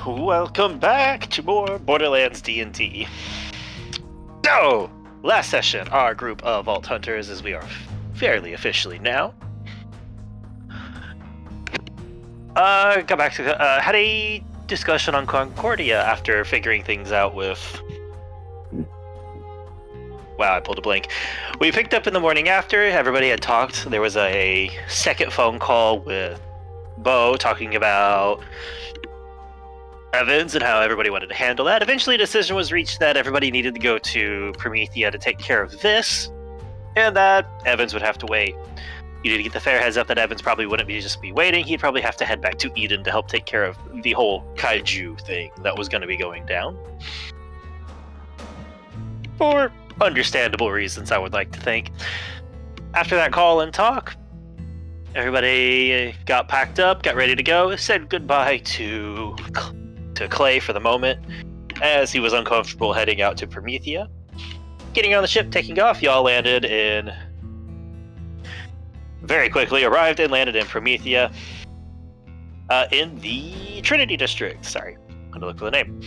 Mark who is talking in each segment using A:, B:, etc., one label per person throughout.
A: Welcome back to more Borderlands D&D. So, last session, our group of Vault Hunters, as we are fairly officially now, got back to had a discussion on Concordia after figuring things out with... Wow, I pulled a blank. We picked up in the morning after, everybody had talked. There was a second phone call with Bo talking about Evans and how everybody wanted to handle that. Eventually a decision was reached that everybody needed to go to Promethea to take care of this, and that Evans would have to wait. You need to get the fair heads up that Evans probably wouldn't just be waiting. He'd probably have to head back to Eden to help take care of the whole kaiju thing that was going to be going down. For understandable reasons, I would like to think. After that call and talk, everybody got packed up, got ready to go, said goodbye to Clay for the moment, as he was uncomfortable heading out to Promethea. Getting on the ship, taking off, y'all landed in... Very quickly arrived and landed in Promethea, in the Trinity District. Sorry, I'm going to look for the name.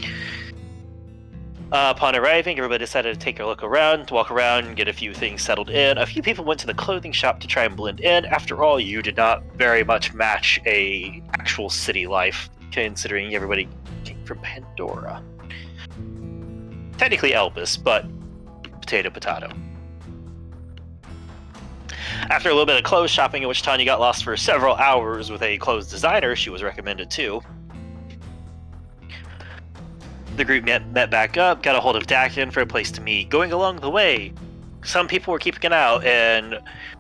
A: Upon arriving, everybody decided to take a look around, walk around, and get a few things settled in. A few people went to the clothing shop to try and blend in. After all, you did not very much match a actual city life, considering everybody came from Pandora. Technically Elvis, but potato. After a little bit of clothes shopping, in which Tanya got lost for several hours with a clothes designer she was recommended to, the group met back up, got a hold of Dakin for a place to meet. Going along the way, some people were keeping an eye out, and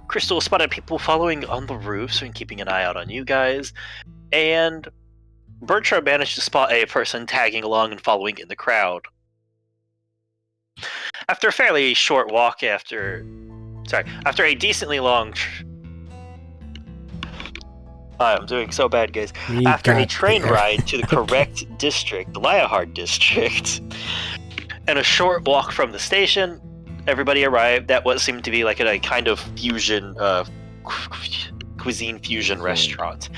A: Crystal spotted people following on the roofs and keeping an eye out on you guys, and Bertram managed to spot a person tagging along and following in the crowd. After a fairly short walk after a decently long... I'm doing so bad, guys. After a train ride to the correct district, the Liahard district, and a short walk from the station, everybody arrived at what seemed to be like a kind of fusion, cuisine fusion restaurant.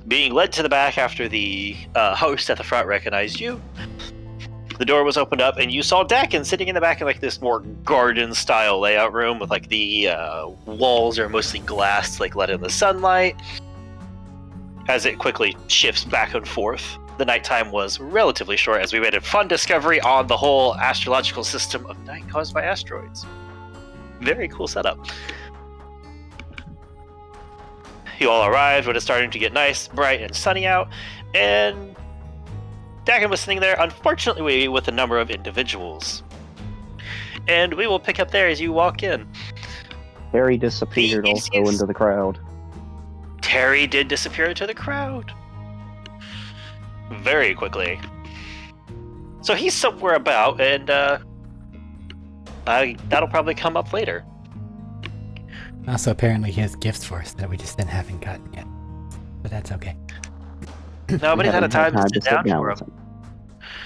A: Being led to the back after the host at the front recognized you, the door was opened up, and you saw Dakin sitting in the back of like this more garden-style layout room with like the walls are mostly glass, like let in the sunlight. As it quickly shifts back and forth, the nighttime was relatively short as we made a fun discovery on the whole astrological system of night caused by asteroids. Very cool setup. You all arrived when it's starting to get nice, bright, and sunny out, and Dakin was sitting there, unfortunately, with a number of individuals. And we will pick up there as you walk in.
B: Terry disappeared also into the crowd.
A: Terry did disappear into the crowd. Very quickly. So he's somewhere about, and that'll probably come up later.
C: Also, apparently he has gifts for us that we just haven't gotten yet. But that's okay.
A: Nobody's had a time to sit down for him.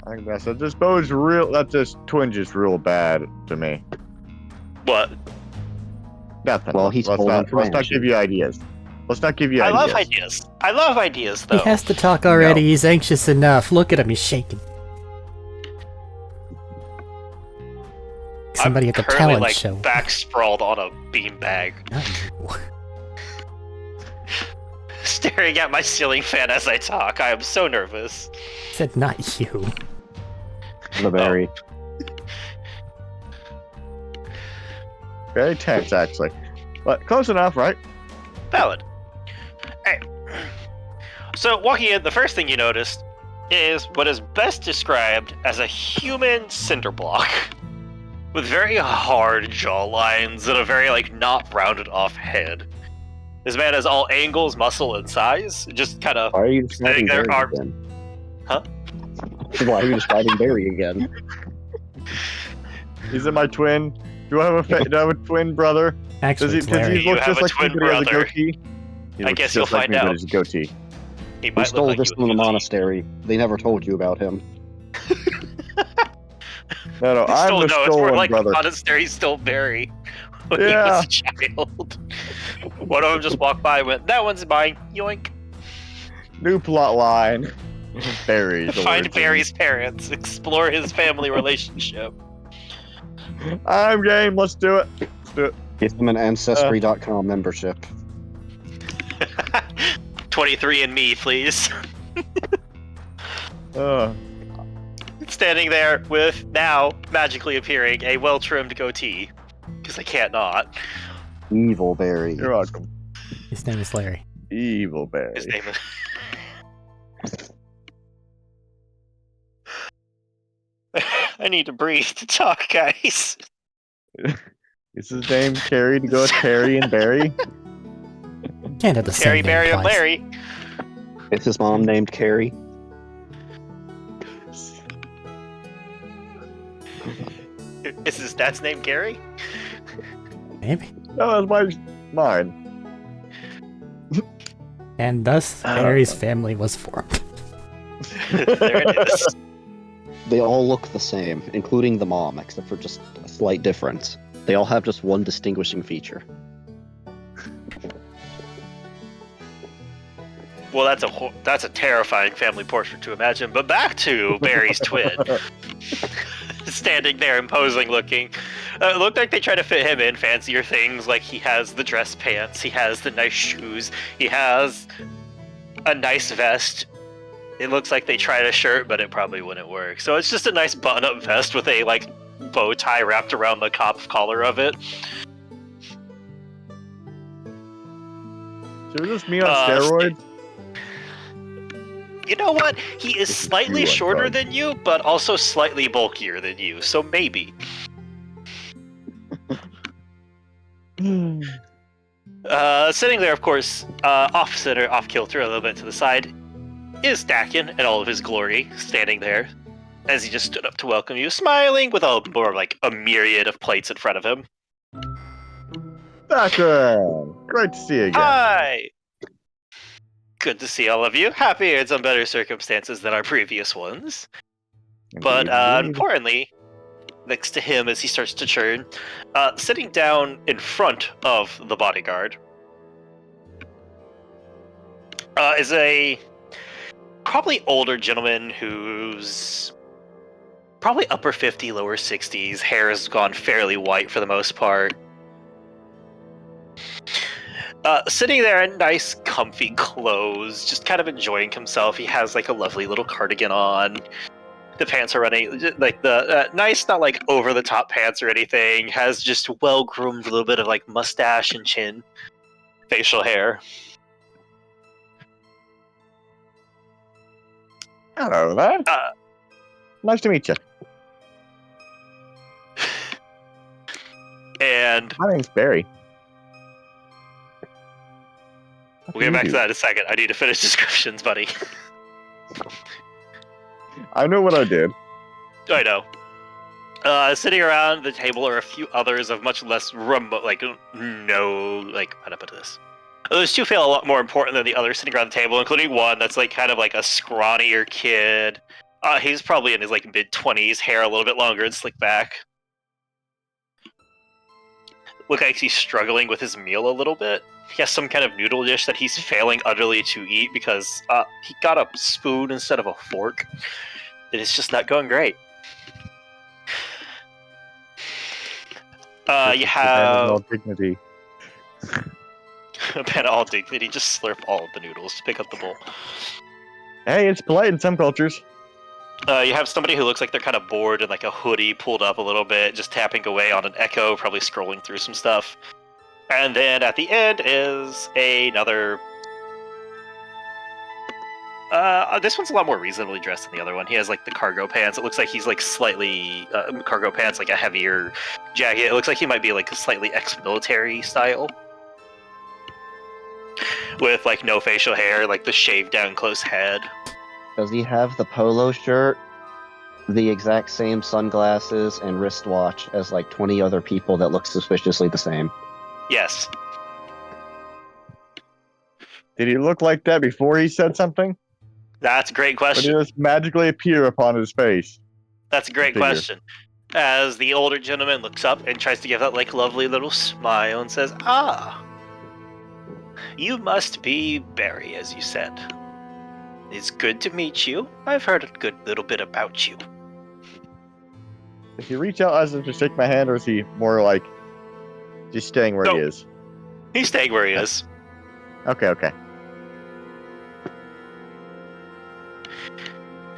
D: I think that's it. This bodes real. That just twinges real bad to me.
A: What?
D: Nothing.
B: Well, he's
D: let's not give you ideas. Let's not give you ideas.
A: I love ideas, though.
C: He has to talk already. No. He's anxious enough. Look at him. He's shaking. Somebody at the talent show.
A: Back sprawled on a beanbag. Staring at my ceiling fan as I talk. I am so nervous.
C: I said not you.
B: Very.
D: Very tense, actually. But close enough, right?
A: Valid. Alright. So, walking in, the first thing you noticed is what is best described as a human cinder block. With very hard jaw lines and a very, not rounded off head. This man has all angles, muscle, and size. Just kind of
B: sitting there, arms. Again?
A: Huh?
B: Why are you just fighting Barry again?
D: Is it my twin? Do I have a twin brother?
C: Actually,
D: does he look just like me, but he has a goatee?
A: I guess you'll find out.
D: He has a goatee.
A: He
B: stole this from the monastery. They never told you about him.
D: No, I'm the stolen brother.
A: The monastery stole Barry when he was a child. One of them just walked by and went, "That one's mine." Yoink.
D: New plot line. Barry's
A: Find
D: origins.
A: Barry's parents. Explore his family relationship.
D: I'm game. Let's do it. Let's do it.
B: Give them an Ancestry.com membership.
A: 23andMe, please.
D: Uh,
A: Standing there with now magically appearing a well-trimmed goatee, because I can't not.
B: Evil Barry.
D: you're welcome.
C: His name is Larry.
D: Evil Barry.
A: His name is. I need to breathe to talk, guys.
D: Is his name Carrie to go with Terry and Barry?
C: Can't have the
A: Terry,
C: same
A: Barry,
C: name
A: and
C: twice.
A: Larry.
B: Is his mom named Carrie?
A: Is his dad's name Gary?
C: Maybe.
D: No, that's mine.
C: And thus, Barry's family was formed.
A: There it is.
B: They all look the same, including the mom, except for just a slight difference. They all have just one distinguishing feature.
A: Well, that's a terrifying family portrait to imagine. But back to Barry's twin, standing there, imposing looking. It looked like they try to fit him in fancier things, like he has the dress pants, he has the nice shoes, he has a nice vest. It looks like they tried a shirt, but it probably wouldn't work. So it's just a nice button-up vest with a like bow tie wrapped around the collar of it.
D: So is this me on steroids?
A: You know what? He is slightly
D: You are
A: shorter
D: drugged.
A: than you, but also slightly bulkier than you, so maybe. Sitting there, of course, off-center, off-kilter, a little bit to the side, is Dakin in all of his glory, standing there, as he just stood up to welcome you, smiling with more like a myriad of plates in front of him.
D: Dakin! Great to see you again.
A: Hi! Good to see all of you. Happy it's on better circumstances than our previous ones. But
D: Indeed.
A: importantly, next to him as he starts to churn, sitting down in front of the bodyguard, is a probably older gentleman who's probably upper 50, lower 60s. Hair has gone fairly white for the most part. Sitting there in nice, comfy clothes, just kind of enjoying himself. He has like a lovely little cardigan on. The pants are running like the nice, not like over the top pants or anything. Has just well groomed, a little bit of like mustache and chin, facial hair.
D: Hello there. Nice to meet you.
A: And
D: My name's Barry.
A: we'll get back to that in a second. I need to finish descriptions, buddy.
D: I know what I did.
A: I know. Sitting around the table are a few others of much less remote, like, how to put this? Those two feel a lot more important than the others sitting around the table, including one that's like kind of like a scrawnier kid. He's probably in his like mid-20s, hair a little bit longer and slicked back. Look like he's struggling with his meal a little bit. He has some kind of noodle dish that he's failing utterly to eat because he got a spoon instead of a fork. And it's just not going great. You have
D: All dignity.
A: Ben all dignity, just slurp all of the noodles to pick up the bowl.
D: Hey, it's polite in some cultures.
A: You have somebody who looks like they're kind of bored and like a hoodie pulled up a little bit, just tapping away on an Echo, probably scrolling through some stuff. And then at the end is another... this one's a lot more reasonably dressed than the other one. He has like the cargo pants. It looks like he's like slightly... cargo pants, like a heavier jacket. It looks like he might be like a slightly ex-military style. With like no facial hair, like the shaved down close head.
B: Does he have the polo shirt, the exact same sunglasses, and wristwatch as like 20 other people that look suspiciously the same?
A: Yes.
D: Did he look like that before he said something?
A: That's a great
D: Or
A: question.
D: did it just magically appear upon his face?
A: That's a great
D: Figure.
A: question. As the older gentleman looks up and tries to give that like lovely little smile and says, "Ah, you must be Barry, as you said." It's good to meet you. I've heard a good little bit about you.
D: Does he reach out as if to shake my hand, or is he more like just staying where he
A: Nope.
D: is?
A: He's staying where he is.
D: Okay.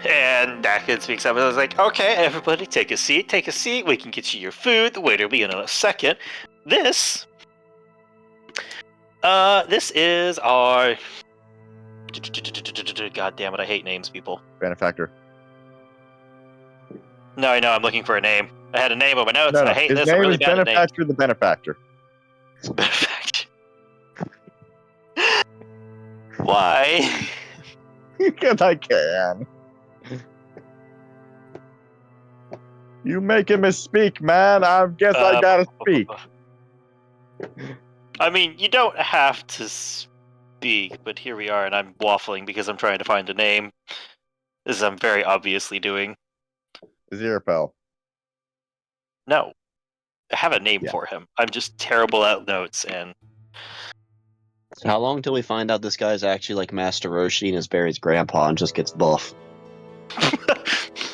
A: And Dakin speaks up and I was like, okay, everybody take a seat. We can get you your food. The waiter will be in a second. This is our... God damn it, I hate names, people.
D: Benefactor.
A: No, I know, I'm looking for a name. I had a name on my notes.
D: No.
A: I hate
D: His
A: this.
D: name
A: I'm really
D: is
A: bad at names.
D: Benefactor the Benefactor.
A: Benefactor. Why?
D: Because I can. You making me speak, man. I guess I gotta speak.
A: I mean, you don't have to speak, but here we are, and I'm waffling because I'm trying to find a name. As I'm very obviously doing.
D: Zerapel.
A: No. I have a name for him. I'm just terrible at notes, and...
B: How long till we find out this guy's actually like Master Roshi and is Barry's grandpa and just gets buff?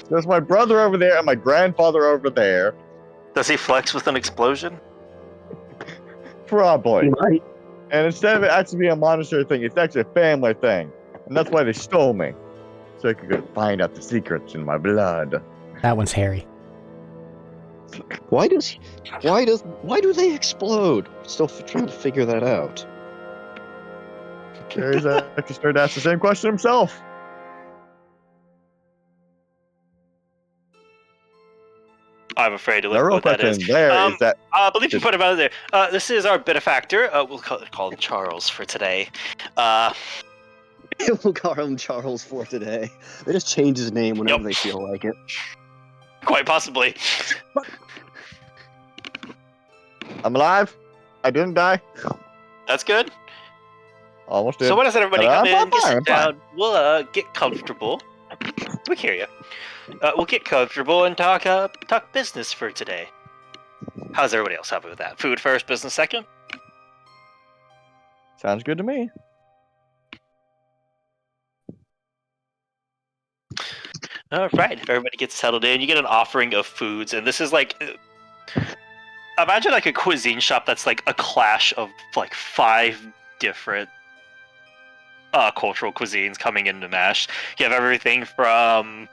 D: There's my brother over there and my grandfather over there.
A: Does he flex with an explosion?
D: Probably.
B: Right.
D: And instead of it actually being a monetary thing, it's actually a family thing. And that's why they stole me. So I could go find out the secrets in my blood.
C: That one's Harry.
B: Why do they explode? Still trying to figure that out.
D: Gary's actually started to ask the same question himself.
A: I'm afraid to
D: The
A: look
D: real
A: what that is.
D: question there is that...
A: I believe you put him out there. This is our benefactor. We'll call him Charles for today.
B: We'll call him Charles for today. They just change his name whenever they feel like it.
A: Quite possibly.
D: I'm alive. I didn't die.
A: That's good.
D: Almost did.
A: So why doesn't everybody
D: I'm
A: come in,
D: fine,
A: get sit
D: I'm
A: down, we'll get comfortable. We hear you. We'll get comfortable and talk business for today. How's everybody else happy with that? Food first, business second?
D: Sounds good to me.
A: All right, everybody gets settled in. You get an offering of foods, and this is like... imagine like a cuisine shop that's like a clash of like 5 different cultural cuisines coming into mash. You have everything from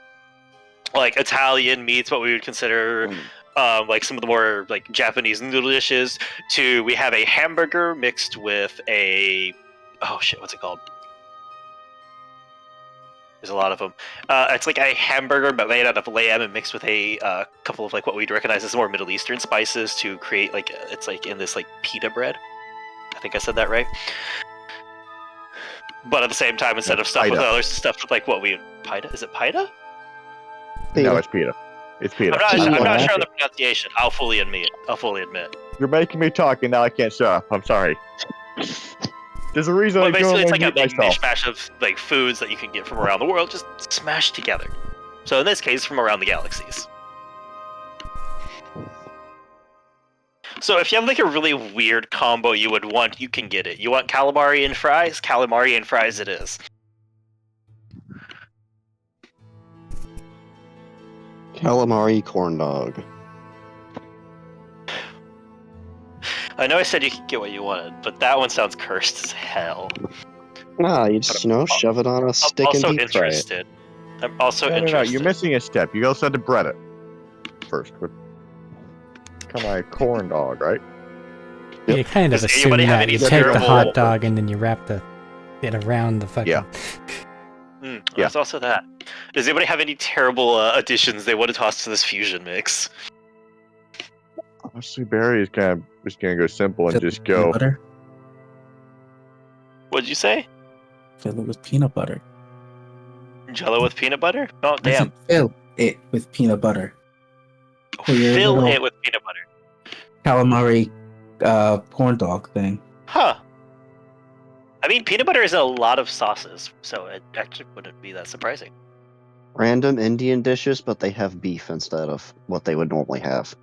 A: like Italian meats, what we would consider like some of the more like Japanese noodle dishes, to we have a hamburger mixed with a... oh shit, what's it called? There's a lot of them. It's like a hamburger but made out of lamb and mixed with a couple of like what we'd recognize as more Middle Eastern spices to create like... it's like in this like pita bread. I think I said that right. But at the same time, instead of stuff with others, stuff with like what we... pita? Is it pita?
D: No, it's pita. It's pita.
A: I'm not sure on the pronunciation. I'll fully admit.
D: You're making me talk, and now I can't shut up. I'm sorry. There's a reason
A: Well,
D: I
A: basically, it's like a big
D: myself.
A: mishmash of like foods that you can get from around the world, just smashed together. So in this case, from around the galaxies. So if you have like a really weird combo you would want, you can get it. You want calamari and fries? Calamari and fries it is.
B: Calamari corn dog.
A: I know I said you could get what you wanted, but that one sounds cursed as hell.
B: Nah, you just, shove it on a stick and deep fry it.
A: I'm also interested.
D: No, you're missing a step. You also had to bread it first. Calamari corn dog, right?
C: You kind of
A: Does
C: assume
A: anybody have
C: that
A: any
C: you take the
A: terrible-
C: hot dog and then you wrap it around the fucking...
D: Yeah.
A: There's also that. Does anybody have any terrible additions they want to toss to this fusion mix?
D: Honestly, Barry is kind of just gonna go simple and just go.
E: Peanut butter.
A: What'd you say?
E: Fill it with peanut butter.
A: Jello with peanut butter? Oh,
E: I
A: damn.
E: said fill it with peanut butter.
A: Fill
E: little-
A: it with peanut butter.
E: Calamari corn dog thing.
A: Huh. I mean, peanut butter is in a lot of sauces, so it actually wouldn't be that surprising.
B: Random Indian dishes, but they have beef instead of what they would normally have.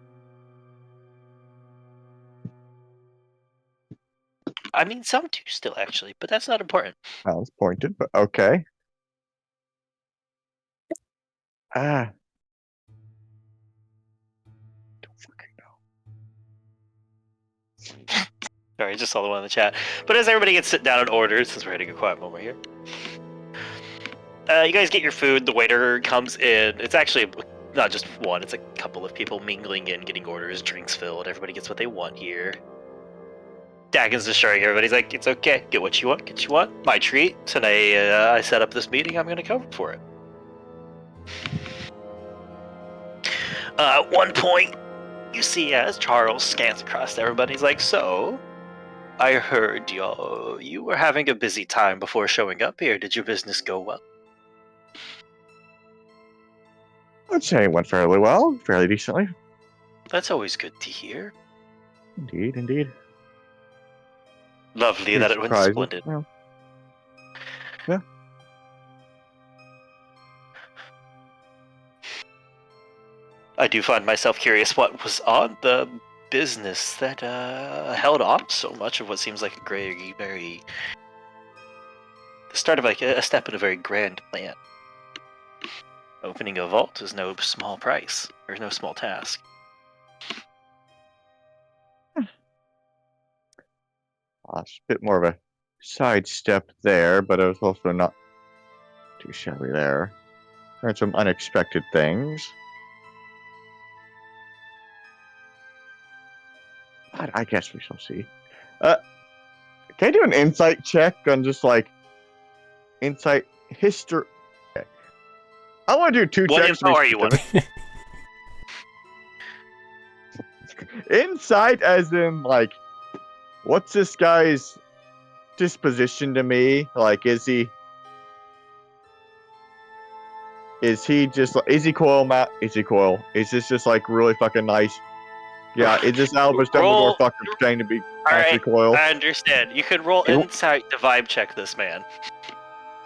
A: I mean, some do still, actually, but that's not important.
D: Sounds pointed, but okay. Ah. Don't fucking know.
A: Sorry, just saw the one in the chat. But as everybody gets sit down and orders, since we're hitting a quiet moment here, you guys get your food. The waiter comes in. It's actually not just one; it's a couple of people mingling in, getting orders, drinks filled. Everybody gets what they want here. Dagon's assuring everybody's like, "It's okay. Get what you want. Get what you want. My treat. Today, I set up this meeting. I'm going to cover for it." At one point, you see as Charles scans across everybody, he's like, "So, I heard you were having a busy time before showing up here. Did your business go well?"
D: I'd say it went fairly well, fairly decently.
A: That's always good to hear.
D: Indeed, indeed.
A: Lovely
D: Few
A: that it went
D: surprises.
A: splendid.
D: Well, yeah.
A: I do find myself curious what was on the business that held off so much of what seems like a very the start of like a step in a very grand plan. Opening a vault is no small price, or no small task.
D: It's a bit more of a sidestep there, but it was also not too shabby there. Heard some unexpected things. But I guess we shall see. Can I do an insight check on just like insight history? Okay. I want to do two
A: What
D: checks.
A: info are you wanting?
D: Insight, as in like, what's this guy's disposition to me? Like, is he just like, is he coil, Matt? Is he coil? Is this just like really fucking nice? Yeah, is this Albus
A: Roll-
D: Dumbledore fucking pretending to be
A: All
D: actually
A: right,
D: coil?
A: I understand. You could roll
B: Nope.
A: insight to vibe check this man.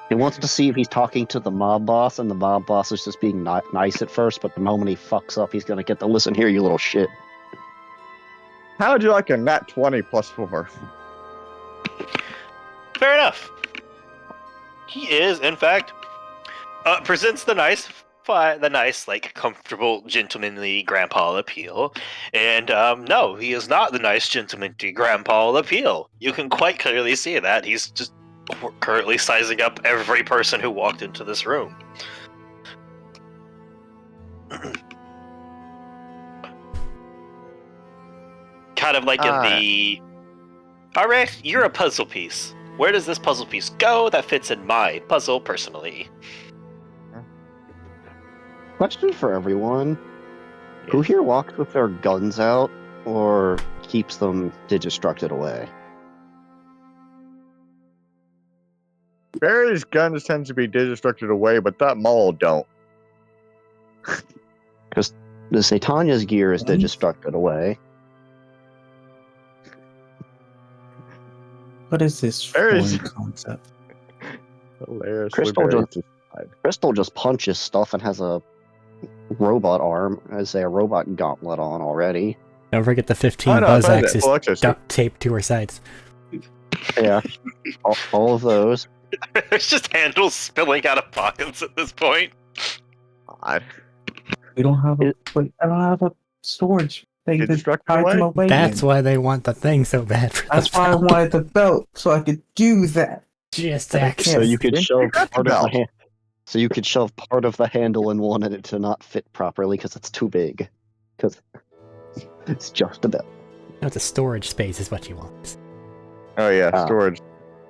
B: He wants to see if he's talking to the mob boss, and the mob boss is just being nice at first, but the moment he fucks up, he's gonna get to listen here, you little shit.
D: How would you like a nat 20 plus 4?
A: Fair enough. He is, in fact, presents the nice, like comfortable, gentlemanly grandpa appeal, and no, he is not the nice, gentlemanly grandpa appeal. You can quite clearly see that he's just currently sizing up every person who walked into this room. Kind of like in the... Alright, you're a puzzle piece. Where does this puzzle piece go that fits in my puzzle personally?
B: Question for everyone. Who here walks with their guns out, or keeps them digistructed away?
D: Barry's guns tend to be digistructed away, but that mall don't.
B: Because the Satania's gear is
E: Guns?
B: digistructed away.
E: What is this
D: There
E: foreign
D: is-
E: concept?
D: Hilariously
B: Crystal
D: Barry's
B: just- Crystal just punches stuff and has a robot arm, as a robot gauntlet on already.
C: Don't forget the 15
D: Oh, no,
C: buzz
D: I found it.
C: axes
D: Well, actually,
C: duct taped to her sides.
B: Yeah, all of those.
A: There's just handles spilling out of pockets at this point.
D: God.
E: We don't have a.
B: It-
E: Wait, I don't have a storage thing to
D: Digistructed
E: hide them
D: away?
E: away.
C: That's
E: in.
C: why they want the thing so bad. For
E: That's
C: the
E: why I
C: belt.
E: wanted the belt so I could do that.
C: Just
E: But I
C: access.
B: So you could
D: Then
B: shove
D: you got the
B: part of the
D: belt.
B: hand. So you could shove part of the handle in one and it to not fit properly because it's too big. Because it's just a belt.
C: No, the storage space is what you want.
D: Oh yeah,
B: Ah.
D: storage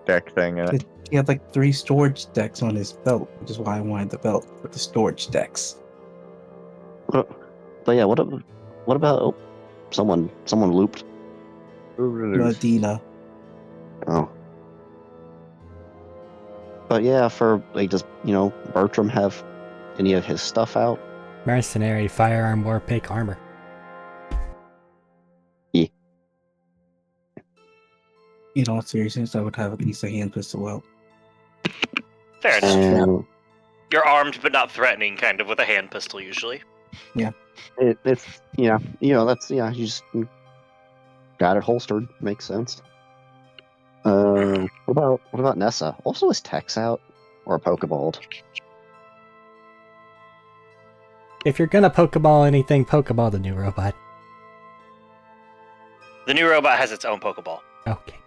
D: deck thing. In it.
E: He had like 3 storage decks on his belt, which is why I wanted the belt with the storage decks.
B: But yeah, what about someone looped?
E: Medina.
B: Oh. But yeah, for like, does Bertram have any of his stuff out?
C: Mercenary, firearm, warpick, armor.
E: In all seriousness, I would have at least a hand pistol out.
A: Fair enough.
B: And
A: You're armed but not threatening, kind of, with a hand pistol usually.
B: it's that's you just got it holstered. Makes sense. What about Nessa? Also, is Tex out or a Pokeball?
C: If you're gonna Pokeball anything, Pokeball the new robot.
A: The new robot has its own Pokeball.
C: Okay.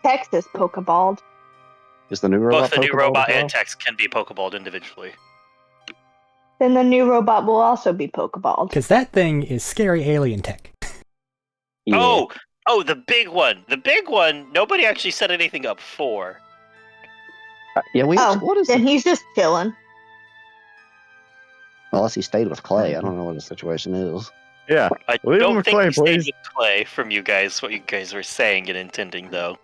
F: Texas Pokeballed.
B: Is the new robot
A: Both the new
B: Pokeball
A: robot
B: as well?
A: and Tex can be Pokeballed individually.
F: Then the new robot will also be Pokeballed.
C: Because that thing is scary alien tech.
B: Yeah.
A: Oh, the big one. The big one, nobody actually set anything up for.
B: Yeah, what is
F: then
B: it?
F: he's just chilling.
B: Unless he stayed with Clay. I don't know what the situation is.
D: Yeah.
A: I
D: Leave him
A: don't
D: with
A: think
D: Clay,
A: we stayed
D: please.
A: with Clay from you guys, what you guys were saying and intending, though.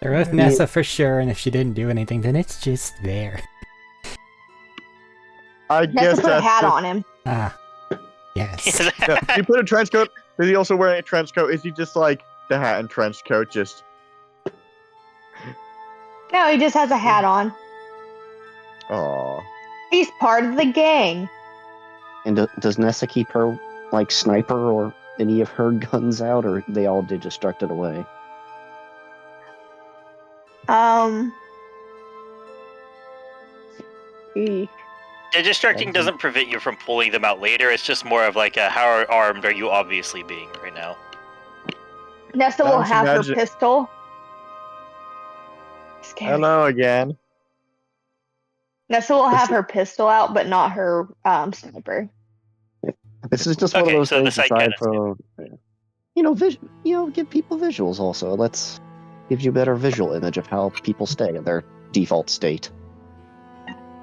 C: They're with Nessa for sure, and if she didn't do anything, then it's just there.
D: I
F: He has
D: guess
F: to put a
D: that's
F: hat
D: just-
F: on him.
C: Ah. Yes.
D: Yeah, he put a trench coat. Is he also wearing a trench coat? Is he just like the hat and trench coat? Just
F: No, he just has a hat on.
D: oh,
F: He's part of the gang.
B: And does Nessa keep her, like, sniper or any of her guns out, or they all destructed away?
F: He-
A: Distracting doesn't prevent you from pulling them out later. It's just more of like a how armed are you obviously being right now.
F: Nessa
D: I
F: will
D: was
F: have
D: imagine-
F: her pistol. Scary.
D: hello again.
F: Nessa will have her pistol out, but not her sniper.
B: This is just one of
A: Okay,
B: those
A: so the
B: things
A: side
B: aside
A: cannons,
B: from, give people visuals also. Gives you better visual image of how people stay in their default state.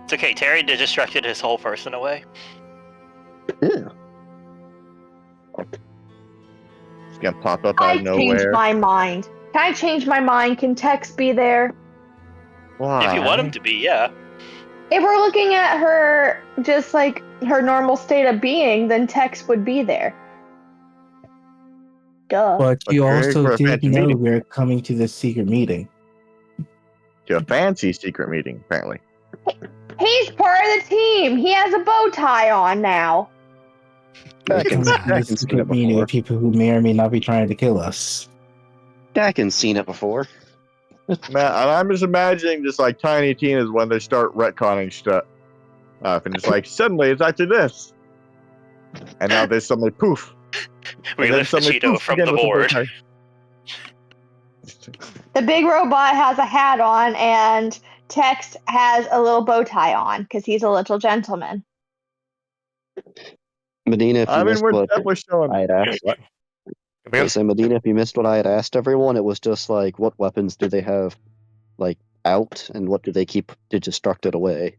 A: It's okay, Terry distracted his whole person away.
B: Yeah.
D: It's gonna pop up out
F: I
D: of
F: changed
D: nowhere.
F: my mind. Can I change my mind? Can Tex be there?
D: Why?
A: If you want him to be, yeah.
F: If we're looking at her just like her normal state of being, then Tex would be there. Duh.
E: But you
D: Okay,
E: also
D: for a
E: did
D: fancy
E: know
D: meeting.
E: we're coming to this secret meeting.
D: To a fancy secret meeting, apparently.
F: He's part of the team. He has a bow tie on now.
B: I can,
E: Coming to
B: I
E: this
B: can see
E: secret
B: it
E: meeting
B: before.
E: with people who may or may not be trying to kill us.
B: I can seen it before.
D: Man, and I'm just imagining just like Tiny Tina's when they start retconning stuff. And it's like, suddenly it's actually this. And now there's suddenly poof.
A: We
D: And then
A: lift the
D: suddenly
A: Cheeto
D: poof
A: from
D: again
A: the
D: with
A: board.
D: bow tie.
F: The big robot has a hat on, and Tex has a little bow tie on because he's a little gentleman.
B: Medina, if you
D: I mean,
B: missed
D: we're
B: what
D: definitely showing.
B: I had asked.
D: What?
B: I say, Medina, if you missed what I had asked everyone, it was just like, what weapons do they have, like, out, and what do they keep destructed away?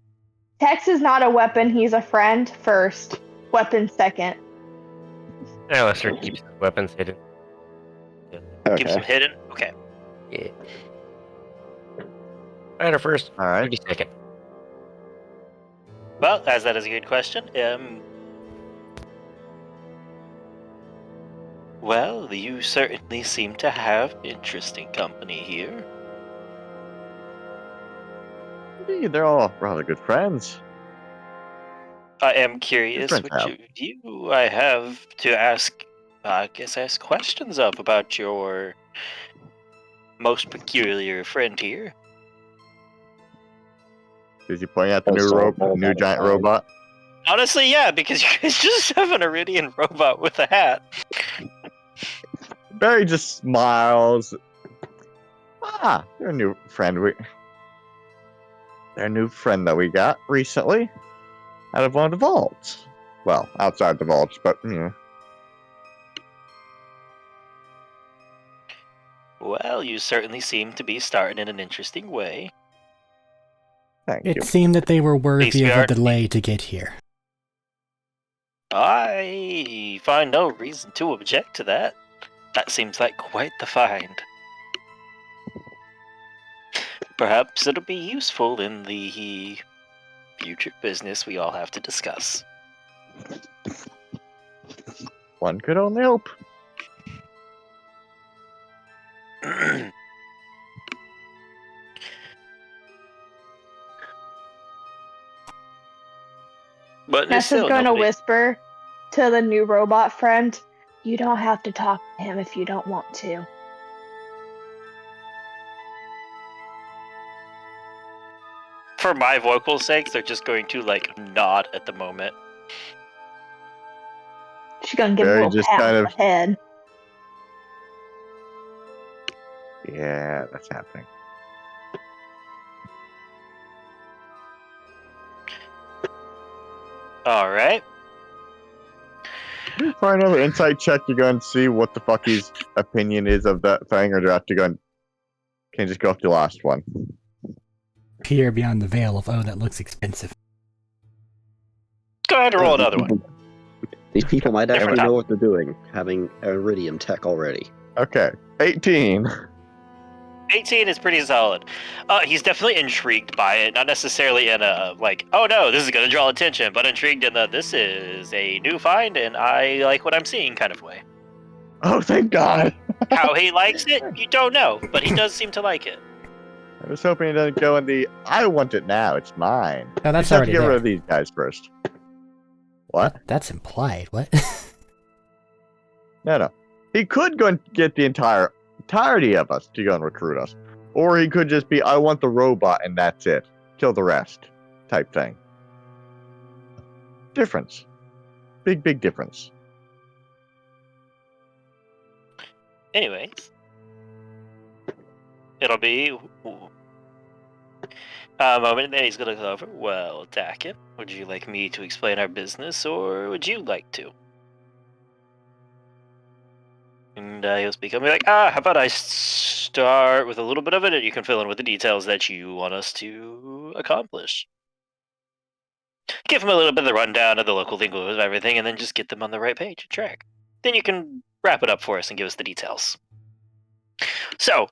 F: Tex is not a weapon. He's a friend first. Weapon second.
G: Alistair keeps his weapons hidden.
A: Keeps them
B: Okay.
A: hidden? Okay.
G: Yeah. Fighter first,
D: All right.
G: 30 second.
A: Well, as that is a good question. Well, you certainly seem to have interesting company here.
D: Indeed, they're all rather good friends.
A: I am curious
D: Different
A: which of you I have to ask, ask questions of about your most peculiar friend here.
D: Is he pointing at the
B: Oh,
D: new giant robot?
A: Honestly, yeah, because you guys just have an Iridian robot with a hat.
D: Barry just smiles. Ah, their new friend. Their new friend that we got recently out of one of the vaults. Well, outside the vaults, but you know.
A: Well, you certainly seem to be starting in an interesting way.
D: Thank
C: It
D: you.
C: seemed that they were worthy of a
A: Sweetheart.
C: delay to get here.
A: I find no reason to object to that. That seems like quite the find. Perhaps it'll be useful in the future business we all have to discuss.
D: One could only hope.
A: But there's
F: Nessa's
A: still
F: going to
A: nobody-
F: whisper to the new robot friend, "You don't have to talk to him if you don't want to."
A: For my vocal sakes, they're just going to like nod at the moment.
F: She's gonna give him a
D: Barry
F: little
D: just
F: pat
D: kind
F: on
D: of-
F: the head.
D: Yeah, that's happening.
A: All right.
D: For another insight check, you're going to see what the fuck his opinion is of that thing, or do I have to go and can you just go up to the last one?
C: Peer beyond the veil of, oh, that looks expensive.
A: Go ahead and roll another one.
B: These people might
A: Different
B: actually
A: time.
B: know what they're doing, having iridium tech already.
D: Okay, 18.
A: 18 is pretty solid. He's definitely intrigued by it, not necessarily in a like, oh no, this is going to draw attention, but intrigued in the this is a new find and I like what I'm seeing kind of way.
D: Oh, thank God!
A: How he likes it, you don't know, but he does seem to like it.
D: I was hoping it doesn't go in the I want it now, it's mine.
C: No, that's
D: Just have to
C: already
D: get rid
C: there.
D: of these guys first. What?
C: That's implied. What?
D: No. He could go and get the entirety of us to go and recruit us. Or he could just be, I want the robot and that's it. Kill the rest. Type thing. Difference. Big difference.
A: Anyways, it'll be a moment that he's going to go over. Well, Dakin, would you like me to explain our business, or would you like to? And he'll speak up and be like, how about I start with a little bit of it, and you can fill in with the details that you want us to accomplish. Give them a little bit of the rundown of the local lingo of everything, and then just get them on the right page and track. Then you can wrap it up for us and give us the details. So,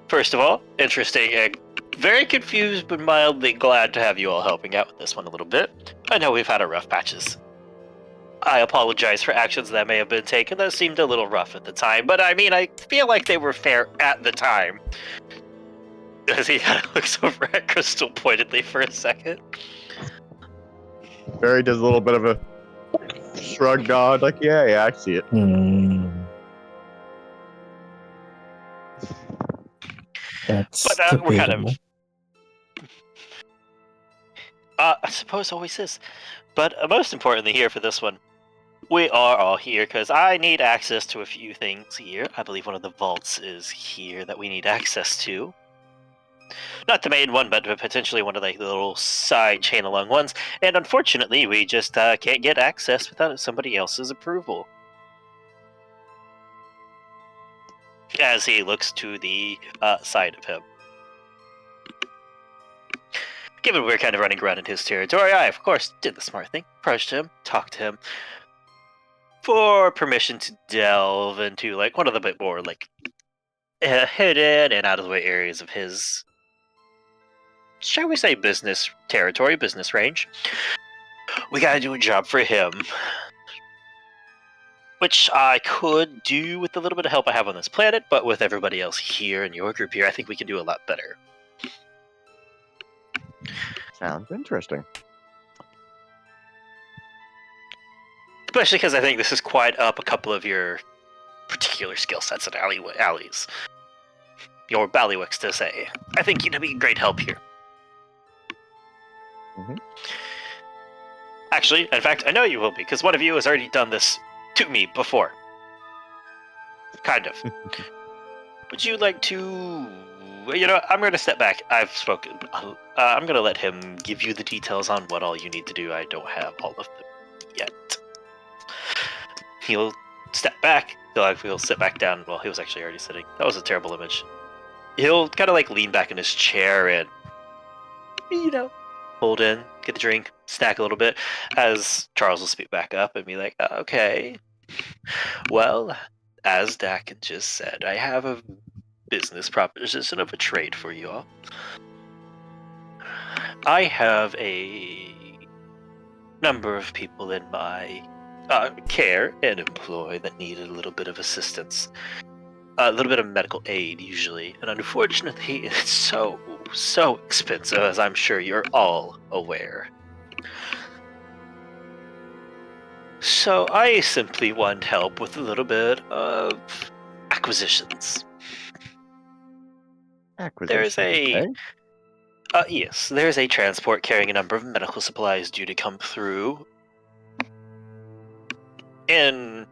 A: first of all, interesting and very confused but mildly glad to have you all helping out with this one a little bit. I know we've had our rough patches. I apologize for actions that may have been taken that seemed a little rough at the time, but I mean, I feel like they were fair at the time. As he looks over at Crystal pointedly for a second.
D: Barry does a little bit of a shrug nod, like, yeah, I see it.
E: That's
A: But we're kind
E: debatable.
A: of... I suppose always is. But most importantly here for this one, we are all here because I need access to a few things here. I believe one of the vaults is here that we need access to. Not the main one, but potentially one of the little side chain along ones. And unfortunately, we just can't get access without somebody else's approval. As he looks to the side of him. Given we're kind of running around in his territory, I, of course, did the smart thing. Approached him, talked to him for permission to delve into, like, one of the bit more, like, hidden and out-of-the-way areas of his, shall we say, business territory, business range. We gotta do a job for him. Which I could do with the little bit of help I have on this planet, but with everybody else here in your group here, I think we can do a lot better.
D: Sounds interesting.
A: Especially because I think this is quite up a couple of your particular skill sets and alleys. Your ballywicks to say. I think you'd be great help here.
D: Mhm.
A: Actually, in fact, I know you will be, because one of you has already done this to me before. Kind of. Would you like to... You know, I'm going to step back. I've spoken. I'm going to let him give you the details on what all you need to do. I don't have all of them yet. He'll step back. He'll sit back down. Well, he was actually already sitting. That was a terrible image. He'll kind of like lean back in his chair and, you know, hold in, get the drink, snack a little bit, as Charles will speak back up and be like, okay. Well, as Dakin just said, I have a business proposition of a trade for you all. I have a number of people in my care and employ that need a little bit of assistance. A little bit of medical aid, usually. And unfortunately, it's so expensive, as I'm sure you're all aware. So I simply want help with a little bit of acquisitions. There's a...
D: okay.
A: Yes, there's a transport carrying a number of medical supplies due to come through in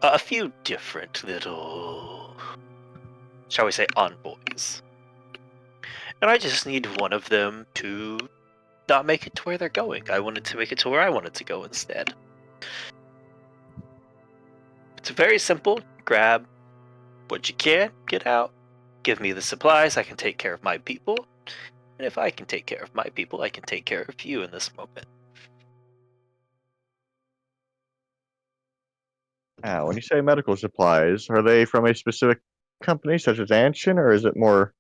A: a few different little, shall we say, envoys. And I just need one of them to not make it to where they're going. I wanted to make it to where I wanted to go instead. It's very simple. Grab what you can, get out, give me the supplies, I can take care of my people. And if I can take care of my people, I can take care of you in this moment.
D: When you say medical supplies, are they from a specific company such as Anshin, or is it more...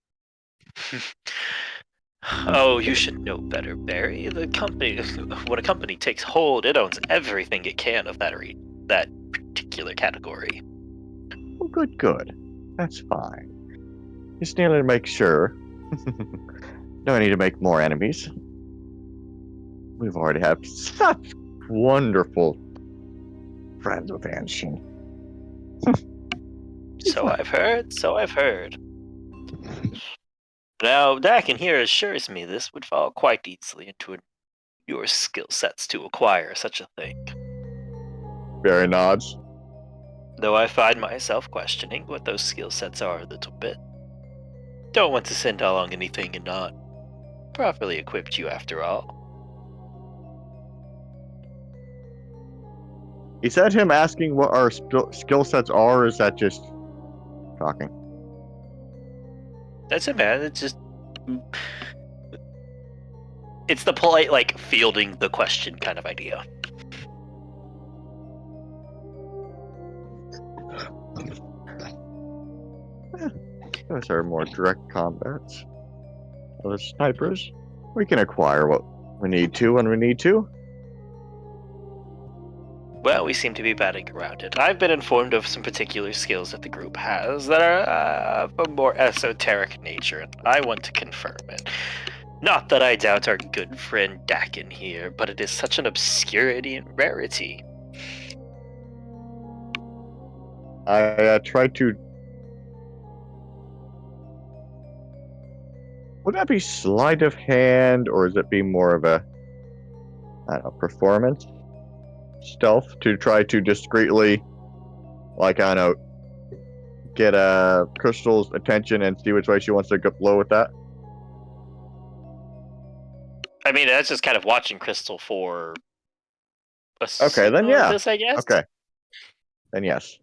A: Oh, you should know better, Barry. The company, when a company takes hold, it owns everything it can of that particular category.
D: Oh, good. That's fine. Just needed to make sure. No need to make more enemies. We've already had such wonderful friends with Anshin.
A: So I've heard. Now, Dakin here assures me this would fall quite easily into your skill sets to acquire such a thing.
D: Barry nods.
A: Though I find myself questioning what those skill sets are a little bit. Don't want to send along anything and not properly equipped you after all.
D: Is that him asking what our skill sets are, or is that just talking?
A: That's it, man. It's just... It's the polite, like, fielding the question kind of idea.
D: Those are more direct combats. Other snipers, we can acquire what we need to when we need to.
A: Well, we seem to be batting around it. I've been informed of some particular skills that the group has that are of a more esoteric nature, and I want to confirm it. Not that I doubt our good friend Dakin here, but it is such an obscurity and rarity.
D: I tried to... Would that be sleight of hand, or is it be more of a, I don't know, performance? Stealth to try to discreetly, like, I don't know, get Crystal's attention and see which way she wants to go blow with that?
A: I mean, that's just kind of watching Crystal for a
D: Okay, then yeah.
A: This, I guess.
D: Okay. Then yes.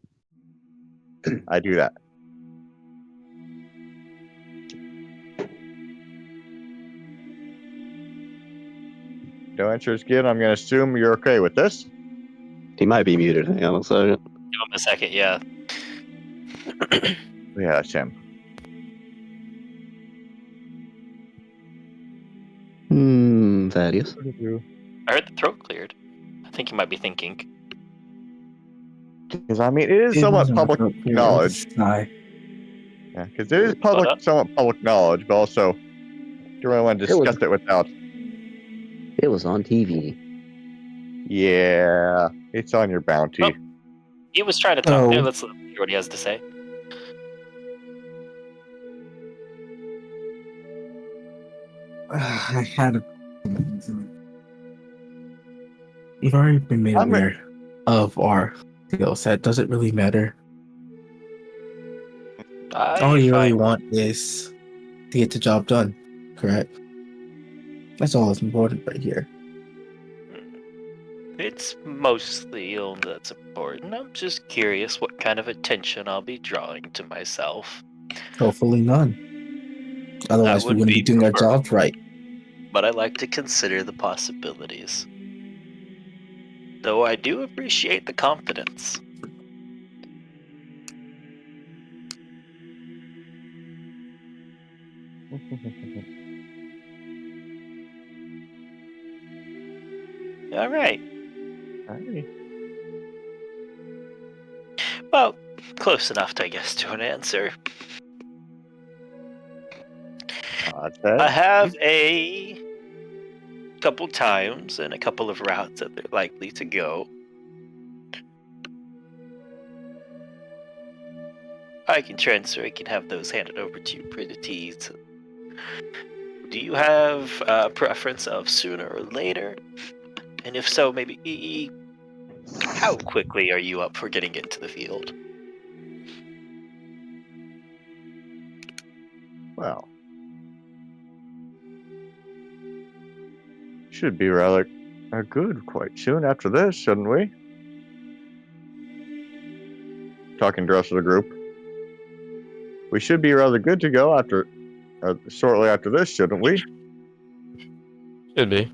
D: I do that. No answer is given. I'm going to assume you're okay with this.
B: He might be muted. Hang on a second.
A: Give him a second, yeah.
D: Yeah, that's him.
B: Thaddeus.
A: I heard the throat cleared. I think you might be thinking.
D: Because, I mean, it is somewhat public knowledge. Yeah, because it is somewhat public knowledge, but also don't really want to discuss it without.
B: It was on TV.
D: Yeah, it's on your bounty.
A: Oh, he was trying to talk there. Let's hear what he has to say.
E: I had a... You've already been made aware of our skill set. Does it really matter? All you really want is to get the job done, correct? That's all that's important right here.
A: It's mostly all that's important. I'm just curious what kind of attention I'll be drawing to myself.
E: Hopefully none. Otherwise, we wouldn't be doing our jobs right.
A: But I like to consider the possibilities. Though I do appreciate the confidence. All right. Well, close enough, I guess, to an answer. I have a couple times and a couple of routes that they're likely to go. I can have those handed over to you pretty easy. Do you have a preference of sooner or later? And if so, maybe How quickly are you up for getting into the field?
D: Well, should be rather good quite soon after this, shouldn't we? Talking to the rest of the group. We should be rather good to go after, shortly after this, shouldn't we?
G: Should be.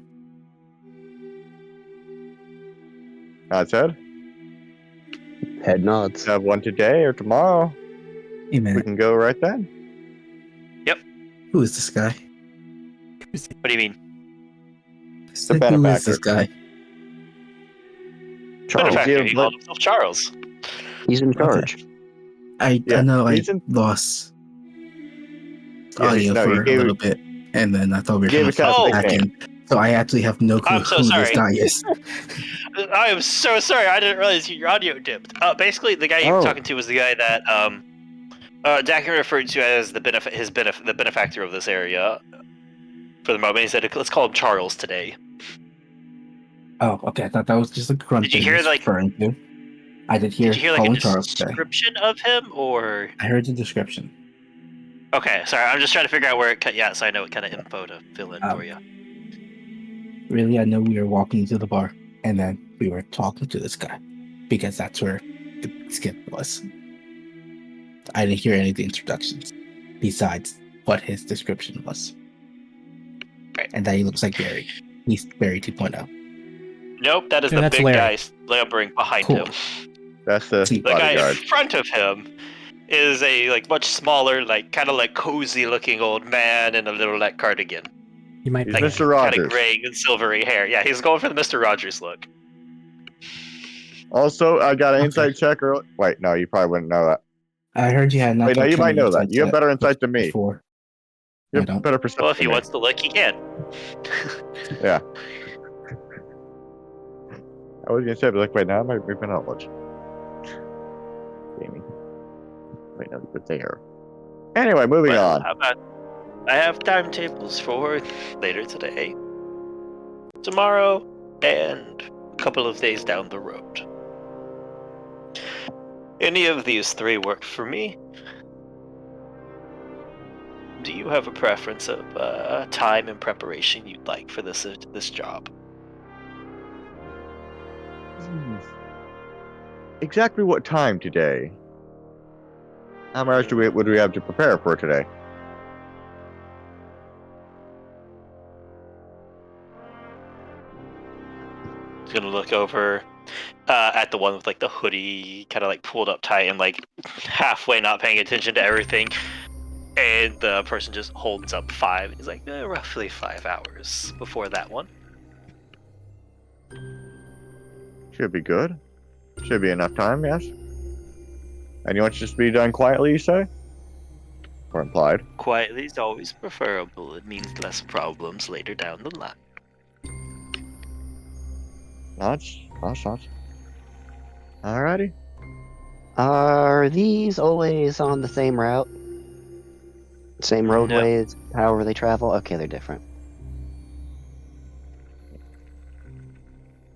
D: That said,
B: Head nods.
D: have one today or tomorrow.
E: Hey
D: We
E: man,
D: can go right then.
E: who is this guy?
A: What do you mean?
E: I said, who is
D: benefactor.
E: this guy?
B: Charles,
A: Benefactor, he
D: but-
A: called himself Charles.
B: he's in charge.
E: I
D: Yeah,
E: know I
D: he's in-
E: lost
D: Yeah,
E: audio
D: no,
E: for
D: he
E: a
D: gave
E: little bit, and then I thought we were
D: gave
E: going
D: a
E: to
D: cat
E: pop
A: Oh.
E: back in. So I actually have no clue
A: I'm so
E: who
A: sorry.
E: this guy is.
A: I am so sorry. I didn't realize your audio dipped. Basically, the guy you were
D: Oh.
A: talking to was the guy that Dakin referred to as the benefactor of this area. For the moment, he said, "Let's call him Charles today."
E: Oh, okay. I thought that was just a grunt.
A: Did you
E: that he
A: hear,
E: was
A: like-
E: referring to. I did hear.
A: Did you hear like
E: Colin
A: a
E: Charles today.
A: description of him, or?
E: I heard the description.
A: Okay, sorry. I'm just trying to figure out where it cut. Yeah, so I know what kind of info to fill in for you.
E: Really, I know we were walking to the bar, and then we were talking to this guy because that's where the skip was. I didn't hear any of the introductions besides what his description was,
A: Right.
E: and that he looks like Barry. He's Barry 2.0.
A: Nope, that is
C: Yeah,
A: the
C: that's
A: big
C: Larry.
A: guy lumbering behind
E: Cool.
A: him.
D: That's the
E: See,
A: The guy in
D: bodyguard.
A: front of him is a much smaller, kind of cozy looking old man in a little cardigan.
C: You might
D: He's
C: be.
D: Mr.
A: Kind
D: Rogers.
A: of gray and silvery hair. Yeah, he's going for the Mr. Rogers look.
D: Also, I got an
E: Okay.
D: insight check. Wait, no, you probably wouldn't know that.
E: I heard you had not.
D: Wait, no,
E: done
D: you
E: too
D: might
E: many
D: know that.
E: insights
D: You have
E: yet
D: better insight than me.
E: Before.
D: You
E: I
D: have
E: don't.
D: better perception.
A: Well, if he
D: than me.
A: wants to look, he can.
D: Yeah. I was gonna say, but wait, now I might move my knowledge. Jamie. Wait, no, you're there. Anyway, moving
A: Well,
D: on.
A: how about I have timetables for later today, tomorrow, and a couple of days down the road. Any of these three work for me. Do you have a preference of time and preparation you'd like for this job?
D: Exactly what time today? How much would we have to prepare for today?
A: He's gonna look over at the one with the hoodie kind of pulled up tight and halfway not paying attention to everything, and the person just holds up 5. He's like, roughly 5 hours before that one.
D: Should be good. Should be enough time, yes. And you want it just to be done quietly, you say? Or implied?
A: Quietly is always preferable. It means less problems later down the line.
D: Nods. Alrighty.
B: Are these always on the same route? Same roadways, however they travel? Okay, they're different.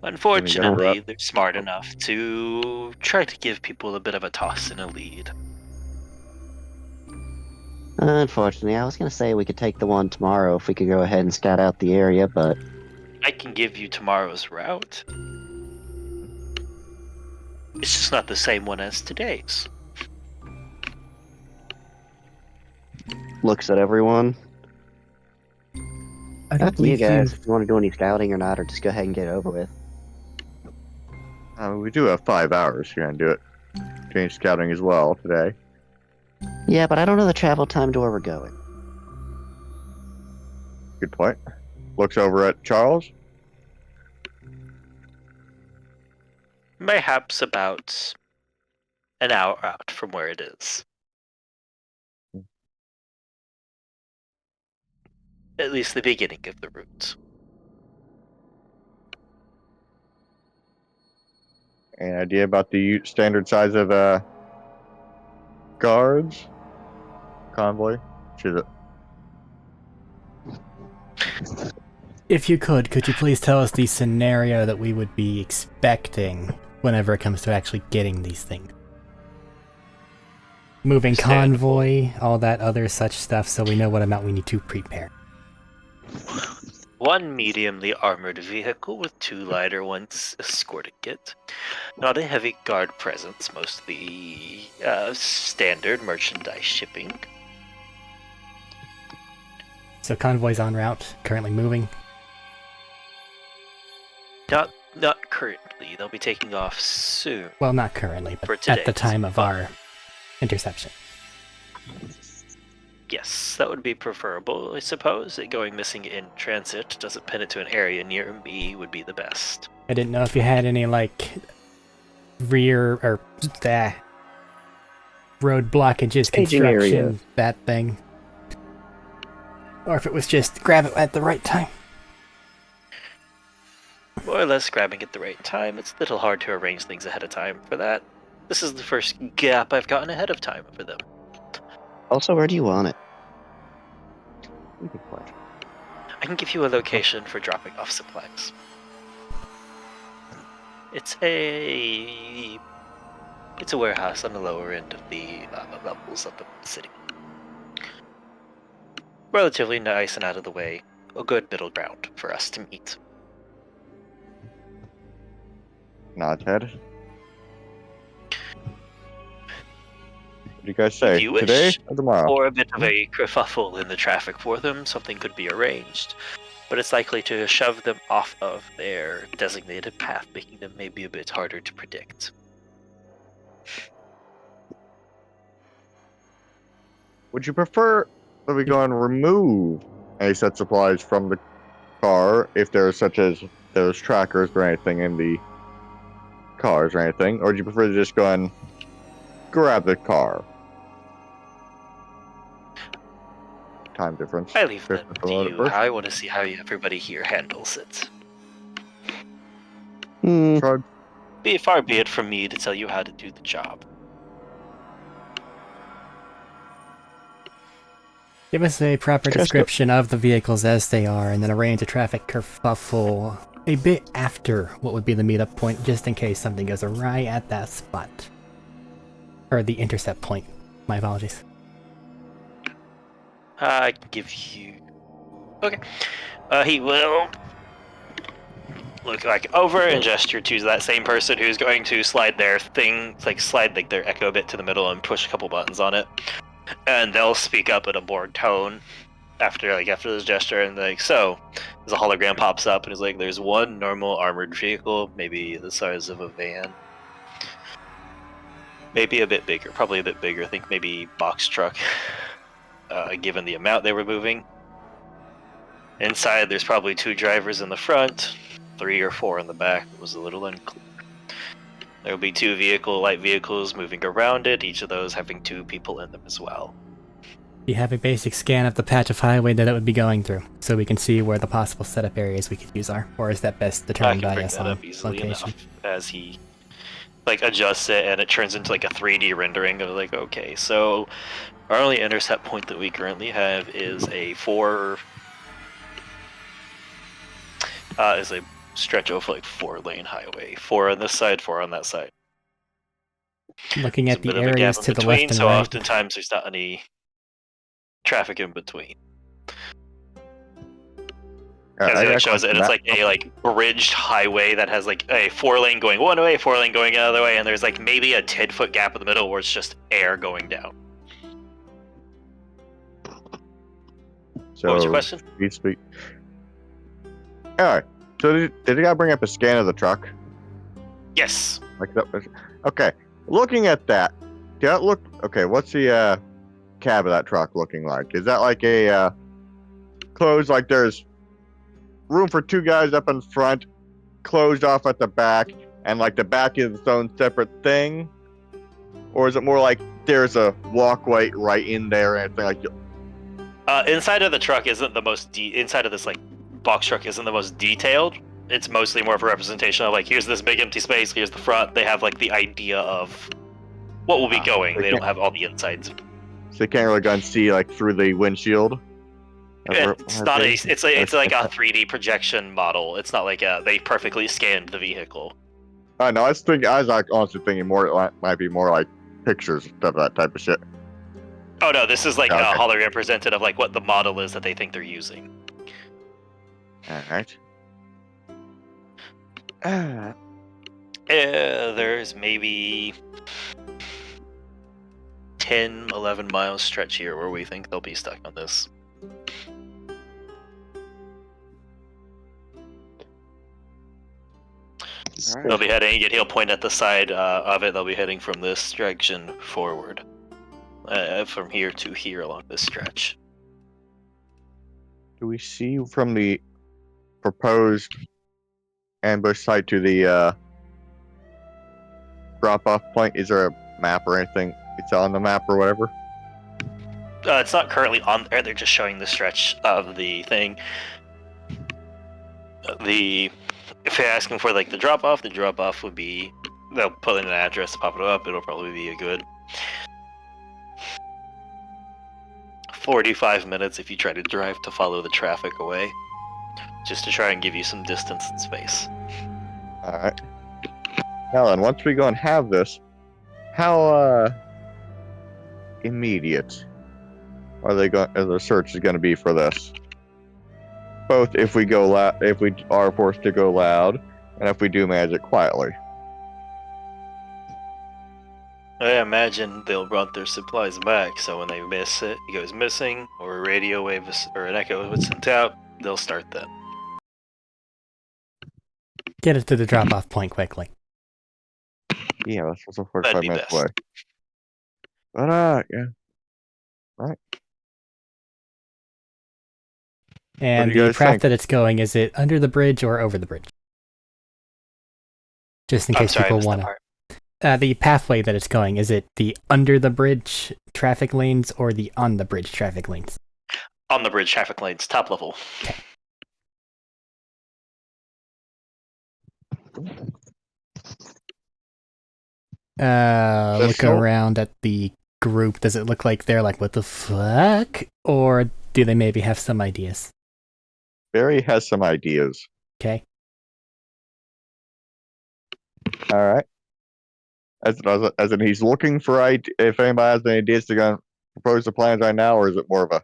A: Unfortunately, they're smart enough to try to give people a bit of a toss and a lead.
B: Unfortunately, I was going to say we could take the one tomorrow if we could go ahead and scout out the area, but
A: I can give you tomorrow's route. It's just not the same one as today's.
B: looks at everyone.
E: I don't
B: Up to you
E: believe
B: guys if you want to do any scouting or not, or just go ahead and get it over with.
D: We do have 5 hours. You're gonna do it. Doing scouting as well today.
B: Yeah, but I don't know the travel time to where we're going.
D: Good point. Looks over at Charles.
A: Mayhaps about an hour out from where it is. At least the beginning of the route.
D: Any idea about the standard size of guards? Convoy? Should it?
C: If you could you please tell us the scenario that we would be expecting whenever it comes to actually getting these things. Moving
A: Understandable.
C: convoy, all that other such stuff, so we know what amount we need to prepare.
A: One mediumly armored vehicle with 2 lighter ones escorting it. Not a heavy guard presence, mostly standard merchandise shipping.
C: So convoy's en route, currently moving.
A: Not currently. They'll be taking off soon.
C: Well, not currently,
A: For
C: but at the
A: today's
C: time of our interception.
A: Yes, that would be preferable, I suppose. It going missing in transit doesn't pin it to an area near me would be the best.
C: I didn't know if you had any, like, rear or road blockages,
B: Staging
C: construction,
B: area.
C: that thing. Or if it was just grab it at the right time.
A: More or less grabbing at the right time. It's a little hard to arrange things ahead of time for that. This is the first gap I've gotten ahead of time for them.
B: Also, where do you want it?
D: Good question.
A: I can give you a location for dropping off supplies. It's a warehouse on the lower end of the levels of the city. Relatively nice and out of the way. A good middle ground for us to meet.
D: Nods head. What do you guys say?
A: If you wish,
D: Today or tomorrow?
A: Or a bit of a kerfuffle in the traffic for them, something could be arranged. But it's likely to shove them off of their designated path, making them maybe a bit harder to predict.
D: Would you prefer that we go and remove any such supplies from the car if there's such as there's trackers or anything in the cars or anything, or would you prefer to just go and grab the car? Time difference.
A: I leave that
D: Christmas
A: to
D: load at
A: you.
D: first.
A: I want to see how everybody here handles it.
D: Shrug.
A: Far be it from me to tell you how to do the job.
C: Give us a proper description of the vehicles as they are, and then arrange a traffic kerfuffle a bit after what would be the meetup point, just in case something goes awry at that spot. Or the intercept point. My apologies.
A: I can give you... Okay. He will look like over and gesture to that same person who's going to slide their thing, slide their echo bit to the middle and push a couple buttons on it. And they'll speak up in a bored tone after this gesture, and so as a hologram pops up and is like, there's one normal armored vehicle, maybe the size of a van. Maybe a bit bigger, probably a bit bigger, I think maybe box truck, given the amount they were moving. Inside there's probably 2 drivers in the front, 3 or 4 in the back. It was a little unclear. There will be 2 light vehicles moving around it, each of those having 2 people in them as well.
C: You have a basic scan of the patch of highway that it would be going through, so we can see where the possible setup areas we could use are, or is that best determined by us on location?
A: As he adjusts it and it turns into a 3D rendering of okay, so our only intercept point that we currently have is a 4 is a stretch of 4-lane highway, 4 on this side, 4 on that side.
C: Looking at the
A: There's a bit of a
C: areas
A: gap
C: to
A: in
C: the
A: between,
C: left and
A: so
C: right.
A: oftentimes there's not any traffic in between. As it shows it, and it's a bridged highway that has a 4-lane going one way, 4-lane going the other way, and there's maybe a 10-foot gap in the middle where it's just air going down.
D: So,
A: What was your question?
D: Speak. Alright, so did you guys bring up a scan of the truck?
A: Yes.
D: Okay, looking at that, what's the cab of that truck looking like? Is that a closed, there's room for 2 guys up in front, closed off at the back, and the back is its own separate thing? Or is it more there's a walkway right in there and everything
A: Inside of the truck isn't the most inside of this box truck isn't the most detailed. It's mostly more of a representation of here's this big empty space, here's the front. They have the idea of what will be going. They don't have all the insides.
D: So you can't really go and see through the windshield?
A: It's not it's like a 3D projection model. It's not they perfectly scanned the vehicle.
D: No, I was like honestly thinking more. It might be more like pictures of that type of shit.
A: Oh no, this is like
D: Okay.
A: a hologram representative of like what the model is that they think they're using.
D: All right.
A: There's maybe 10, 11 miles stretch here where we think they'll be stuck on this.
D: Alright.
A: They'll be heading, he'll point at the side of it, they'll be heading from this direction forward. From here to here along this stretch.
D: Do we see from the proposed ambush site to the drop-off point? Is there a map or anything? It's on the map or whatever.
A: It's not currently on there. They're just showing the stretch of the thing. If you're asking for like the drop off would be they'll put in an address to pop it up. It'll probably be a good 45 minutes if you try to drive to follow the traffic away, just to try and give you some distance and space.
D: All right. Now then, once we go and have this, how immediate are they going? The search is going to be for this. Both if we go if we are forced to go loud, and if we do manage it quietly.
A: I imagine they'll run their supplies back, so when they miss it, it goes missing, or a radio wave or an echo was sent out, they'll start then.
C: Get it to the drop-off point quickly.
D: Yeah, that's also
A: That'd
D: 45
A: be
D: minutes
A: best.
D: away. But yeah. Right.
C: And
D: do you
C: the
D: guys
C: craft
D: think?
C: that it's going, is it under the bridge or over the bridge? Just in
A: I'm
C: case
A: sorry, I
C: people
A: missed that
C: want
A: part.
C: to. The pathway that it's going, is it the under the bridge traffic lanes or the on the bridge traffic lanes?
A: On the bridge traffic lanes, top level.
C: Look around at the group. Does it look like they're like, what the fuck? Or do they maybe have some ideas?
D: Barry has some ideas.
C: Okay.
D: All right. As in, he's looking for if anybody has any ideas to go and propose the plans right now, or is it more of a?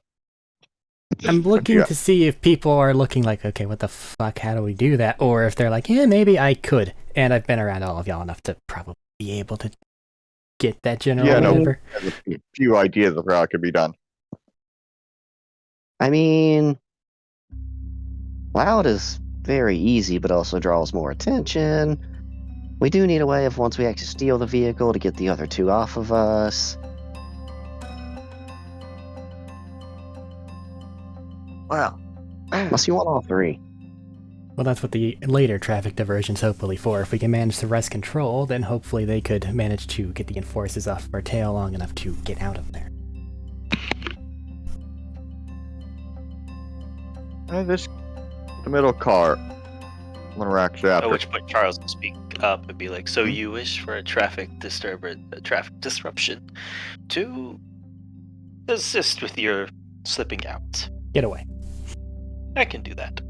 C: I'm looking to see if people are looking like, okay, what the fuck? How do we do that? Or if they're like, yeah, maybe I could. And I've been around all of y'all enough to probably be able to get that general whatever.
D: There's a few ideas of how it could be done.
B: I mean, loud is very easy, but also draws more attention. We do need a way of once we actually steal the vehicle to get the other two off of us. Well, unless you want all three.
C: Well, that's what the later traffic diversion's hopefully for. If we can manage to wrest control, then hopefully they could manage to get the enforcers off our tail long enough to get out of there.
D: The middle car. I'm gonna actually
A: At
D: after.
A: which point Charles will speak up and be like, so you wish for a traffic disruption to assist with your slipping out.
C: Get away.
A: I can do that.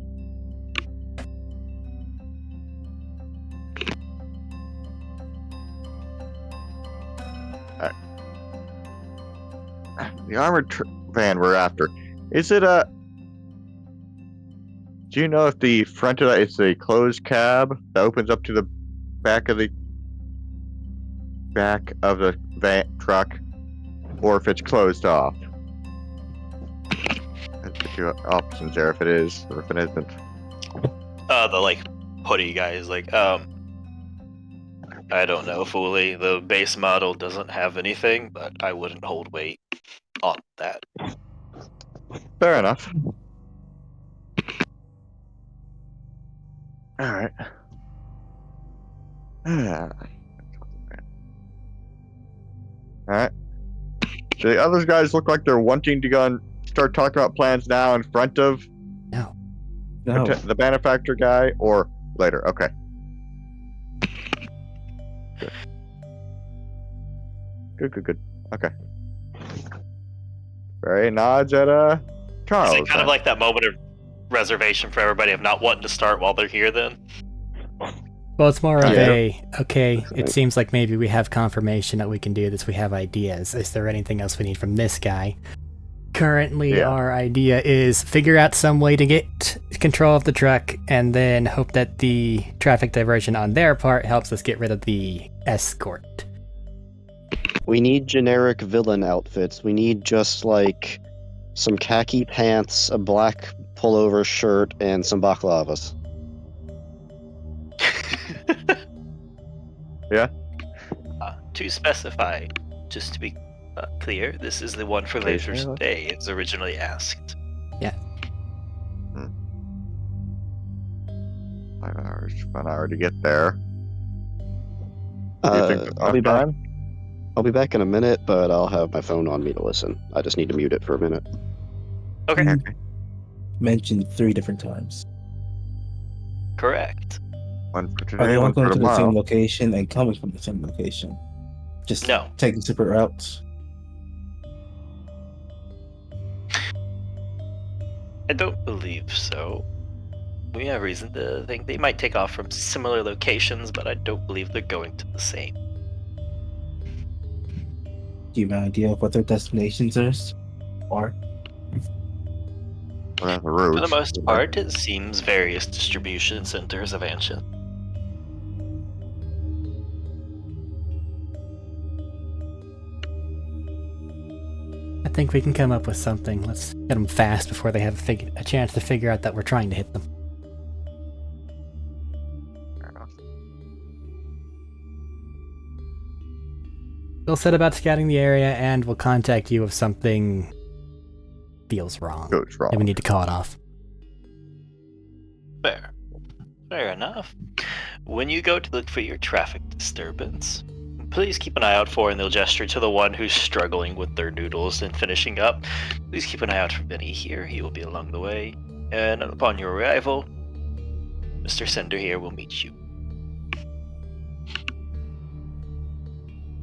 D: The armored van we're after. Is it a? Do you know if the front of that it's a closed cab that opens up to the back of the van truck, or if it's closed off? There's the two options there. If it is, or if it isn't.
A: The like hoodie guy is like, I don't know fully. The base model doesn't have anything, but I wouldn't hold weight on that.
D: Fair enough. All right. All right. So the other guys look like they're wanting to go and start talking about plans now in front of
E: No.
D: the benefactor guy, or later. Okay. Good. Okay. Barry nods at Charles.
A: Is it kind of like that moment of reservation for everybody of not wanting to start while they're here then?
C: Well, it's more of
D: Yeah.
C: okay, it seems like maybe we have confirmation that we can do this, we have ideas. Is there anything else we need from this guy? Currently,
D: Yeah.
C: our idea is figure out some way to get control of the truck, and then hope that the traffic diversion on their part helps us get rid of the escort.
B: We need generic villain outfits. We need just like some khaki pants, a black pullover shirt, and some baklavas.
D: Yeah.
A: To specify, just to be clear, this is the one for later
D: Okay.
A: today, as originally asked.
D: 5 hours, 1 hour to get there. Do you think that's
B: I'll be
D: enough
B: back.
D: time?
B: I'll be back in a minute, but I'll have my phone on me to listen. I just need to mute it for a minute.
A: Okay,
E: Mm. Mentioned 3 different times.
A: correct.
D: One for
E: Are
D: today,
E: they all
D: one for
E: going to the same
D: tomorrow.
E: location and coming from the same location? Just
A: No.
E: taking separate routes?
A: I don't believe so. We have reason to think they might take off from similar locations, but I don't believe they're going to the same.
E: Do you have an idea of what their destinations are?
D: Well, the route.
A: For the most part, it seems various distribution centers of Anshin.
C: I think we can come up with something. Let's get them fast before they have a chance to figure out that we're trying to hit them.
D: Fair enough.
C: We'll set about scouting the area, and we'll contact you if something feels wrong.
D: Goes wrong.
C: And we need to call it off.
A: Fair. Fair enough. When you go to look for your traffic disturbance, please keep an eye out for, and they'll gesture to the one who's struggling with their noodles and finishing up. Please keep an eye out for Benny here. He will be along the way. And upon your arrival, Mr. Sender here will meet you.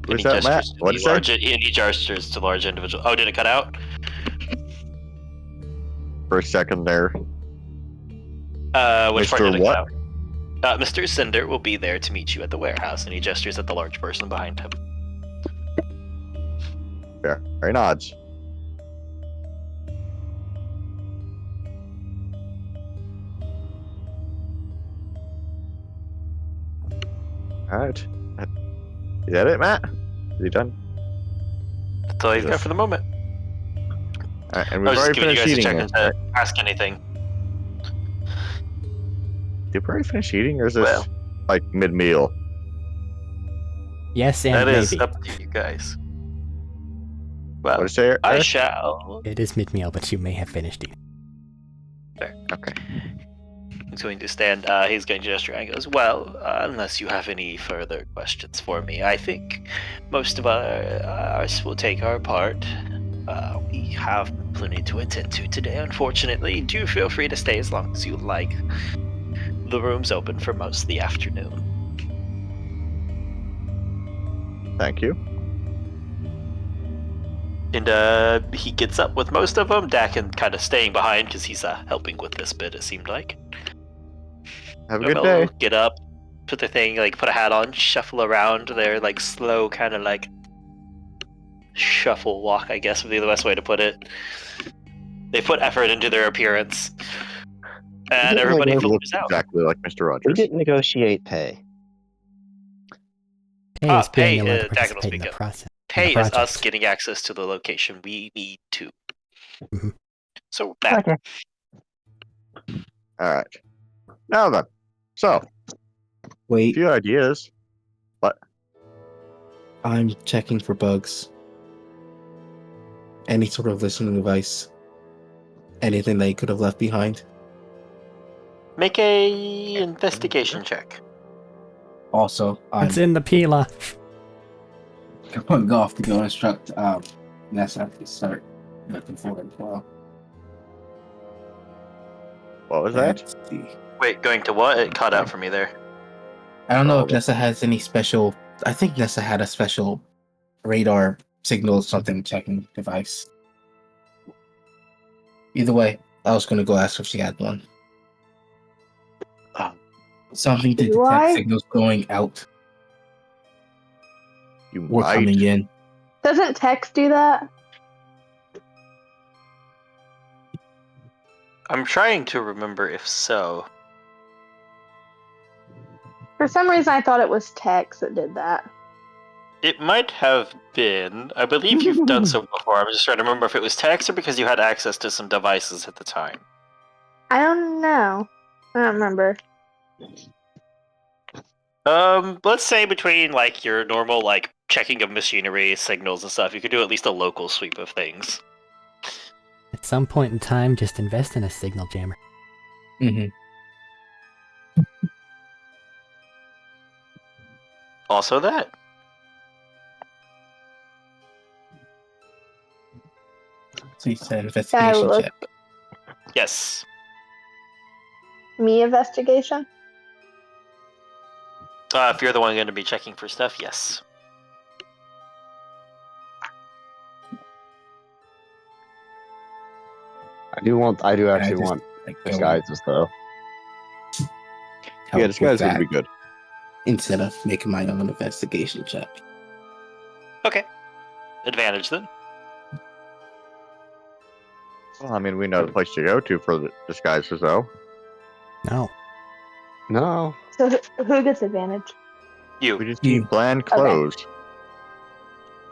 D: Who's that, Matt? What'd you say?
A: He gestures to large individual. Oh, did it cut out?
D: For a second there.
A: Which part
D: Mr.
A: did it
D: what?
A: cut out? Mr. Cinder will be there to meet you at the warehouse, and he gestures at the large person behind him.
D: Very nods. Alright. Is that it, Matt? Is he done?
A: That's all he's got for the moment.
D: Alright, and
A: I
D: we've
A: was just
D: already
A: giving you
D: finished
A: guys a
D: eating.
A: check
D: It,
A: in to ask anything.
D: Did we already finish eating, or is this
A: Well.
D: like mid-meal?
C: Yes, and
A: That is
C: maybe.
A: up to you guys.
D: What
A: Well,
D: did you say?
A: I
D: Eric?
A: shall.
C: It is mid-meal, but you may have finished eating.
D: Okay.
A: He's going to stand. He's going to gesture and goes, well, unless you have any further questions for me, I think most of us will take our part. We have plenty to attend to today, unfortunately. Do feel free to stay as long as you like. The room's open for most of the afternoon.
D: Thank you.
A: And he gets up with most of them. Dakin kind of staying behind because he's helping with this bit, it seemed like.
D: Have a good
A: They'll
D: day.
A: get up, put their thing, like put a hat on, shuffle around. Their like slow kind of like shuffle walk, I guess would be the best way to put it. They put effort into their appearance, and everybody filters out.
D: Exactly like Mr.
B: We
D: Rogers.
B: didn't negotiate pay.
C: Pay is being
A: pay,
C: allowed to
A: Dakin will
C: participate in
A: speak
C: the
A: up.
C: process.
A: Pay is
C: project.
A: us getting access to the location we need to.
C: Mhm.
A: So that.
B: Okay.
D: All right. Now then. So, a
E: Wait,
D: few ideas.
E: I'm checking for bugs. Any sort of listening device. Anything they could have left behind.
A: Make a investigation check.
E: Also, I'm
C: It's in the pilaf.
E: going off to go instruct Nessa to start looking for it as well.
D: What was that?
E: Let's see.
A: Wait, going to what? It cut out for me there.
E: I don't know if
D: Oh.
E: Nessa has any special. I think Nessa had a special radar signal something checking device. Either way, I was going to go ask if she had one. Something to
F: Do
E: detect
F: I?
E: signals going out
D: You
E: or
D: might.
E: coming in.
F: Doesn't text do that?
A: I'm trying to remember if so.
F: For some reason, I thought it was text that did that.
A: It might have been. I believe you've done so before. I'm just trying to remember if it was text or because you had access to some devices at the time.
F: I don't know. I don't remember.
A: Let's say between like your normal like checking of machinery, signals and stuff, you could do at least a local sweep of things.
C: At some point in time, just invest in a signal jammer.
E: Mm-hmm.
A: Also that.
E: So you said
F: Can I
E: investigation
F: look?
E: check.
A: Yes.
F: Me investigation?
A: If you're the one going to be checking for stuff, yes.
B: I do actually
E: just,
B: want
E: like, go
B: disguises though.
E: help
D: Yeah,
E: with
D: disguise
E: that
D: would be good.
E: instead of making my own investigation check.
A: Okay. Advantage then.
D: Well, I mean, we know the place to go to for the disguises, though.
C: No.
B: No.
F: So who gets advantage?
A: You.
D: We just
E: You.
D: need bland clothes.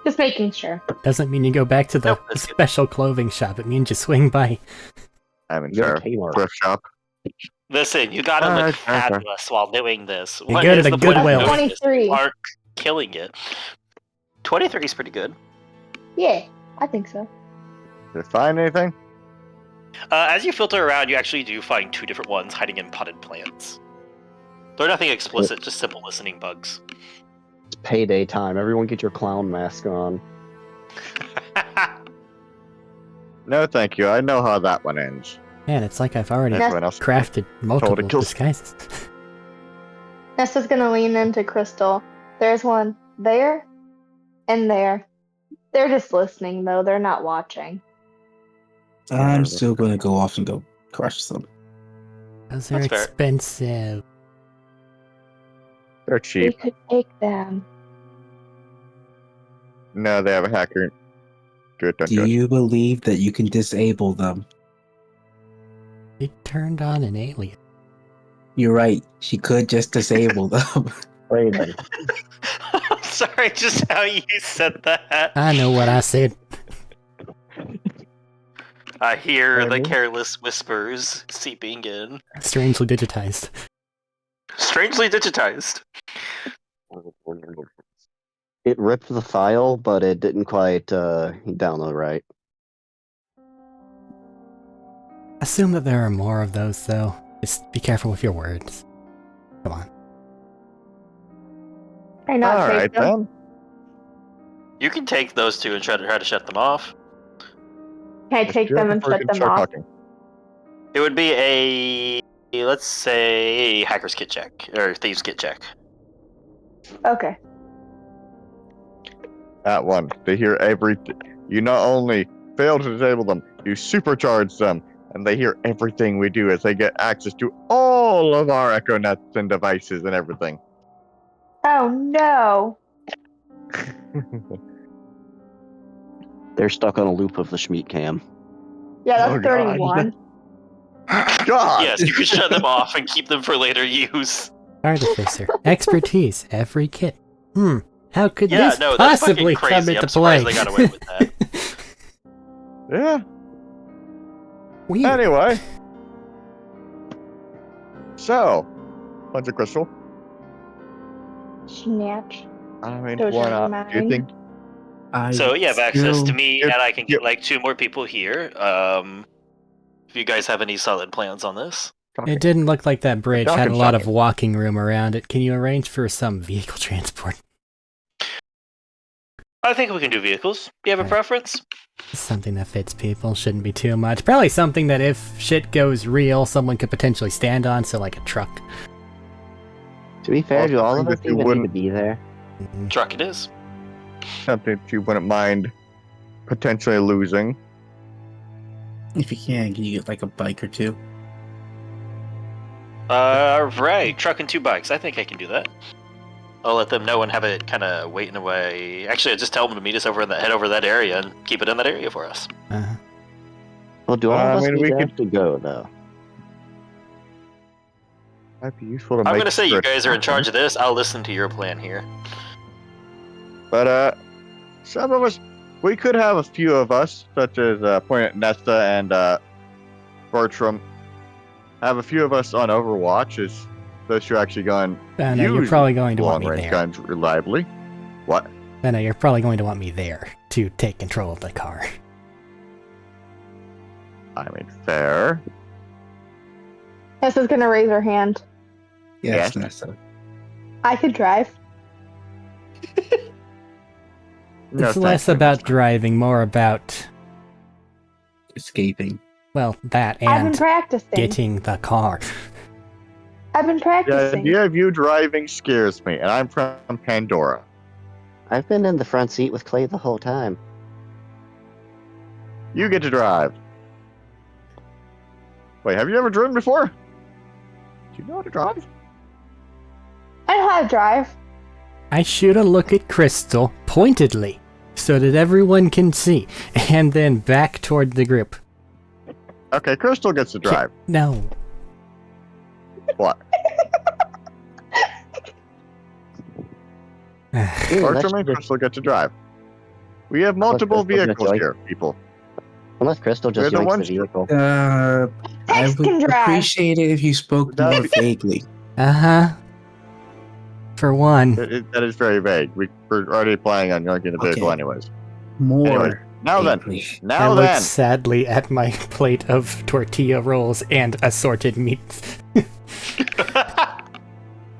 F: Just making sure.
C: Doesn't mean you go back to the
A: Nope, that's good.
C: special clothing shop. It means you swing by.
D: I mean,
B: You're
D: sure.
B: a Kmart.
D: Thrift shop.
A: Listen, you gotta
D: Alright,
A: look
D: okay.
A: fabulous while doing this.
C: You
A: What
C: go to
A: is
C: the
A: the point of
C: Goodwill.
A: doing this?
F: 23.
A: You aren't killing it. 23 is pretty good.
F: Yeah, I think so.
D: Did you find anything?
A: As you filter around, you actually do find 2 different ones hiding in potted plants. They're nothing explicit, just simple listening bugs.
B: It's payday time. Everyone get your clown mask on.
D: No, thank you. I know how that one ends.
C: Man, it's like I've already
D: Everyone else
C: crafted multiple
D: kill-
C: disguises.
F: Nessa's gonna lean into Crystal. There's one there and there. They're just listening, though. They're not watching.
E: I'm still going to go off and go crush them.
C: Those are
A: That's fair.
C: expensive.
D: They're
F: We
D: cheap.
F: could take them.
D: No, they have a hacker. Good, done
E: Do
D: good.
E: you believe that you can disable them?
C: He turned on an alien.
E: You're right. She could just disable them.
B: Raven.
A: I'm sorry, just how you said that.
C: I know what I said.
A: I hear the
B: Maybe.
A: careless whispers seeping in.
C: Strangely digitized.
A: Strangely digitized.
B: It ripped the file, but it didn't quite download right.
C: Assume that there are more of those, though. Just be careful with your words. Come on.
F: Can I not take
D: Alright,
F: them?
D: then.
A: You can take those 2 and try to shut them off.
F: Can I take them and
D: Before you
F: shut
D: can
F: them
D: start
F: off?
D: talking.
A: It would be let's say, hacker's kit check, or thieves kit check.
F: Okay.
D: That one. They hear everything. You not only fail to disable them, you supercharge them, and they hear everything we do as they get access to all of our Echo Nets and devices and everything.
F: Oh no.
B: They're stuck on a loop of the Schmeat cam.
F: Yeah, that's
D: Oh, God.
F: 31.
D: God!
A: Yes, you can shut them off and keep them for later use.
C: Artificer. Expertise. Every kit. How could
A: Yeah,
C: this
A: no, that's
C: possibly
A: fucking
C: come
A: crazy.
C: into
A: I'm surprised
C: play?
A: they got away with that.
D: Yeah.
C: Weird.
D: Anyway. So, Hunter Crystal.
F: Snatch.
D: I mean,
F: Those
D: why
F: are
D: not? Do you
F: mine.
D: think
A: So you have access to
E: still-
A: me,
D: Yep,
A: and I can get
D: yep.
A: like 2 more people here. If you guys have any solid plans on this.
C: It didn't look like that bridge had a
D: Shocking,
C: lot of
D: shocking.
C: walking room around it. Can you arrange for some vehicle transport?
A: I think we can do vehicles. Do you have a
C: Right.
A: preference?
C: Something that fits people. Shouldn't be too much. Probably something that if shit goes real, someone could potentially stand on, so like a truck.
B: To be fair,
D: Well,
B: do all of
D: something
B: us
D: that you
B: even need to
D: wouldn't-
B: be there?
A: Truck it is.
D: something that you wouldn't mind potentially losing?
E: If you can you get like a bike or 2?
A: Right. Truck and 2 bikes. I think I can do that. I'll let them know and have it kind of waiting away. Actually, I'll just tell them to meet us head over that area and keep it in that area for us.
C: Uh-huh.
B: Well, do all of us
D: I mean,
B: need
D: we
B: to
D: could-
B: actually go, though?
D: Might be useful to
A: I'm
D: make
A: going to say
D: sure
A: you
D: it
A: guys are in
D: happens.
A: charge of this. I'll listen to your plan here.
D: But some of us, we could have a few of us, such as point at Nesta and Bertram, have a few of us on Overwatch as those who are actually going
C: No, you're
D: use
C: probably going to want me
D: long-range
C: there.
D: guns reliably. What?
C: No, you're probably going to want me there to take control of the car.
D: I mean, fair.
F: Nessa's gonna raise her hand.
E: Yes,
D: Yes.
E: Nessa.
F: I could drive.
D: No,
C: It's less
D: thank you.
C: about driving, more about,
E: Escaping.
C: well, that
F: I've been
C: and
F: practicing.
C: getting the car.
F: I've been
D: The
F: practicing.
D: idea of you driving scares me, and I'm from Pandora.
B: I've been in the front seat with Clay the whole time.
D: You get to drive. Wait, have you ever driven before? Do you know how to drive?
F: I know how to drive.
C: I shoot a look at Crystal pointedly so that everyone can see, and then back toward the group.
D: Okay, Crystal gets to drive.
C: No.
D: What?
B: Ooh, that
D: Bertram and
B: should-
D: Crystal get to drive. We have multiple
B: Crystal gets
D: vehicles
B: to
D: here, people.
B: Unless Crystal just
D: They're the
B: yoinks the
D: ones-
B: vehicle.
E: I
F: Tex
E: would
F: can drive.
E: appreciate it if you spoke
D: That'd
E: more
D: be-
E: vaguely.
C: Uh-huh. For one.
D: That is very vague. We're already planning on yoinking the vehicle
E: Okay.
D: anyways.
E: More
D: Anyways, now then.
E: vaguely.
C: I
D: Now
C: look
D: then.
C: sadly at my plate of tortilla rolls and assorted meats.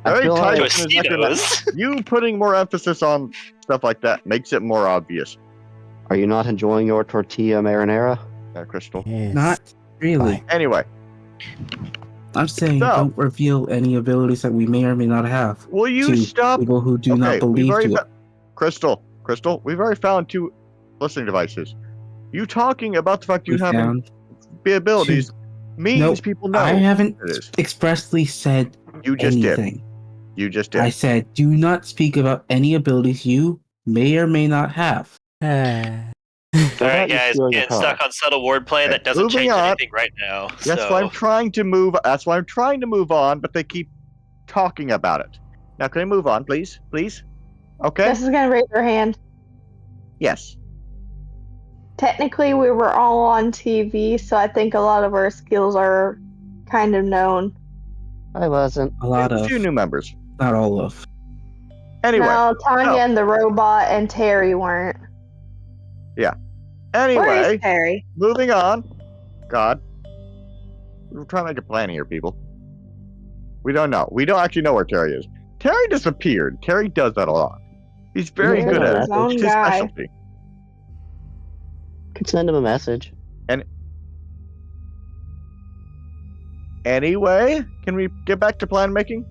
B: I
D: Very
B: feel
D: tight
B: like-
D: in his neck and
A: Tostitos.
D: You putting more emphasis on stuff like that makes it more obvious.
B: Are you not enjoying your tortilla marinara?
D: Crystal.
C: Yes.
E: Not really.
C: Fine.
D: Anyway,
E: I'm saying
D: So-
E: don't reveal any abilities that we may or may not have
D: will you
E: to
D: stop?
E: people who do
D: Okay,
E: not
D: we've
E: believe
D: already
E: to
D: fa- Crystal, we've already found 2 listening devices. You talking about the fact you
E: We
D: have
E: found.
D: abilities means
E: Nope,
D: people know.
E: I haven't
D: it is.
E: expressly said
D: You just did.
E: anything.
D: You just did.
E: I said do not speak about any abilities you may or may not have.
B: So
A: All right,
B: about you
A: guys,
B: stealing the
A: getting
B: car.
A: stuck on subtle wordplay. That doesn't
D: Moving
A: change
D: on.
A: anything right now.
D: That's why I'm trying to move. That's why I'm trying to move on, but they keep talking about it. Now, can I move on, please? Please. Okay.
F: Nessa's gonna raise her hand.
D: Yes.
F: Technically, we were all on TV, so I think a lot of our skills are kind of known.
B: I wasn't.
E: A lot of,
D: 2 new members.
E: not all of.
D: Anyway.
F: No, Tanya
D: no.
F: and the robot and Terry weren't. Where
D: Anyway,
F: is Terry?
D: moving on. God. We're trying to make a plan here, people. We don't know. We don't actually know where Terry is. Terry disappeared. Terry does that a lot. He's very
B: Yeah,
D: good at
B: his
D: it.
F: own
D: It's his
F: guy.
D: specialty.
B: Could send him a message.
D: Anyway, can we get back to plan making?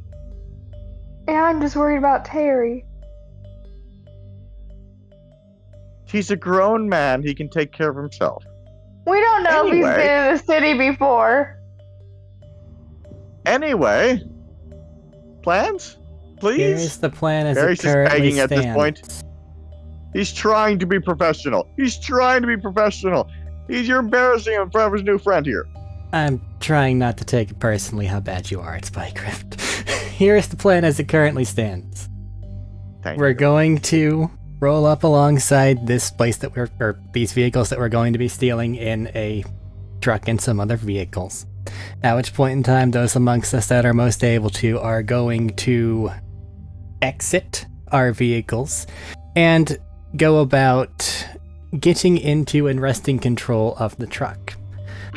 F: Yeah, I'm just worried about Terry.
D: He's a grown man. He can take care of himself.
F: We don't know if he's
D: Anyway.
F: been in the city before.
D: Anyway, plans? Please?
C: Here's the plan as
D: Barry's
C: it
D: just
C: currently
D: begging at
C: stands.
D: this point. He's trying to be professional. He's you're embarrassing him in front of his new friend here.
C: I'm trying not to take it personally how bad you are at Spycraft. Here's the plan as it currently stands.
D: Thank
C: We're
D: you.
C: going to roll up alongside this place that or these vehicles that we're going to be stealing in a truck and some other vehicles. At which point in time, those amongst us that are most able to are going to exit our vehicles and go about getting into and wresting control of the truck.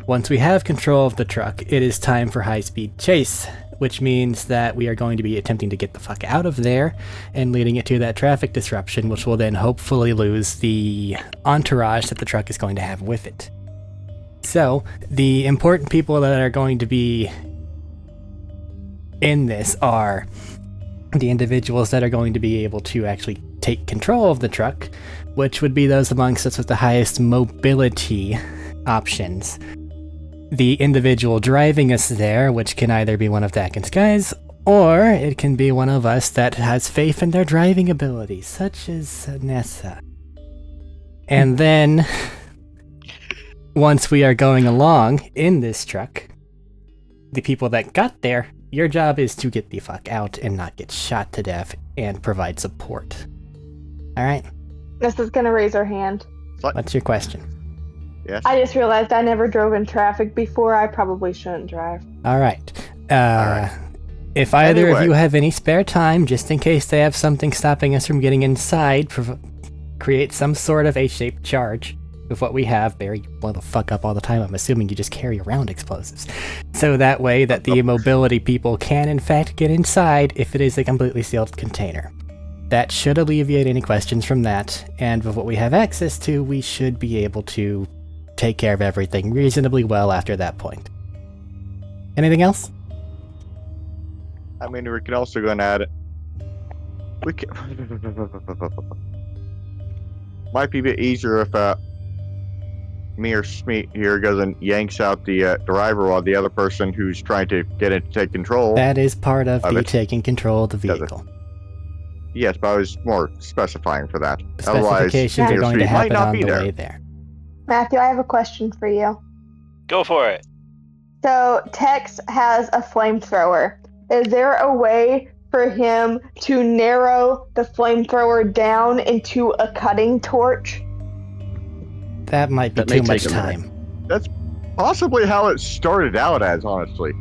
C: Once we have control of the truck, it is time for high-speed chase, which means that we are going to be attempting to get the fuck out of there and leading it to that traffic disruption, which will then hopefully lose the entourage that the truck is going to have with it. So, the important people that are going to be in this are the individuals that are going to be able to actually take control of the truck, which would be those amongst us with the highest mobility options. the individual driving us there, which can either be one of Dakin's guys, or it can be one of us that has faith in their driving abilities, such as Nessa. And then, once we are going along in this truck, the people that got there, your job is to get the fuck out and not get shot to death and provide support. Alright?
F: Nessa's gonna raise her hand.
C: What's your question?
D: Yes.
F: I just realized I never drove in traffic before. I probably shouldn't drive.
C: Alright. If either of you have any spare time, just in case they have something stopping us from getting inside, create some sort of A-shaped charge with what we have. Barry, you blow the fuck up all the time. I'm assuming you just carry around explosives. So that way that the mobility people can in fact get inside if it is a completely sealed container. That should alleviate any questions from that, and with what we have access to, we should be able to take care of everything reasonably well after that point. Anything else?
D: I mean, we could also go and add it. We can... Might be a bit easier if me or Smeet here goes and yanks out the driver while the other person who's trying to get it to take control.
C: That is part of the taking control of the vehicle.
D: Yes, but I was more specifying for that.
C: The specifications are going to happen on the way there.
F: Matthew, I have a question for you.
A: Go for it.
F: So, Tex has a flamethrower. Is there a way for him to narrow the flamethrower down into a cutting torch?
C: That might be too much time.
D: That's possibly how it started out as, honestly.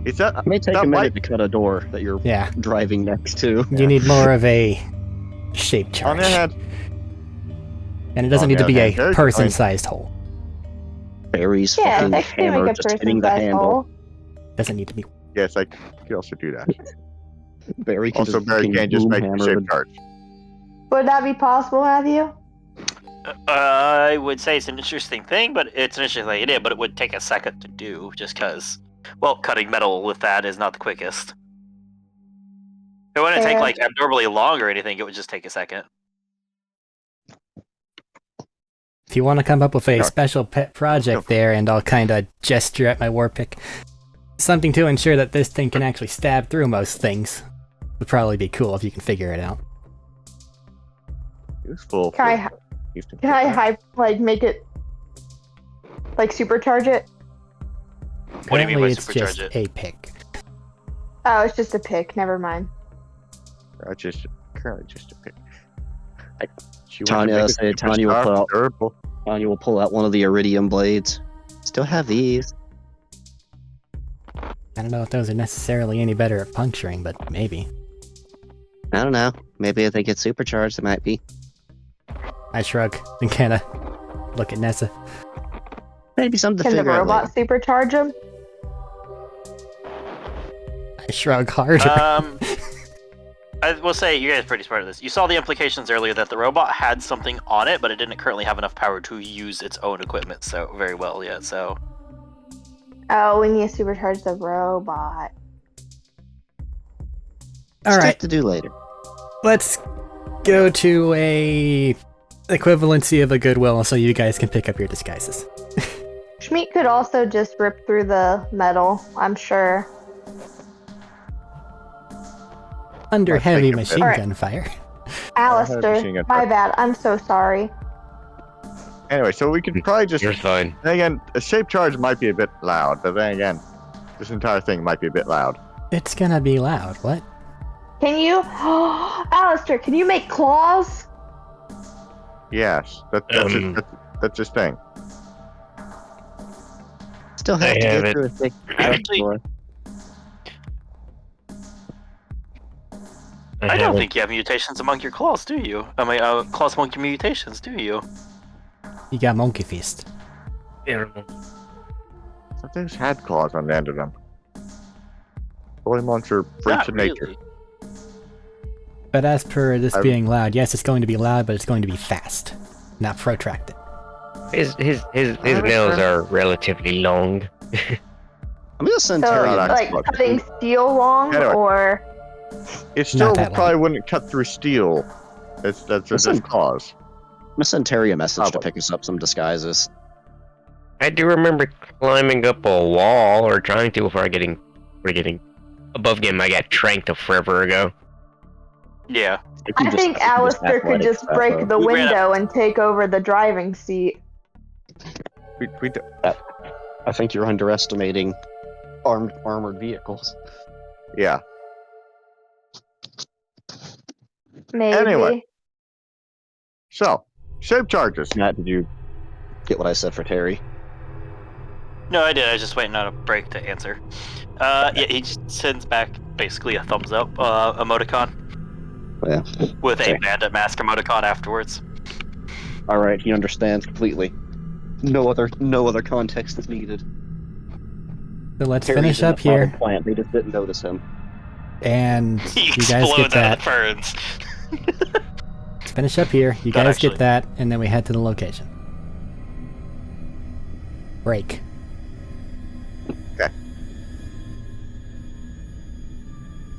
D: Is that
B: It may take a minute to cut a door that you're driving next to.
C: You need more of a shape charge.
D: On the other hand,
C: and it doesn't need to be a person-sized hole.
B: Barry's fucking
F: Tex can
B: hammer
F: make a
B: just hitting the
F: person-sized
B: handle.
F: hole.
C: Doesn't need to be.
D: yes, I could also do that.
B: Barry can
D: Also,
B: just
D: Barry
B: fucking
D: can't just
B: boom
D: make a
B: hammer
D: shape
B: the-
D: charge.
F: Would that be possible, Matthew?
A: I would say it's an interesting thing, but it's an interesting idea, but it would take a second to do, just because, well, cutting metal with that is not the quickest. It wouldn't take, like, abnormally long or anything, it would just take a second.
C: If you want to come up with a special pet project there, and I'll kind of gesture at my war pick, something to ensure that this thing can actually stab through most things would probably be cool if you can figure it out.
D: Useful.
F: Can I make it, like, supercharge it?
A: What do you mean by
C: it's
A: supercharge
C: just
A: it?
C: a pick.
F: Oh, it's just a pick. Never mind.
D: Currently just a pick.
B: Tanya will pull out one of the iridium blades. Still have these.
C: I don't know if those are necessarily any better at puncturing, but maybe.
B: I don't know. Maybe if they get supercharged, it might be.
C: I shrug and kind of look at Nessa.
B: Maybe something to
F: Can the
B: figure out later.
F: robot supercharge him?
C: I shrug harder.
A: I will say, you guys are pretty smart at this. You saw the implications earlier that the robot had something on it, but it didn't currently have enough power to use its own equipment so very well yet, so...
F: Oh, we need to supercharge the robot.
C: All right,
B: to do later.
C: Let's go to a equivalency of a goodwill so you guys can pick up your disguises.
F: Schmeat could also just rip through the metal, I'm sure.
C: Under
D: I
C: heavy
D: think
C: machine
F: Alright.
C: gun fire.
F: Alistair, my bad. I'm so sorry.
D: Anyway, so we could probably just...
G: You're fine.
D: Then again, a shape charge might be a bit loud, but then again, this entire thing might be a bit loud.
C: It's gonna be loud. What?
F: Can you... Alistair, can you make claws?
D: Yes, that's his thing.
B: Still have
G: I
B: to
G: have
B: get
G: it.
B: through a thick
A: Actually-
B: door.
A: I don't think you have mutations among your claws, do you? I mean, claws among your mutations, do you?
C: You got monkey fist.
D: Some things had claws on the end of them. Holy monster, freaks of nature.
C: But as per this being loud, yes, it's going to be loud, but it's going to be fast, not protracted.
G: His nails are relatively long.
B: I'm gonna send
F: So,
B: Terry
F: like, cutting steel long,
D: Anyway.
F: or...
D: It still
C: that
D: probably
C: long.
D: wouldn't cut through steel. That's
B: Listen.
D: just claws.
B: I'm gonna send Terry a message to
D: Probably.
B: pick us up some disguises.
G: I do remember climbing up a wall or trying to before getting above game. I got tranked forever ago.
A: Yeah.
F: I think Alistair could just break the
A: We ran
F: window and take over the driving seat.
B: I think you're underestimating armored vehicles.
D: Yeah.
F: Maybe.
D: Anyway. So, shape charges.
B: Matt, did you get what I said for Terry?
A: No, I did. I was just waiting on a break to answer. Yeah, he just sends back basically a thumbs up emoticon.
B: Yeah.
A: With
B: Okay.
A: a bandit mask emoticon afterwards.
B: All right, he understands completely. No other context is needed.
C: So let's
B: Terry's
C: finish
B: in the
C: up here,
B: potted plant. They just didn't notice him.
C: and
A: He
C: you guys
A: explodes
C: get
A: out of
C: that.
A: the ferns.
C: Let's finish up here. You
A: Not
C: guys
A: actually.
C: get that, and then we head to the location. Break.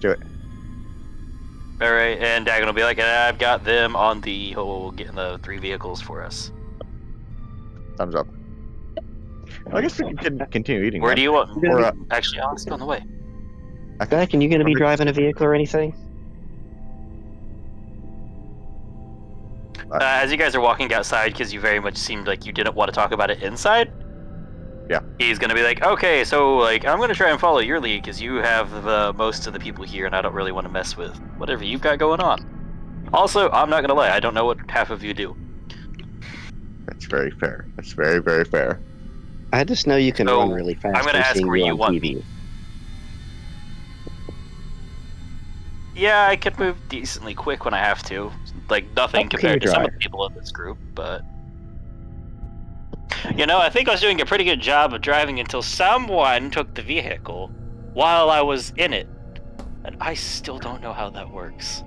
D: Do it.
A: Alright, and Dagon will be like, I've got them on the whole getting the 3 vehicles for us.
D: Thumbs up. I guess we can continue eating.
A: Where
D: then.
A: do you want?
D: Or,
A: Actually, I'll still on the way.
B: Zach, are you going to be driving a vehicle or anything?
A: As you guys are walking outside, because you very much seemed like you didn't want to talk about it inside.
D: Yeah.
A: He's gonna be like, okay, so like I'm gonna try and follow your lead because you have the most of the people here, and I don't really want to mess with whatever you've got going on. Also, I'm not gonna lie, I don't know what half of you do.
D: That's very fair. That's very, very fair.
B: I just know you can
A: So,
B: run really fast.
A: I'm gonna
B: from
A: ask
B: seeing
A: where you
B: on
A: want-
B: TV.
A: Yeah, I could move decently quick when I have to. Like nothing
B: How can
A: compared
B: you
A: to some of
B: drive?
A: the people in this group, but you know, I think I was doing a pretty good job of driving until someone took the vehicle while I was in it. And I still don't know how that works.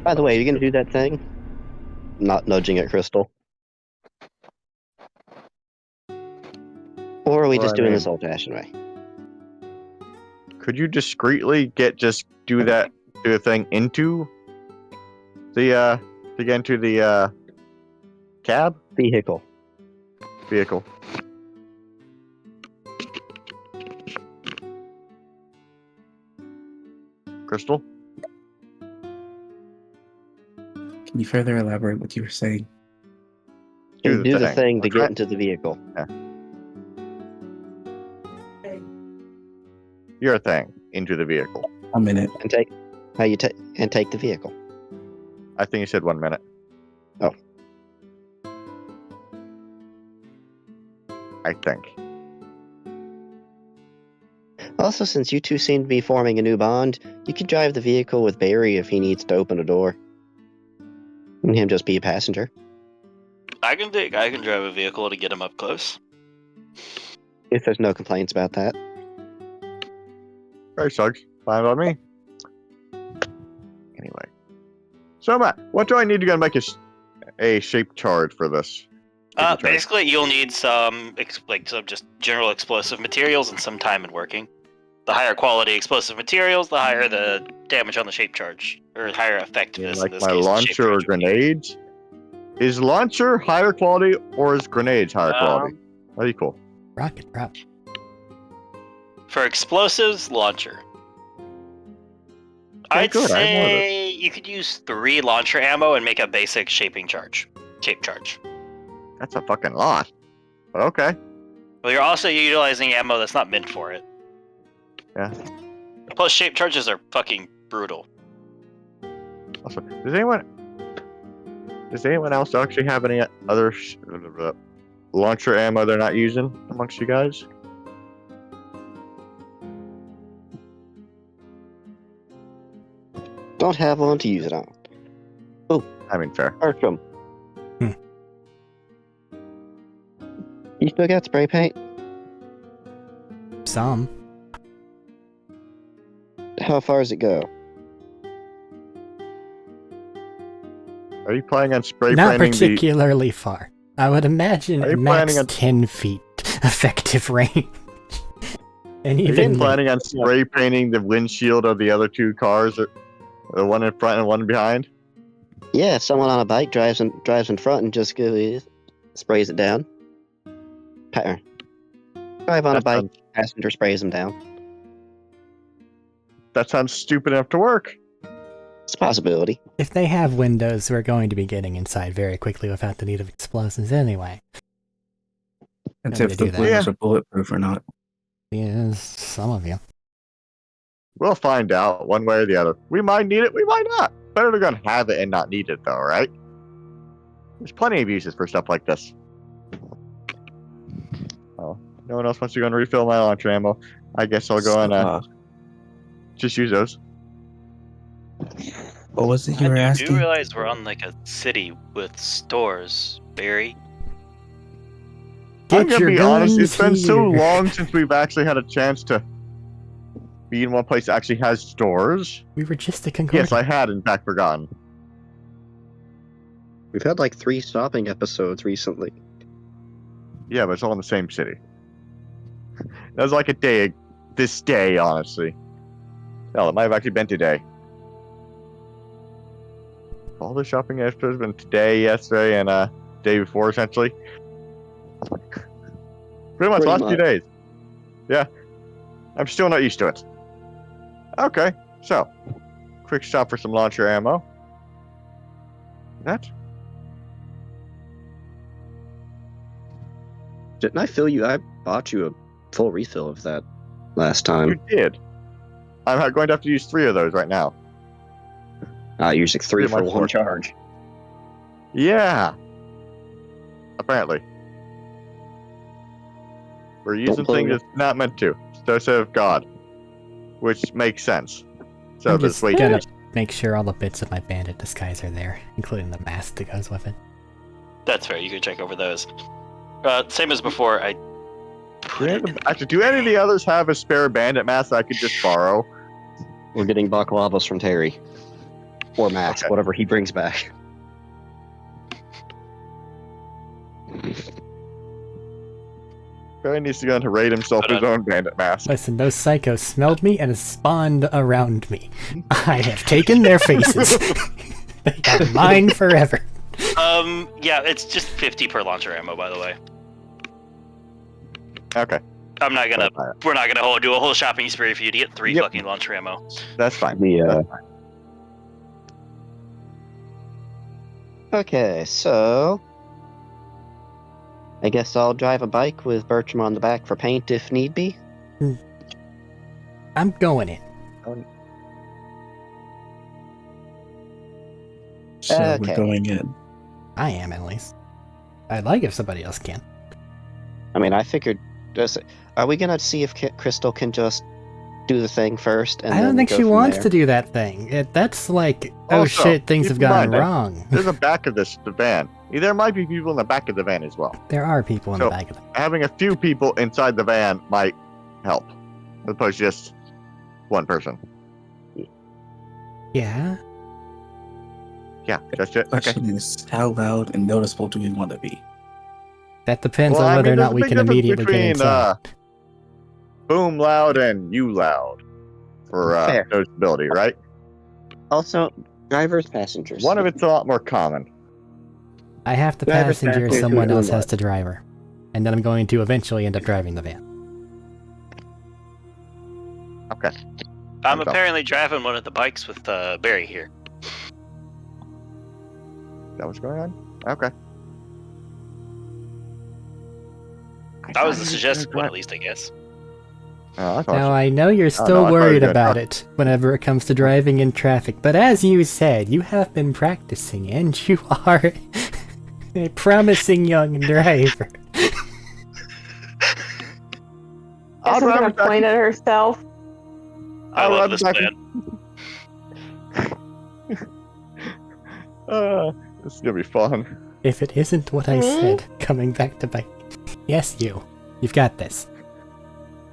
B: By the way, are you going to do that thing? Not nudging at Crystal. Or are we
D: Well,
B: just
D: I
B: doing
D: mean-
B: this old-fashioned way?
D: Could you discreetly do the thing into the to get into the cab
B: Vehicle.
D: vehicle? Crystal?
E: Can you further elaborate what you were saying?
B: Do the thing to
D: That's
B: get
D: right.
B: into the vehicle.
D: Your thing into the vehicle.
E: A minute.
B: And take the vehicle.
D: I think you said 1 minute.
B: Oh.
D: I think.
B: Also, since you two seem to be forming a new bond, you could drive the vehicle with Barry if he needs to open a door. And him just be a passenger.
A: I can drive a vehicle to get him up close.
B: If there's no complaints about that.
D: Very sucks. Fine by me. Anyway. So, Matt, what do I need to go make a shape chart for this?
A: Basically, you'll need some just general explosive materials and some time in working. The higher quality explosive materials, the higher the damage on the shape charge, or higher effectiveness.
D: Like
A: in this
D: my
A: case, the shape
D: launcher or
A: charge would be.
D: grenades? Is launcher higher quality or is grenades higher quality? That'd be cool.
C: Rocket prop.
A: For explosives, launcher. I'd
D: good, I have more of
A: say you could use 3 launcher ammo and make a basic shape charge.
D: That's a fucking lot. But okay.
A: Well, you're also utilizing ammo that's not meant for it.
D: Yeah.
A: Plus, shape charges are fucking brutal.
D: Also, does anyone else actually have any other launcher ammo they're not using amongst you guys?
B: Don't have one to use it on.
D: I mean, fair.
B: Arkham. You still got spray paint?
C: Some.
B: How far does it go?
D: Are you planning on spray
C: Not
D: painting
C: particularly far. I would imagine
D: Are you
C: max
D: planning on-
C: 10 feet effective range. And
D: Are you
C: even
D: planning on spray painting the windshield of the other 2 cars, or the one in front and one behind?
B: Yeah, if someone on a bike drives in front and just goes, sprays it down. Drive on a
D: That
B: bike,
D: sounds-
B: passenger sprays them down.
D: That sounds stupid enough to work.
B: It's a possibility.
C: If they have windows, we're going to be getting inside very quickly without the need of explosives anyway.
E: And
C: I'm
E: if
C: gonna
E: the
C: do that.
E: windows are bulletproof or not.
C: Yes, some of you.
D: We'll find out one way or the other. We might need it, we might not. Better to go and have it and not need it, though, right? There's plenty of uses for stuff like this. Oh, no one else wants to go and refill my launcher ammo. I guess I'll go and just use those.
E: What was it you were
A: You do
E: asking?
A: realize we're on like a city with stores, Barry?
D: I'm
C: Get
D: gonna
C: your
D: be honest,
C: guns
D: it's been so
C: here.
D: long since we've actually had a chance to be in one place that actually has stores.
C: We were just a Concordia.
D: Yes, I had in fact forgotten.
B: We've had like 3 shopping episodes recently.
D: Yeah, but it's all in the same city. That was like a day, this day, honestly. Hell, it might have actually been today. All the shopping episodes have been today, yesterday, and day before, essentially. Pretty much
B: Pretty
D: last few
B: much.
D: days. Yeah. I'm still not used to it. Okay, so. Quick stop for some launcher ammo. That?
B: Didn't I fill you? I bought you a full refill of that last
D: You
B: time.
D: did. I'm going to have to use 3 of those right now.
B: Using 3
D: Pretty
B: for
D: much
B: 1
D: 4.
B: charge.
D: Yeah. Apparently. We're using
B: blow
D: things
B: it.
D: that's not meant to. So said God. Which makes sense. So
C: I'm
D: this
C: just
D: way.
C: gonna make sure all the bits of my bandit disguise are there, including the mask that goes with it.
A: That's fair. You can check over those. Same as before. I put it in
D: Actually, do any of the others have a spare bandit mask that I could just borrow?
B: We're getting baklavas from Terry. Or Max,
D: Okay.
B: whatever he brings back.
D: Barry needs to go in to raid himself his own bandit mask.
C: Listen, those psychos smelled me and spawned around me. I have taken their faces. They are mine forever.
A: Yeah, it's just 50 per launcher ammo, by the way.
D: Okay,
A: We're not gonna do a whole shopping spree for you to get 3
D: Yep.
A: fucking launcher ammo.
D: that's fine.
B: Okay, so I guess I'll drive a bike with Bertram on the back for paint if need be.
C: I'm going in.
E: So
B: Okay.
E: we're going in.
C: I am, at least. I'd like if somebody else can.
B: I mean, I figured. Are we gonna see if Crystal can just do the thing first? And
C: I don't
B: then
C: think
B: go
C: she
B: from
C: wants
B: there?
C: to do that thing. That's like, oh
D: Also,
C: shit, things
D: keep
C: have
D: in
C: gone
D: mind that
C: wrong.
D: There's a back of the van. There might be people in the back of the van as well.
C: There are people in
D: So-
C: the back of it.
D: Having a few people inside the van might help, as opposed to just one person.
C: Yeah?
D: Yeah, that's it. Okay.
E: Question is, how loud and noticeable do we want to be?
C: That depends
D: Well,
C: on
D: I
C: whether
D: mean,
C: or
D: there's
C: not
D: a
C: we
D: big
C: can
D: difference
C: immediately get
D: between,
C: inside.
D: Boom loud and you loud for
B: Fair.
D: noticeability, right?
B: Also, drivers, passengers.
D: One of it's a lot more common.
C: I have the
B: Driver's
C: passenger,
B: passenger,
C: someone
B: doing
C: else has
B: what?
C: to drive her. And then I'm going to eventually end up driving the van.
D: Okay.
A: I'm
D: Okay.
A: apparently driving one of the bikes with Barry here.
D: Is that what's going on? Okay.
A: That was the suggested one, at least, I guess.
D: Oh, I thought
C: Now, I know you're
D: no,
C: still
D: I thought you
C: worried
D: were gonna
C: about
D: talk-
C: it whenever it comes to driving in traffic, but as you said, you have been practicing and you are a promising young driver.
D: I'll
F: She's
D: drive
F: gonna
D: it back.
F: point at herself.
A: I
D: I'll
A: love
D: run
A: this
D: back-
A: plan.
D: This is gonna be fun.
C: If it isn't what I said, coming back to bike. Yes, you. You've got this.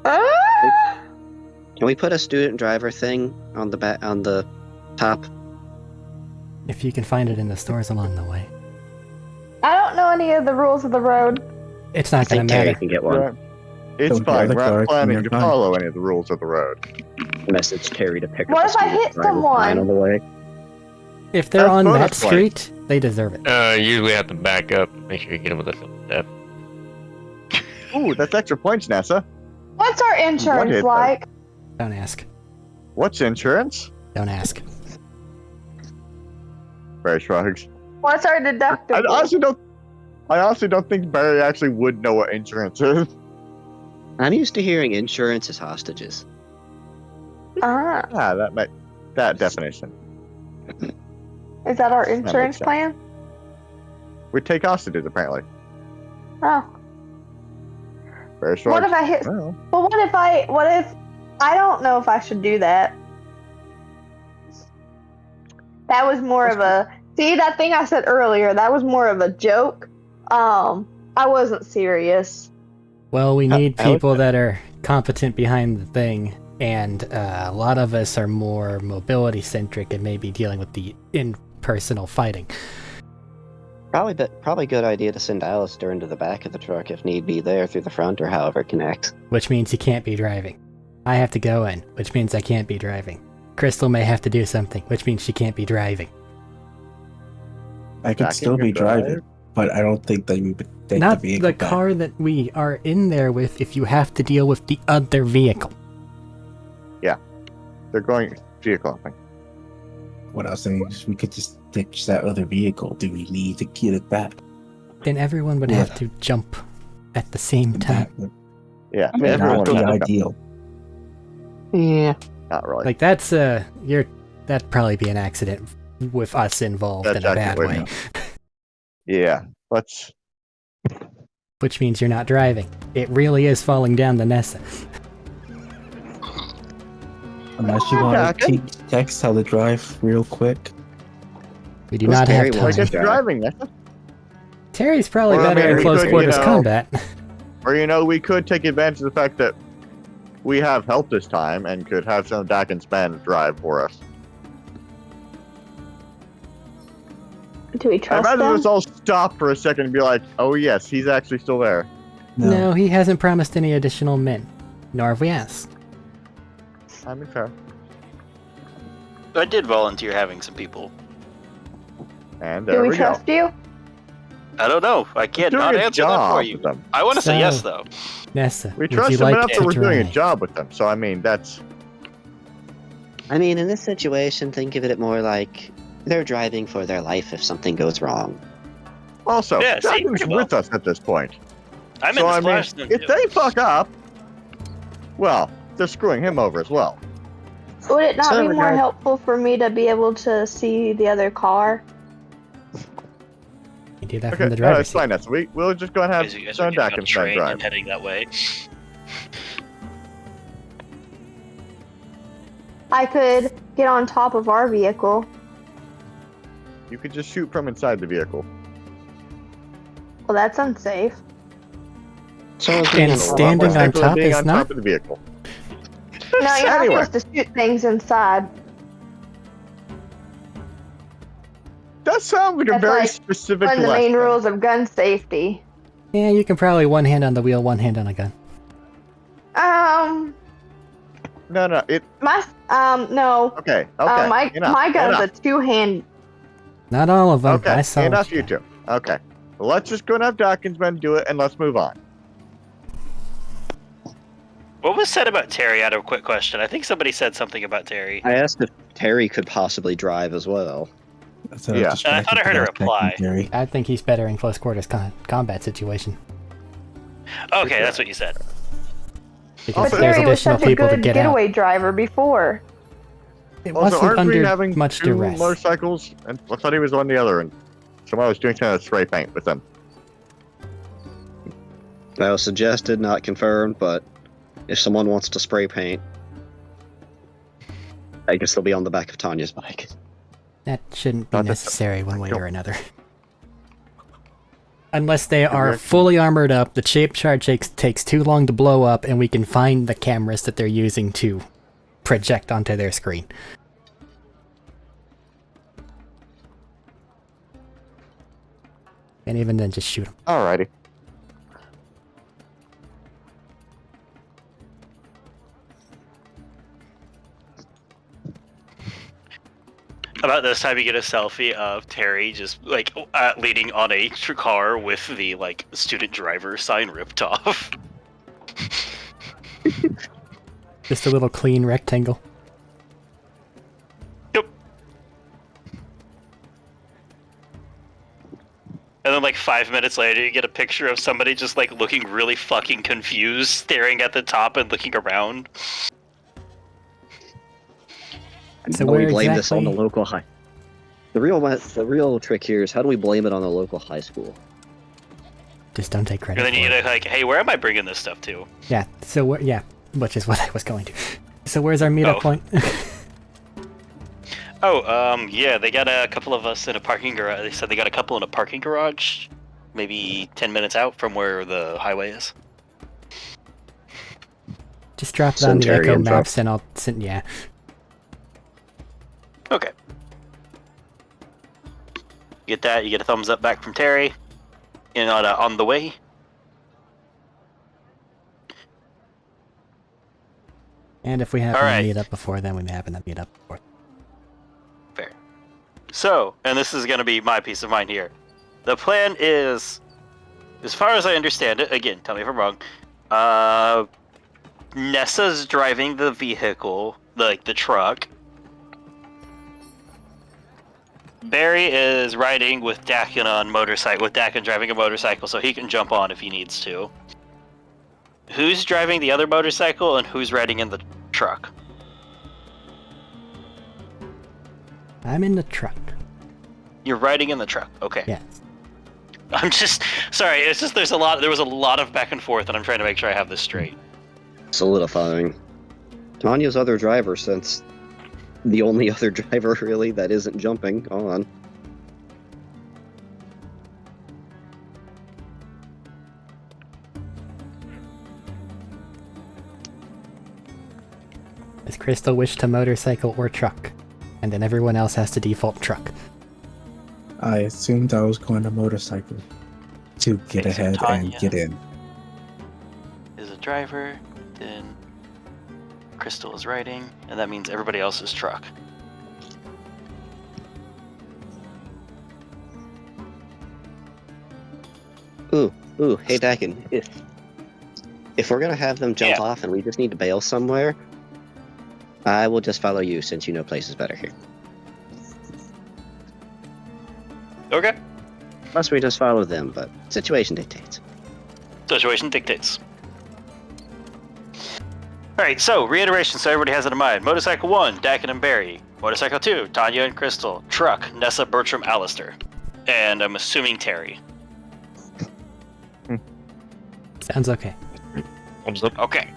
F: Ah!
B: Can we put a student driver thing on the back on the top?
C: If you can find it in the stores along the way.
F: I don't know any of the rules of the road.
C: It's
B: I
C: not gonna
B: think Terry
C: matter.
B: can get one.
D: Right. It's
E: Don't
D: fine.
E: drive
D: We're
E: the car,
D: not planning
E: you're
D: to
E: fine.
D: follow any of the rules of the road.
B: Message Terry to pick
F: What
B: up
F: if
B: a
F: I
B: student
F: hit
B: driver
F: someone?
B: sign on the way.
C: If they're
D: That's
C: on
D: bonus
C: that
D: points.
C: street, They deserve it.
G: Usually have to back up. Make sure you get them with a step.
D: Ooh, that's extra points, NASA.
F: What's our insurance
D: hit, though.
F: like?
C: Don't ask.
D: What's insurance?
C: Don't ask.
D: Barry shrugs.
F: What's our deductible?
D: I honestly don't think Barry actually would know what insurance is.
B: I'm used to hearing insurance as hostages.
F: Ah,
D: Yeah, that definition.
F: is that our
D: makes
F: insurance
D: sense.
F: plan?
D: We take hostages apparently.
F: Oh.
D: Barry shrugs.
F: What if I hit?
D: Well,
F: Well, what if I don't know if I should do that. That was more of a see that thing I said earlier. That was more of a joke. I wasn't serious.
C: Well, we need
B: I would-
C: people that are competent behind the thing, and a lot of us are more mobility centric and maybe dealing with the impersonal fighting.
B: Probably good idea to send Alistair into the back of the truck if need be there through the front or however it connects.
C: Which means he can't be driving. I have to go in, which means I can't be driving. Crystal may have to do something, which means she can't be driving.
E: I could
D: Jack,
E: still
D: you
E: be
D: can drive.
E: driving, but I don't think that we would take
C: Not
E: the vehicle
C: the
E: back.
C: car that we are in there with if you have to deal with the other vehicle.
D: they're going vehicle hopping.
E: What I was saying is we could just ditch that other vehicle. Do we need to get it back?
C: Then everyone would
E: Yeah.
C: have to jump at the same time.
E: That would
D: Yeah,
B: I mean,
D: everyone
E: not
D: would
E: be
D: have to go.
E: ideal.
B: Yeah.
D: Not really.
C: Like that'd probably be an accident with us involved
D: That's
C: in a bad
D: accurate,
C: way.
D: Yeah, let's.
C: Which means you're not driving. It really is falling down the Nessa.
E: Unless you want to teach Tex how to drive real quick.
C: We do
B: Who's
C: not
B: Terry
C: have
B: wants
D: I
C: time.
D: guess you're driving, Nessa.
C: Terry's probably
D: Well, I
C: better
D: mean,
C: in
D: we
C: close
D: could,
C: quarters
D: you know-
C: combat.
D: Or we could take advantage of the fact that we have help this time and could have some Dak and Span drive for us.
F: Do we
D: I
F: trust
D: imagine
F: them?
D: us all stop for a second and be like, "Oh yes, he's actually still there."
C: No, he hasn't promised any additional men, nor have we asked.
D: I mean, fair.
A: I did volunteer having some people.
D: And
F: Do
D: there
F: we
D: we go.
F: trust you?
A: I don't know. I can't
D: Doing
A: not
D: a
A: answer that
D: job
A: for you.
D: with them.
A: I want to say
C: So-
A: yes, though.
C: Nessa,
D: We
C: would
D: trust
C: you
D: them
C: like
D: enough
C: to
D: that we're doing a
C: drive?
D: job with them. So I mean, that's
B: I mean, in this situation, think of it more like they're driving for their life if something goes wrong.
D: also
A: Yeah, see,
D: Dakin's
A: pretty well.
D: with us at this point.
A: I'm
D: so
A: in the
D: I mean,
A: splash zone,
D: if
A: too.
D: they fuck up, well, they're screwing him over as well.
F: Would it not
B: So
F: be more
B: regard-
F: helpful for me to be able to see the other car?
C: You do that
D: Okay,
C: from the driver's
D: that's
C: seat.
D: fine. That's we'll just go ahead and
A: Guys, you
D: have
A: guys are
D: Son
A: getting on
D: Dak
A: a
D: and Span
A: train
D: drive.
A: and heading that way.
F: I could get on top of our vehicle.
D: You could just shoot from inside the vehicle.
F: Well, that's unsafe.
B: So is
C: And
B: being
D: A
B: on
D: lot more
C: standing on
D: safer than
C: top
D: being
C: is
D: on
C: not?
D: top of the vehicle.
F: No, you're
D: Anyway.
F: not supposed to shoot things inside.
D: That sounds like a
F: That's
D: very
F: like
D: specific
F: One of the
D: lesson.
F: main rules of gun safety.
C: Yeah, you can probably one hand on the wheel, one hand on a gun.
D: No, it.
F: No.
D: Okay,
F: My gun's
D: enough.
F: a two-hand.
C: Not all of them.
D: Okay,
C: I saw
D: enough,
C: what
D: you two. Okay, well, let's just go and have Dawkins men do it, and let's move on.
A: What was said about Terry? I had a quick question. I think somebody said something about Terry.
B: I asked if Terry could possibly drive as well.
E: So
D: Yeah.
A: And I thought I heard a reply.
E: Gary.
C: I think he's better in close quarters combat situation.
A: Okay, that's what you said.
C: Because
F: But
C: there's
F: Terry was
C: additional
F: such a
C: people to
F: good
C: get out.
F: getaway driver before.
C: It
D: Also,
C: wasn't
D: aren't we
C: under
D: having
C: much
D: two
C: duress.
D: motorcycles? And I thought he was on the other, and someone was doing kind of spray paint with them.
B: That was suggested, not confirmed, but if someone wants to spray paint, I guess they'll be on the back of Tanya's bike.
C: That shouldn't be
D: Not that-
C: necessary one way
D: don't-
C: or another. Unless they are
D: Correct.
C: fully armored up, the shape charge takes too long to blow up, and we can find the cameras that they're using to project onto their screen. And even then, just shoot them.
D: Alrighty.
A: About this time, you get a selfie of Terry just like leaning on a car with the like student driver sign ripped off.
C: Just a little clean rectangle.
A: Yep. And then like 5 minutes later, you get a picture of somebody just like looking really fucking confused, staring at the top and looking around.
C: So
B: How do we
C: where
B: blame this on the
C: exactly-
B: local high? The real trick here is how do we blame it on the local high school?
C: Just don't take credit
A: And then
C: for
A: you
C: it.
A: get like, hey, where am I bringing this stuff to?
C: Yeah, so which is what I was going to. So where's our meetup
A: Oh.
C: point?
A: Yeah, they got a couple of us in a parking garage. They said they got a couple in a parking garage, maybe 10 minutes out from where the highway is.
C: Just drop it
B: Send
C: on the
B: Terry
C: Echo
B: info.
C: maps and I'll send, yeah.
A: Okay. You get that, you get a thumbs up back from Terry. And on the way.
C: And if we happen
A: All right.
C: to meet up before then, we may happen to meet up before.
A: Fair. So, and this is going to be my peace of mind here. The plan is, as far as I understand it, again, tell me if I'm wrong, Nessa's driving the vehicle, like the truck. Barry is riding with Dakin on motorcycle, with Dakin driving a motorcycle so he can jump on if he needs to. Who's driving the other motorcycle and who's riding in the truck?
C: I'm in the truck.
A: You're riding in the truck. Okay.
C: Yes.
A: I'm just sorry. It's just there was a lot of back and forth, and I'm trying to make sure I have this straight.
B: Solidifying. Tanya's other driver, since the only other driver really that isn't jumping on.
C: Does Crystal wish to motorcycle or truck? And then everyone else has to default truck.
E: I assumed I was going to motorcycle to get
A: Okay, so
E: ahead
A: Tanya
E: and get in.
A: Is a driver, then Crystal is riding, and that means everybody else is truck.
B: Ooh, hey Dakin, if we're gonna have them jump
A: Yeah.
B: off and we just need to bail somewhere, I will just follow you since you know places better here.
A: Okay.
B: Unless we just follow them, but situation dictates.
A: Situation dictates. Alright, so reiteration so everybody has it in mind. Motorcycle 1, Dakin and Barry. Motorcycle 2, Tanya and Crystal. Truck, Nessa, Bertram, Alistair. And I'm assuming Terry.
C: Sounds okay.
G: Thumbs up.
A: Okay.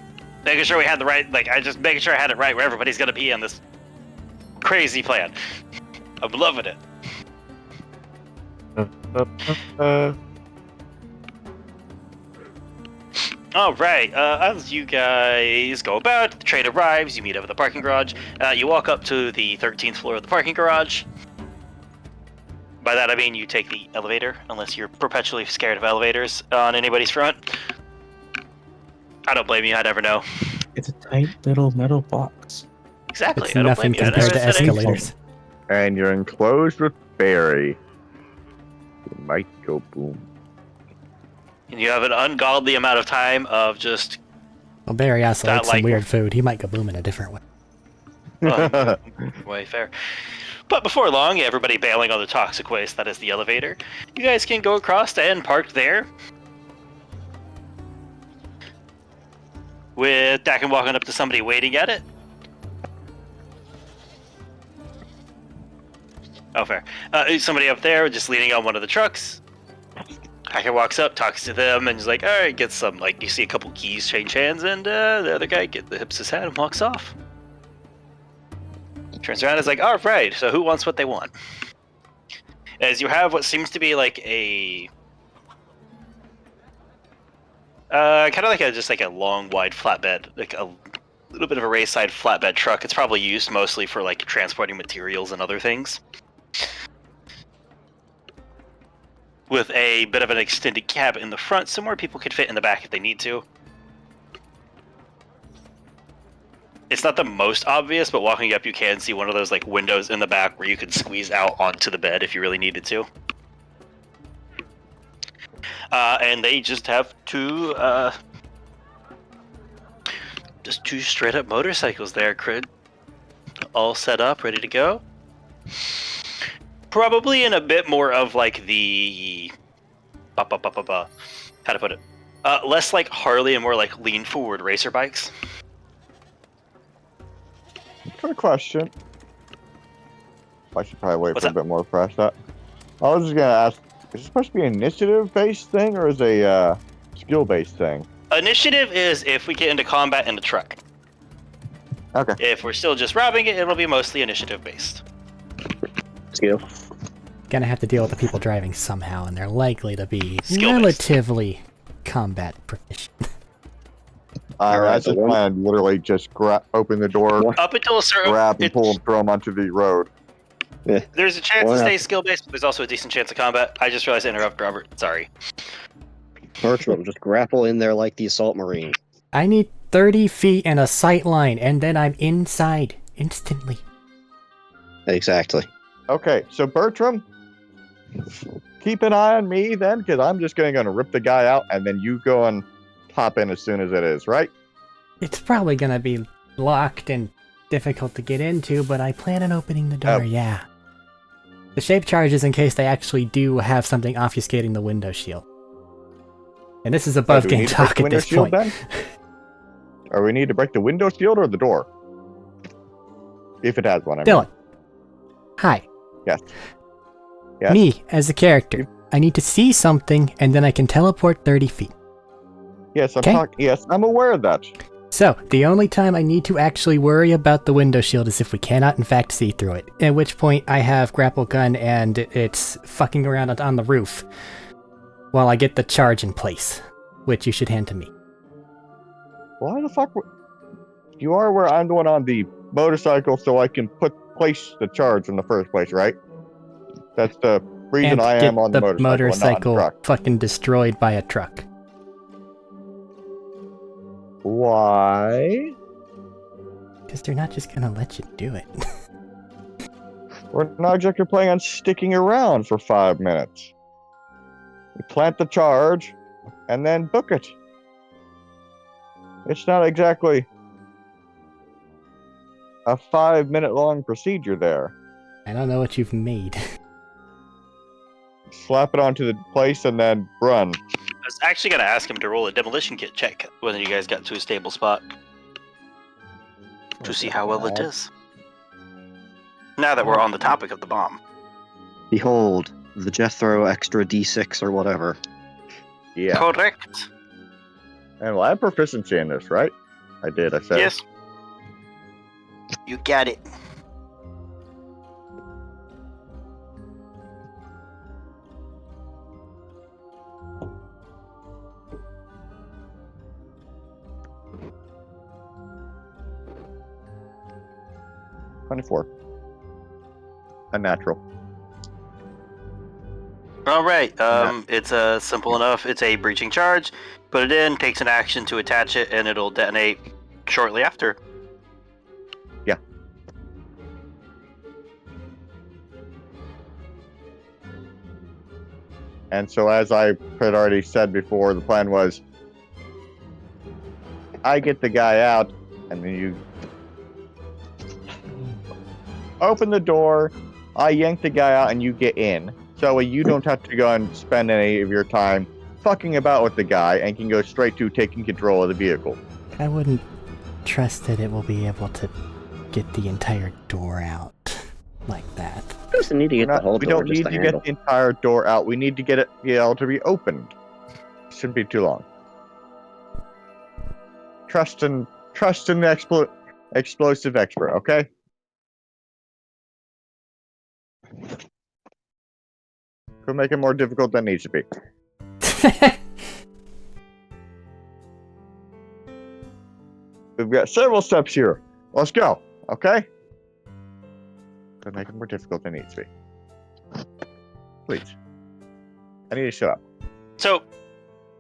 A: Making sure we had the right, making sure I had it right where everybody's gonna be on this crazy plan. I'm loving it. Alright, as you guys go about, the train arrives, you meet up at the parking garage. You walk up to the 13th floor of the parking garage. By that I mean you take the elevator, unless you're perpetually scared of elevators on anybody's front. I don't blame you, I never know.
E: It's a tight little metal box.
A: Exactly,
C: It's
A: I don't
C: nothing
A: blame you. I
C: compared to
A: never said anything.
C: escalators.
D: And you're enclosed with Barry. You might go boom.
A: And you have an ungodly amount of time of just
C: Well, Barry also
A: That,
C: likes some
A: like-
C: weird food. He might go boom in a different way.
A: way fair. But before long, everybody bailing on the toxic waste that is the elevator. You guys can go across and park there. With Dakin walking up to somebody waiting at it. Oh, fair. Somebody up there just leaning on one of the trucks. Hacker walks up, talks to them, and he's like, alright, gets some, like, you see a couple keys change hands, and the other guy hips his hat and walks off. Turns around and is like, alright, so who wants what they want? As you have what seems to be like a... kind of like just like a long, wide flatbed, like a little bit of a raised side flatbed truck. It's probably used mostly for like transporting materials and other things. With a bit of an extended cab in the front, so more people could fit in the back if they need to. It's not the most obvious, but walking up, you can see one of those like windows in the back where you could squeeze out onto the bed if you really needed to. And they just have two straight up motorcycles there, Crid. All set up, ready to go. Probably in a bit more of like the how to put it? Less like Harley and more like lean forward racer bikes.
D: Good question. I should probably wait
A: What's
D: for
A: that?
D: a bit more to press that. I was just gonna ask, is it supposed to be an initiative-based thing or is it a skill-based thing?
A: Initiative is if we get into combat in the truck.
D: Okay.
A: If we're still just robbing it, it'll be mostly initiative based.
B: Skill.
C: Gonna have to deal with the people driving somehow, and they're likely to be
A: Skill-based.
C: relatively combat proficient.
B: Alright,
D: That's just plan. Literally just open the door,
A: Up until a certain
D: grab and pull and throw them onto the road.
A: there's a chance
B: Why
A: to
B: not?
A: stay skill based, but there's also a decent chance of combat. I just realized I interrupted Robert. Sorry.
B: Bertram, just grapple in there like the assault marine.
C: I need 30 feet and a sight line, and then I'm inside instantly.
B: Exactly.
D: Okay, so Bertram, keep an eye on me then, because I'm just gonna rip the guy out, and then you go and pop in as soon as it is, right?
C: It's probably gonna be locked and difficult to get into, but I plan on opening the door,
D: Oh.
C: yeah. The shape charge is in case they actually do have something obfuscating the window shield. And this is above
D: Do we
C: game
D: need to break
C: talk
D: the
C: at
D: window
C: this
D: shield
C: point.
D: then? Or we need to break the window shield or the door? If it has one, I mean.
C: Dylan. Hi.
D: Yes. Yes.
C: Me, as a character. I need to see something, and then I can teleport 30 feet.
D: Yes,
C: Okay.
D: Yes, I'm aware of that.
C: So, the only time I need to actually worry about the window shield is if we cannot in fact see through it. At which point I have grapple gun and it's fucking around on the roof while I get the charge in place, which you should hand to me.
D: Why the fuck? You are aware I'm the one on the motorcycle, so I can place the charge in the first place, right? That's the reason
C: And
D: I
C: get
D: am on the motorcycle, and not on the
C: motorcycle
D: truck.
C: fucking destroyed by a truck.
D: Why?
C: Because they're not just gonna let you do it.
D: We're not exactly planning on sticking around for 5 minutes. We plant the charge, and then book it. It's not exactly a 5-minute long procedure there.
C: I don't know what you've made.
D: Slap it onto the place and then run.
A: I was actually going to ask him to roll a demolition kit check when you guys got to a stable spot to see how well it is. Now that we're on the topic of the bomb.
B: Behold, the Jethro extra D6 or whatever.
D: Yeah.
A: Correct.
D: And well, I have proficiency in this, right? I did, I said.
A: Yes. You got it.
D: $24. Unnatural.
A: All right. It's simple enough. It's a breaching charge. Put it in, takes an action to attach it, and it'll detonate shortly after.
D: Yeah. And so, as I had already said before, the plan was I get the guy out, and then you open the door, I yank the guy out, and you get in. So you don't have to go and spend any of your time fucking about with the guy and can go straight to taking control of the vehicle.
C: I wouldn't trust that it will be able to get the entire door out like that.
B: We just need to get the whole
D: We
B: door,
D: don't
B: just
D: need
B: the
D: to
B: handle.
D: get the entire door out. We need to get it be able to be opened. Shouldn't be too long. Trust in the explosive expert, okay? Could make it more difficult than it needs to be. We've got several steps here. Let's go, okay? Could make it more difficult than it needs to be. Please. I need to shut up.
A: So,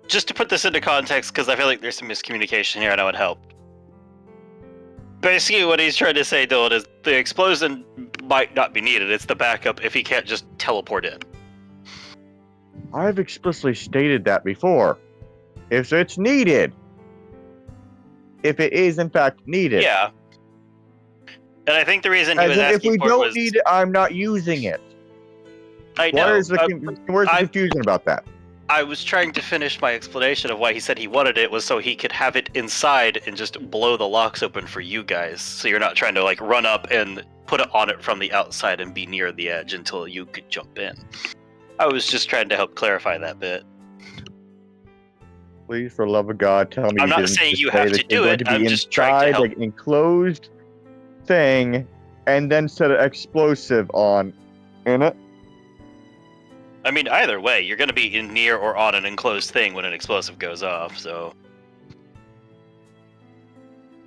A: just to put this into context, because I feel like there's some miscommunication here and I would help. Basically, what he's trying to say, Dylan, is the explosion might not be needed. It's the backup if he can't just teleport in.
D: I've explicitly stated that before. If it's needed. If it is in fact needed.
A: Yeah. And I think the reason he
D: As
A: was
D: in, if
A: asking
D: we
A: for it
D: don't
A: was...
D: need it, I'm not using it.
A: I know.
D: Where's the confusion about that?
A: I was trying to finish my explanation of why he said he wanted it was so he could have it inside and just blow the locks open for you guys. So you're not trying to like run up and put it on it from the outside and be near the edge until you could jump in. I was just trying to help clarify that bit.
D: Please, for the love of God, tell me
A: I'm
D: you
A: not
D: didn't
A: saying
D: just
A: you
D: say
A: have
D: that
A: to
D: you're
A: do
D: going
A: it,
D: to be
A: I'm just trying to
D: inside
A: help.
D: an enclosed thing and then set an explosive on in it.
A: I mean, either way, you're going to be in near or on an enclosed thing when an explosive goes off, so...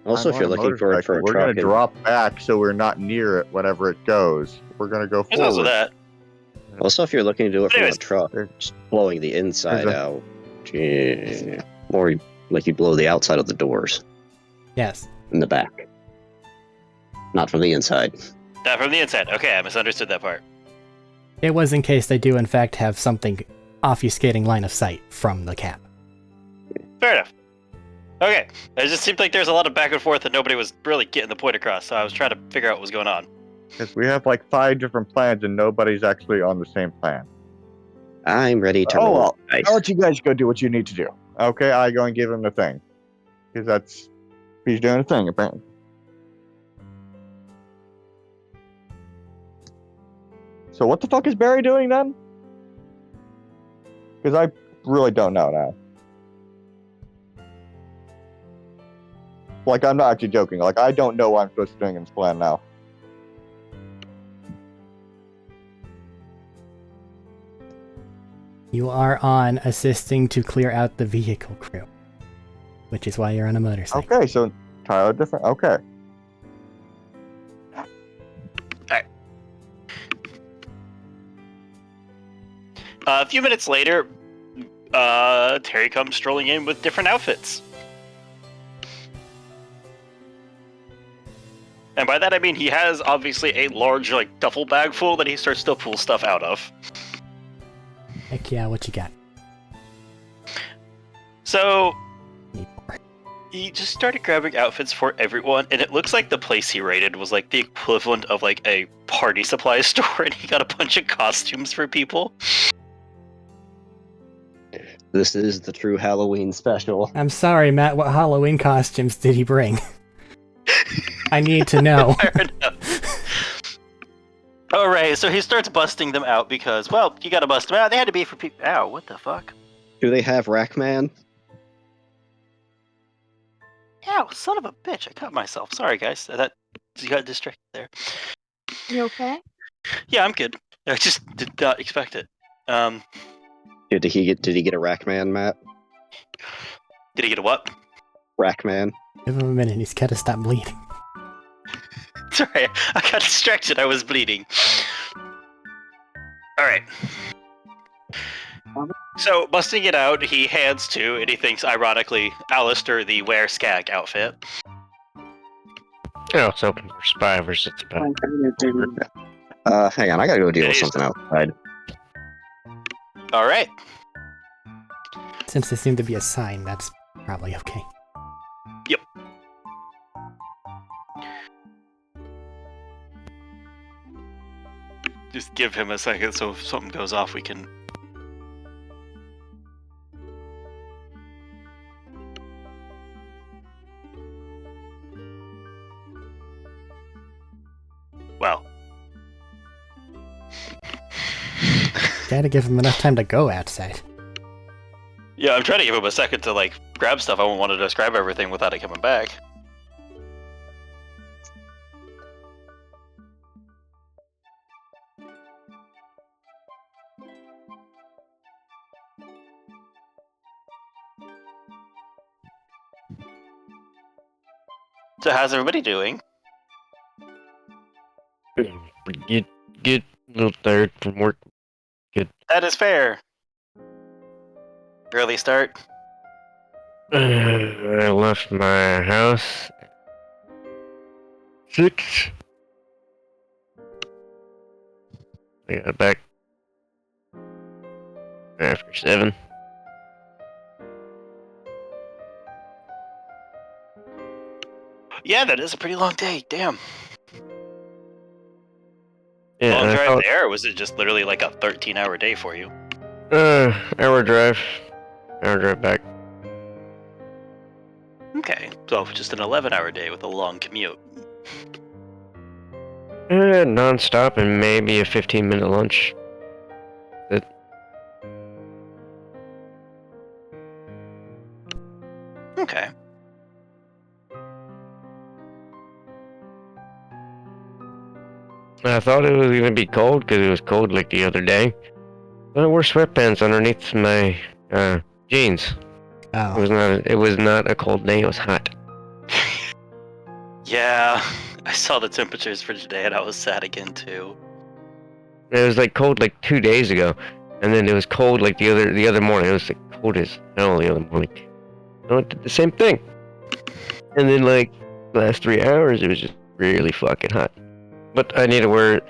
B: Also,
D: I'm
B: if you're
D: on a
B: looking for it for
D: motorcycle.
B: a
D: We're
B: truck,
D: going to drop back so we're not near it whenever it goes. We're going to go
A: There's also
D: forward.
A: that.
B: also if you're looking to do it from a
A: Anyways.
B: truck, just blowing the inside
D: There's
B: out, or like you blow the outside of the doors
C: Yes.
B: in the back, not from the inside.
A: Not from the inside. Okay, I misunderstood that part.
C: It was in case they do, in fact, have something obfuscating line of sight from the cap.
A: Fair enough. Okay, it just seemed like there's a lot of back and forth and nobody was really getting the point across, so I was trying to figure out what was going on.
D: Because we have like 5 different plans and nobody's actually on the same plan.
B: I'm ready to
D: Oh,
B: roll
D: well,
B: dice.
D: I'll let you guys go do what you need to do. Okay, I go and give him the thing. Because he's doing a thing, apparently. So what the fuck is Barry doing then? Because I really don't know now. Like, I'm not actually joking. Like, I don't know what I'm supposed to be doing in this plan now.
C: You are on assisting to clear out the vehicle crew, which is why you're on a motorcycle.
D: Okay, so entirely different. Okay.
A: A few minutes later, Terry comes strolling in with different outfits. And by that I mean he has obviously a large like duffel bag full that he starts to pull stuff out of.
C: Heck yeah, what you got?
A: So
C: Need more.
A: he just started grabbing outfits for everyone, and it looks like the place he raided was like the equivalent of like a party supply store, and he got a bunch of costumes for people.
B: This is the true Halloween special.
C: I'm sorry, Matt, what Halloween costumes did he bring? I need to know.
A: Fair enough. Alright, so he starts busting them out because, well, you gotta bust them out. They had to be for people. Ow, what the fuck?
B: Do they have Rackman?
A: Ow, son of a bitch, I cut myself. Sorry, guys. That you got distracted there.
F: You okay?
A: Yeah, I'm good. I just did not expect it.
B: Did he get a Rackman, Matt?
A: Did he get a what?
B: Rackman.
C: Give him a minute, he's gotta stop bleeding.
A: Sorry, I got distracted. I was bleeding. Alright. So, busting it out, he hands to, and he thinks, ironically, Alistair the Were-Skag outfit.
G: Oh, it's open for survivors. It's about
B: Hang on, I gotta go deal
A: It
B: with
A: is.
B: something outside.
A: Alright.
C: Since there seemed to be a sign, that's probably okay.
A: Yep. Just give him a second so if something goes off, we can... Well.
C: Gotta give him enough time to go outside.
A: Yeah, I'm trying to give him a second to, like, grab stuff. I won't want to describe everything without it coming back. So how's everybody doing?
G: get a little tired from work.
A: That is fair. Early start.
G: I left my house 6. I got back after 7.
A: Yeah, that is a pretty long day. Damn.
G: Yeah,
A: Long
G: and I
A: drive
G: thought,
A: there, or was it just literally like a 13-hour day for you?
G: hour drive back.
A: Okay, so just an 11-hour day with a long commute.
G: Non-stop and maybe a 15-minute lunch.
A: Okay.
G: I thought it was gonna be cold because it was cold like the other day. But I wore sweatpants underneath my jeans.
C: Oh.
G: It was not a cold day. It was hot.
A: Yeah, I saw the temperatures for today and I was sad again too.
G: It was like cold like 2 days ago, and then it was cold like the other morning. It was like cold as hell the other morning. I did the same thing. And then like the last 3 hours, it was just really fucking hot. But I need to wear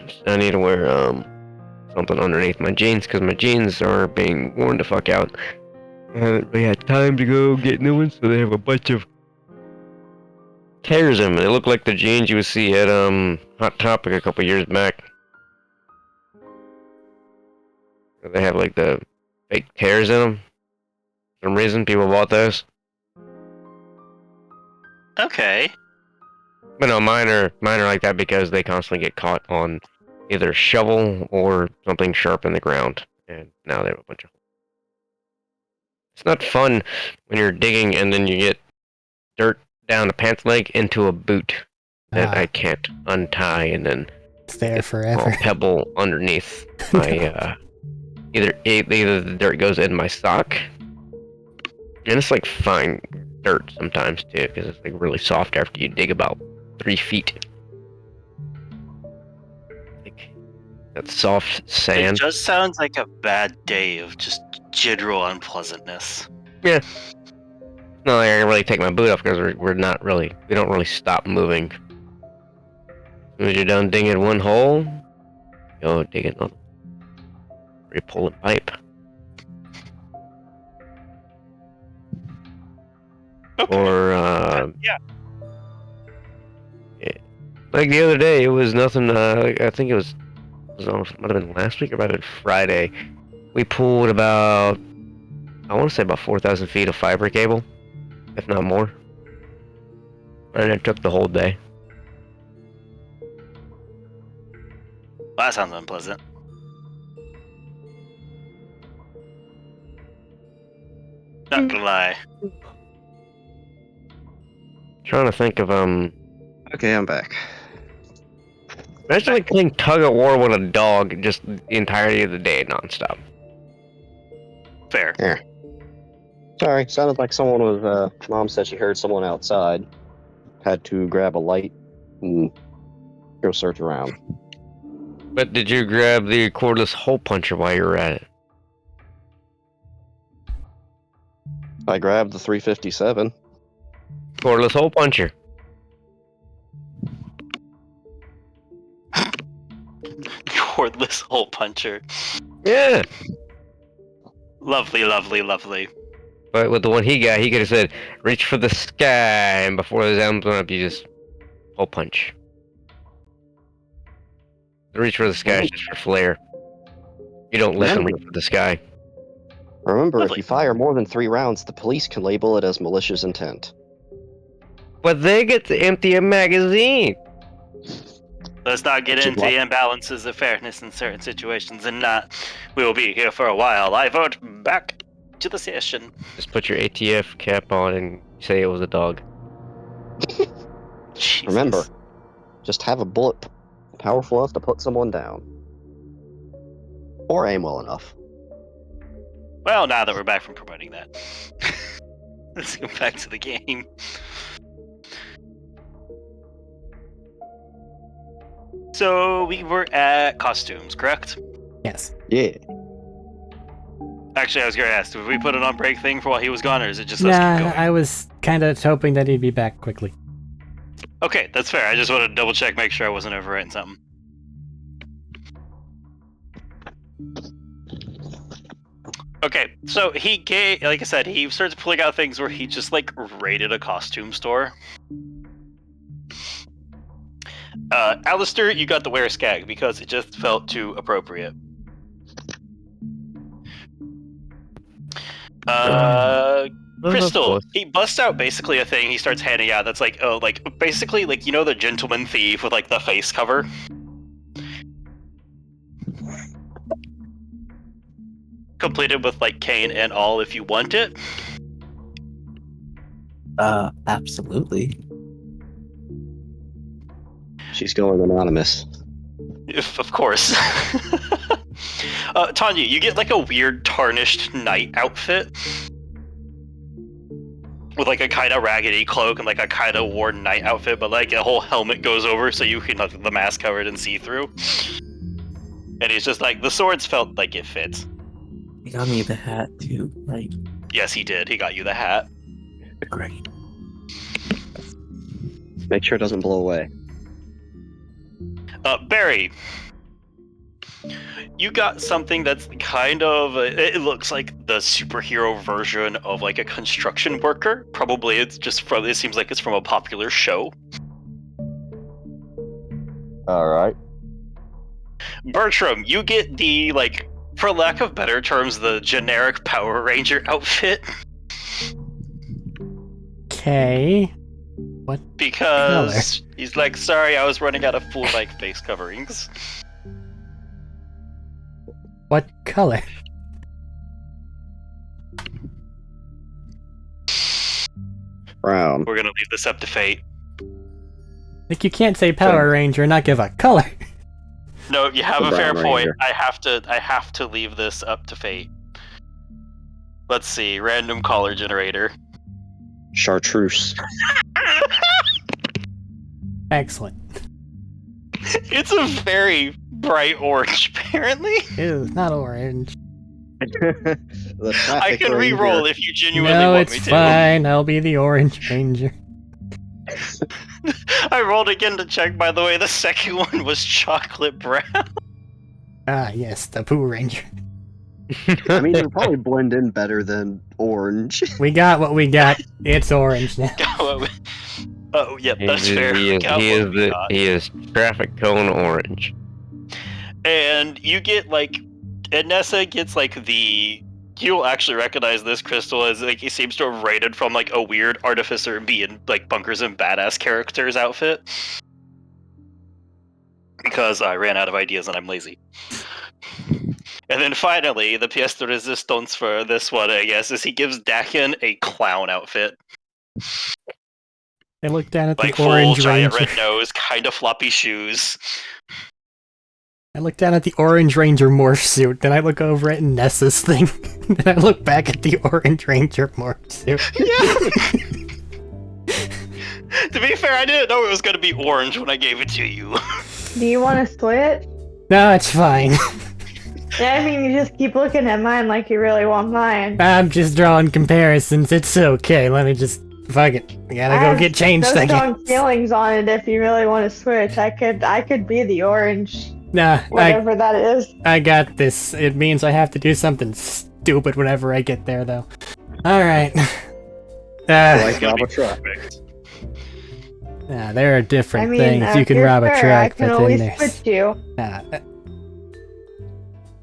G: something underneath my jeans because my jeans are being worn the fuck out. I haven't really had time to go get new ones, so they have a bunch of tears in them. They look like the jeans you would see at Hot Topic a couple years back. They have like the fake tears in them. For some reason, people bought those.
A: Okay.
G: But no, mine are like that because they constantly get caught on either a shovel or something sharp in the ground, and now they have a bunch of. It's not fun when you're digging and then you get dirt down the pants leg into a boot that I can't untie, and then
C: It's there
G: all
C: forever.
G: pebble underneath my either the dirt goes in my sock, and it's like fine dirt sometimes too because it's like really soft after you dig about 3 feet. Like that soft
A: It
G: sand.
A: just sounds like a bad day of just general unpleasantness.
G: Yeah. No, like I can really take my boot off because we don't really stop moving. As soon as you're done digging one hole, go dig another. Or you pull a pipe.
A: Okay.
G: Or
A: yeah.
G: like the other day, it was nothing. I think it was almost might have been last week or might have been Friday. We pulled about, I want to say about 4,000 feet of fiber cable, if not more, and it took the whole day.
A: Well, that sounds unpleasant. Not gonna lie.
G: Trying to think of
B: Okay, I'm back.
G: imagine like playing tug of war with a dog just the entirety of the day nonstop.
A: Fair.
B: Here. Sorry, sounded like someone was, Mom said she heard someone outside. Had to grab a light and go search around.
G: But did you grab the cordless hole puncher while you were at it?
B: I grabbed the 357.
G: Cordless hole puncher.
A: Cordless hole puncher.
G: Yeah.
A: Lovely, lovely, lovely.
G: But with the one he got, he could have said, reach for the sky, and before the arms went up, you just hole punch. The reach for the sky is just for flair. You don't let them reach for the sky.
B: Remember,
A: Lovely.
B: if you fire more than 3 rounds, the police can label it as malicious intent.
G: But they get to empty a magazine.
A: Let's not get into the imbalances of fairness in certain situations and not. We will be here for a while. I vote back to the session.
G: Just put your ATF cap on and say it was a dog.
A: Jesus.
B: Remember, just have a bullet powerful enough to put someone down. Or aim well enough.
A: Well, now that we're back from promoting that, let's go back to the game. So we were at costumes, correct?
C: Yes.
B: Yeah.
A: Actually, I was going to ask, did we put an on-break thing for while he was gone, or is it just us keep
C: Nah,
A: going?
C: I was kind of hoping that he'd be back quickly.
A: Okay, that's fair. I just wanted to double check, make sure I wasn't overwriting something. Okay, so like I said, he starts pulling out things where he just like raided a costume store. Alistair, you got the wear skag because it just felt too appropriate. Crystal, he busts out basically a thing he starts handing out that's like, basically like, you know, the gentleman thief with like the face cover? Completed with like cane and all if you want it.
E: Absolutely.
B: She's going anonymous.
A: Of course. Tanya, you get like a weird tarnished knight outfit. With like a kind of raggedy cloak and like a kind of worn knight outfit, but like a whole helmet goes over so you can have the mask covered and see through. And he's just like, the swords felt like it fits.
E: He got me the hat too, right?
A: Yes, he did. He got you the hat.
E: Great.
B: Make sure it doesn't blow away.
A: Barry, you got something that's kind of, it looks like the superhero version of like a construction worker. Probably it seems like it's from a popular show.
D: Alright.
A: Bertram, you get the, like, for lack of better terms, the generic Power Ranger outfit.
C: Okay. What?
A: Because he's like, sorry, I was running out of full like face coverings.
C: What color?
B: Brown.
A: We're gonna leave this up to fate.
C: Like, you can't say Power Ranger and not give a color.
A: No, you have
B: The
A: a fair
B: Brown
A: point.
B: Ranger.
A: I have to leave this up to fate. Let's see, random color generator.
B: Chartreuse.
C: Excellent.
A: It's a very bright orange, apparently.
C: Ew, not orange.
B: The
A: I
B: traffic
A: can
B: ranger.
A: re-roll if you genuinely
C: No,
A: want
C: it's
A: me to.
C: fine. I'll be the Orange Ranger.
A: I rolled again to check, by the way, the second one was chocolate brown.
C: Ah, yes, the Pooh Ranger.
B: I mean, it would probably blend in better than orange.
C: We got what we got. It's orange now.
A: Oh, yep, that's fair.
G: He is traffic cone orange.
A: And you get like, and Nessa gets like you'll actually recognize this Crystal as like he seems to have raided from like a weird Artificer being like Bunkers and Badass characters outfit. Because I ran out of ideas and I'm lazy. And then finally, the pièce de résistance for this one, I guess, is he gives Dakin a clown outfit.
C: I look down at
A: Like
C: the Orange
A: full giant
C: Ranger.
A: red nose, kind of floppy shoes.
C: I look down at the Orange Ranger morph suit, then I look over at Nessa's thing, then I look back at the Orange Ranger morph suit.
A: Yeah. To be fair, I didn't know it was going to be orange when I gave it to you.
F: Do you want to switch?
C: No, it's fine.
F: Yeah, I mean, you just keep looking at mine like you really want mine.
C: I'm just drawing comparisons. It's okay. Let me just fuck it. I gotta
F: I
C: go
F: have
C: get changed
F: no
C: again.
F: strong feelings on it. If you really want to switch, I could be the orange,
C: Nah,
F: whatever that is.
C: I got this. It means I have to do something stupid whenever I get there, though. All right.
B: Like rob a truck.
C: Nah, there are different
F: I mean,
C: things you
F: if
C: can
F: you're
C: rob a
F: fair,
C: truck,
F: I can
C: but
F: always
C: then there's.
F: switch you.
C: Nah.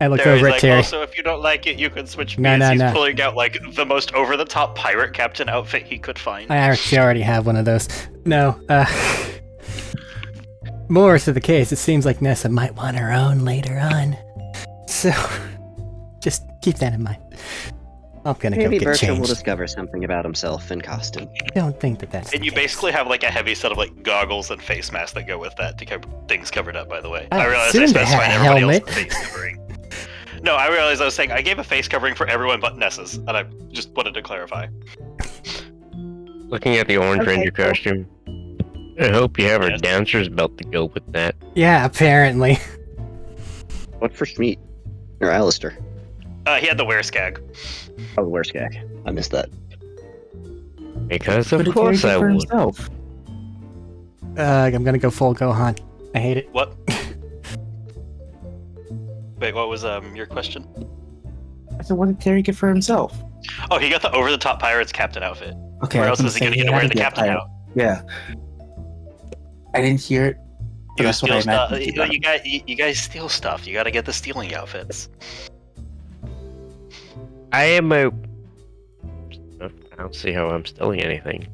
C: I look
A: Terry's
C: over at
A: like,
C: Terry.
A: also, if you don't like it, you can switch
C: No,
A: me.
C: no,
A: He's
C: no.
A: pulling out like the most over-the-top pirate captain outfit he could find.
C: I actually already have one of those. No, more to the case, it seems like Nessa might want her own later on. So, just keep that in mind. I'm gonna
B: Maybe
C: go get
B: Bertram will
C: changed.
B: discover something about himself in costume.
C: Don't think that that's
A: And
C: the
A: you
C: case.
A: basically have like a heavy set of like goggles and face masks that go with that to keep things covered up, by the way.
C: I
A: I realized I
C: assumed it had
A: specified
C: a
A: everybody
C: helmet.
A: else's face covering. No, I realized I was saying I gave a face covering for everyone but Nessa's, and I just wanted to clarify.
G: Looking at the Orange
F: Okay,
G: Ranger
F: cool.
G: costume. I hope you have a
A: Yes.
G: dancer's belt to go with that.
C: Yeah, apparently.
B: What for Schmeat? Or Alistair?
A: He had the wear skag.
B: Oh, where's Gag? I missed that.
G: Because
E: But
G: of
E: it's
G: course
E: Ranger
G: I
E: for
G: would.
E: himself.
C: I'm gonna go full Gohan. I hate it.
A: What? Wait, what was your question?
E: I said, what did Terry get for himself?
A: Oh, he got the over-the-top Pirates captain outfit.
E: Okay,
A: Where
E: I
A: else was he gonna get to wear the captain
E: pirate.
A: out?
E: Yeah. I didn't hear it. But
A: You
E: that's what I
A: steal stuff.
E: imagined.
A: You guys steal stuff. You gotta get the stealing outfits.
G: I am a. I don't see how I'm stealing anything.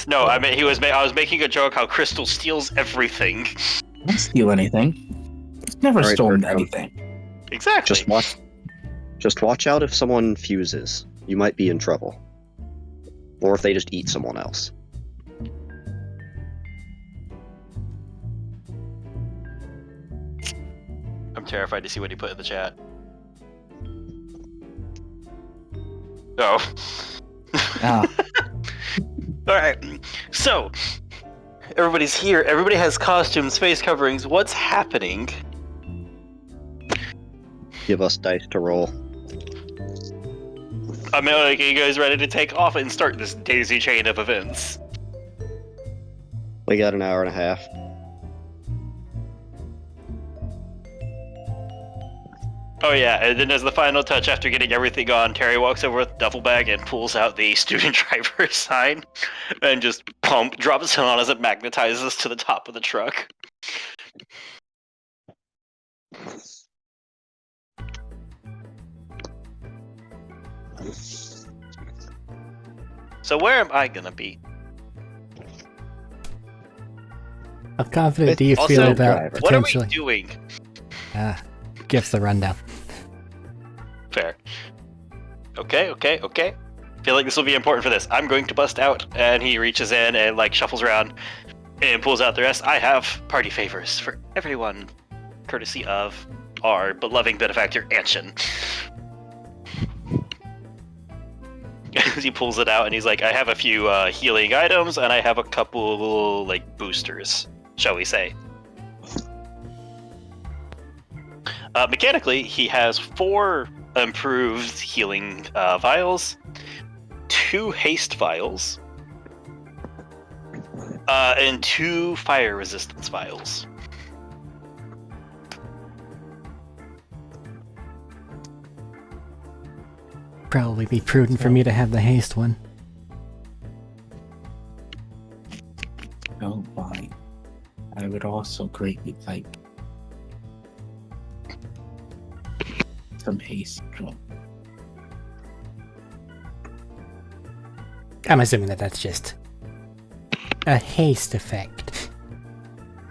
A: No, I mean I was making a joke how Crystal steals everything.
E: I didn't steal anything. I've never
B: All right,
E: stolen
B: Virgo.
E: anything.
A: Exactly.
B: Just watch out if someone fuses. You might be in trouble. Or if they just eat someone else.
A: I'm terrified to see what he put in the chat. Oh.
E: Ah.
A: Alright, so everybody's here. Everybody has costumes, face coverings. What's happening?
B: Give us dice to roll.
A: I mean, like, are you guys ready to take off and start this daisy chain of events?
B: We got an hour and a half.
A: Oh yeah, and then as the final touch, after getting everything on, Terry walks over with a duffel bag and pulls out the student driver sign and just drops it on as it magnetizes to the top of the truck. So where am I gonna be?
C: How confident do you
A: Also,
C: feel about
A: what are we
C: potentially?
A: doing?
C: Gives the rundown.
A: Fair. Okay. Feel like this will be important for this. I'm going to bust out, and he reaches in and like shuffles around and pulls out the rest. I have party favors for everyone, courtesy of our beloved benefactor Anshin. He pulls it out and he's like, I have a few healing items and I have a couple like boosters, shall we say. Mechanically, he has 4 improved healing vials, 2 haste vials, and 2 fire resistance vials.
C: Probably be prudent for me to have the haste one.
E: Oh my. I would also greatly like some haste.
C: I'm assuming that that's just a haste effect.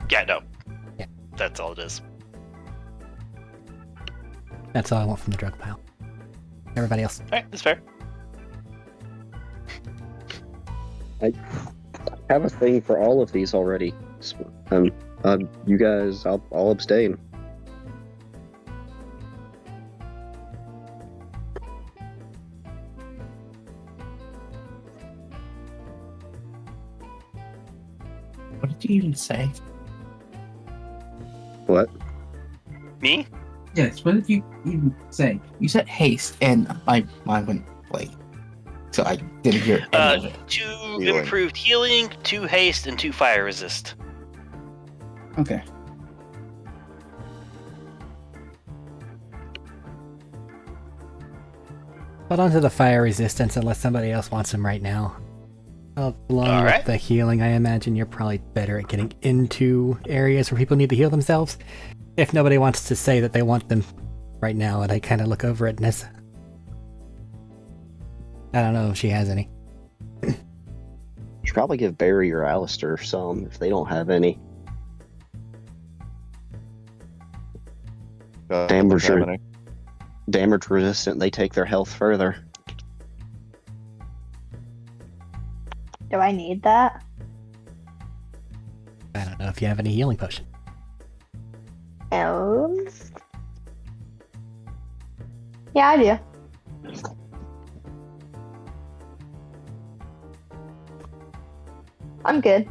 A: Yeah, no.
C: Yeah.
A: That's all it is.
C: That's all I want from the drug pile. Everybody else.
A: Alright, that's fair.
B: I have a thing for all of these already. You guys, I'll abstain.
E: What did you even say?
B: What?
A: Me?
E: Yes, what did you even say? You said haste, and my mind went blank. So I didn't hear any of it.
A: 2
D: Healing.
A: improved healing, 2 haste, and 2 fire resist.
E: Okay.
C: Hold on to the fire resistance unless somebody else wants them right now. Along
A: Alright.
C: with the healing, I imagine you're probably better at getting into areas where people need to heal themselves. If nobody wants to say that they want them right now, and I kind of look over at Nessa. I don't know if she has any.
B: Should probably give Barry or Alistair some if they don't have any. Damage
D: happening.
B: Damage resistant, they take their health further.
F: Do I need that?
C: I don't know if you have any healing potion.
F: Oh. Yeah, I do. I'm good.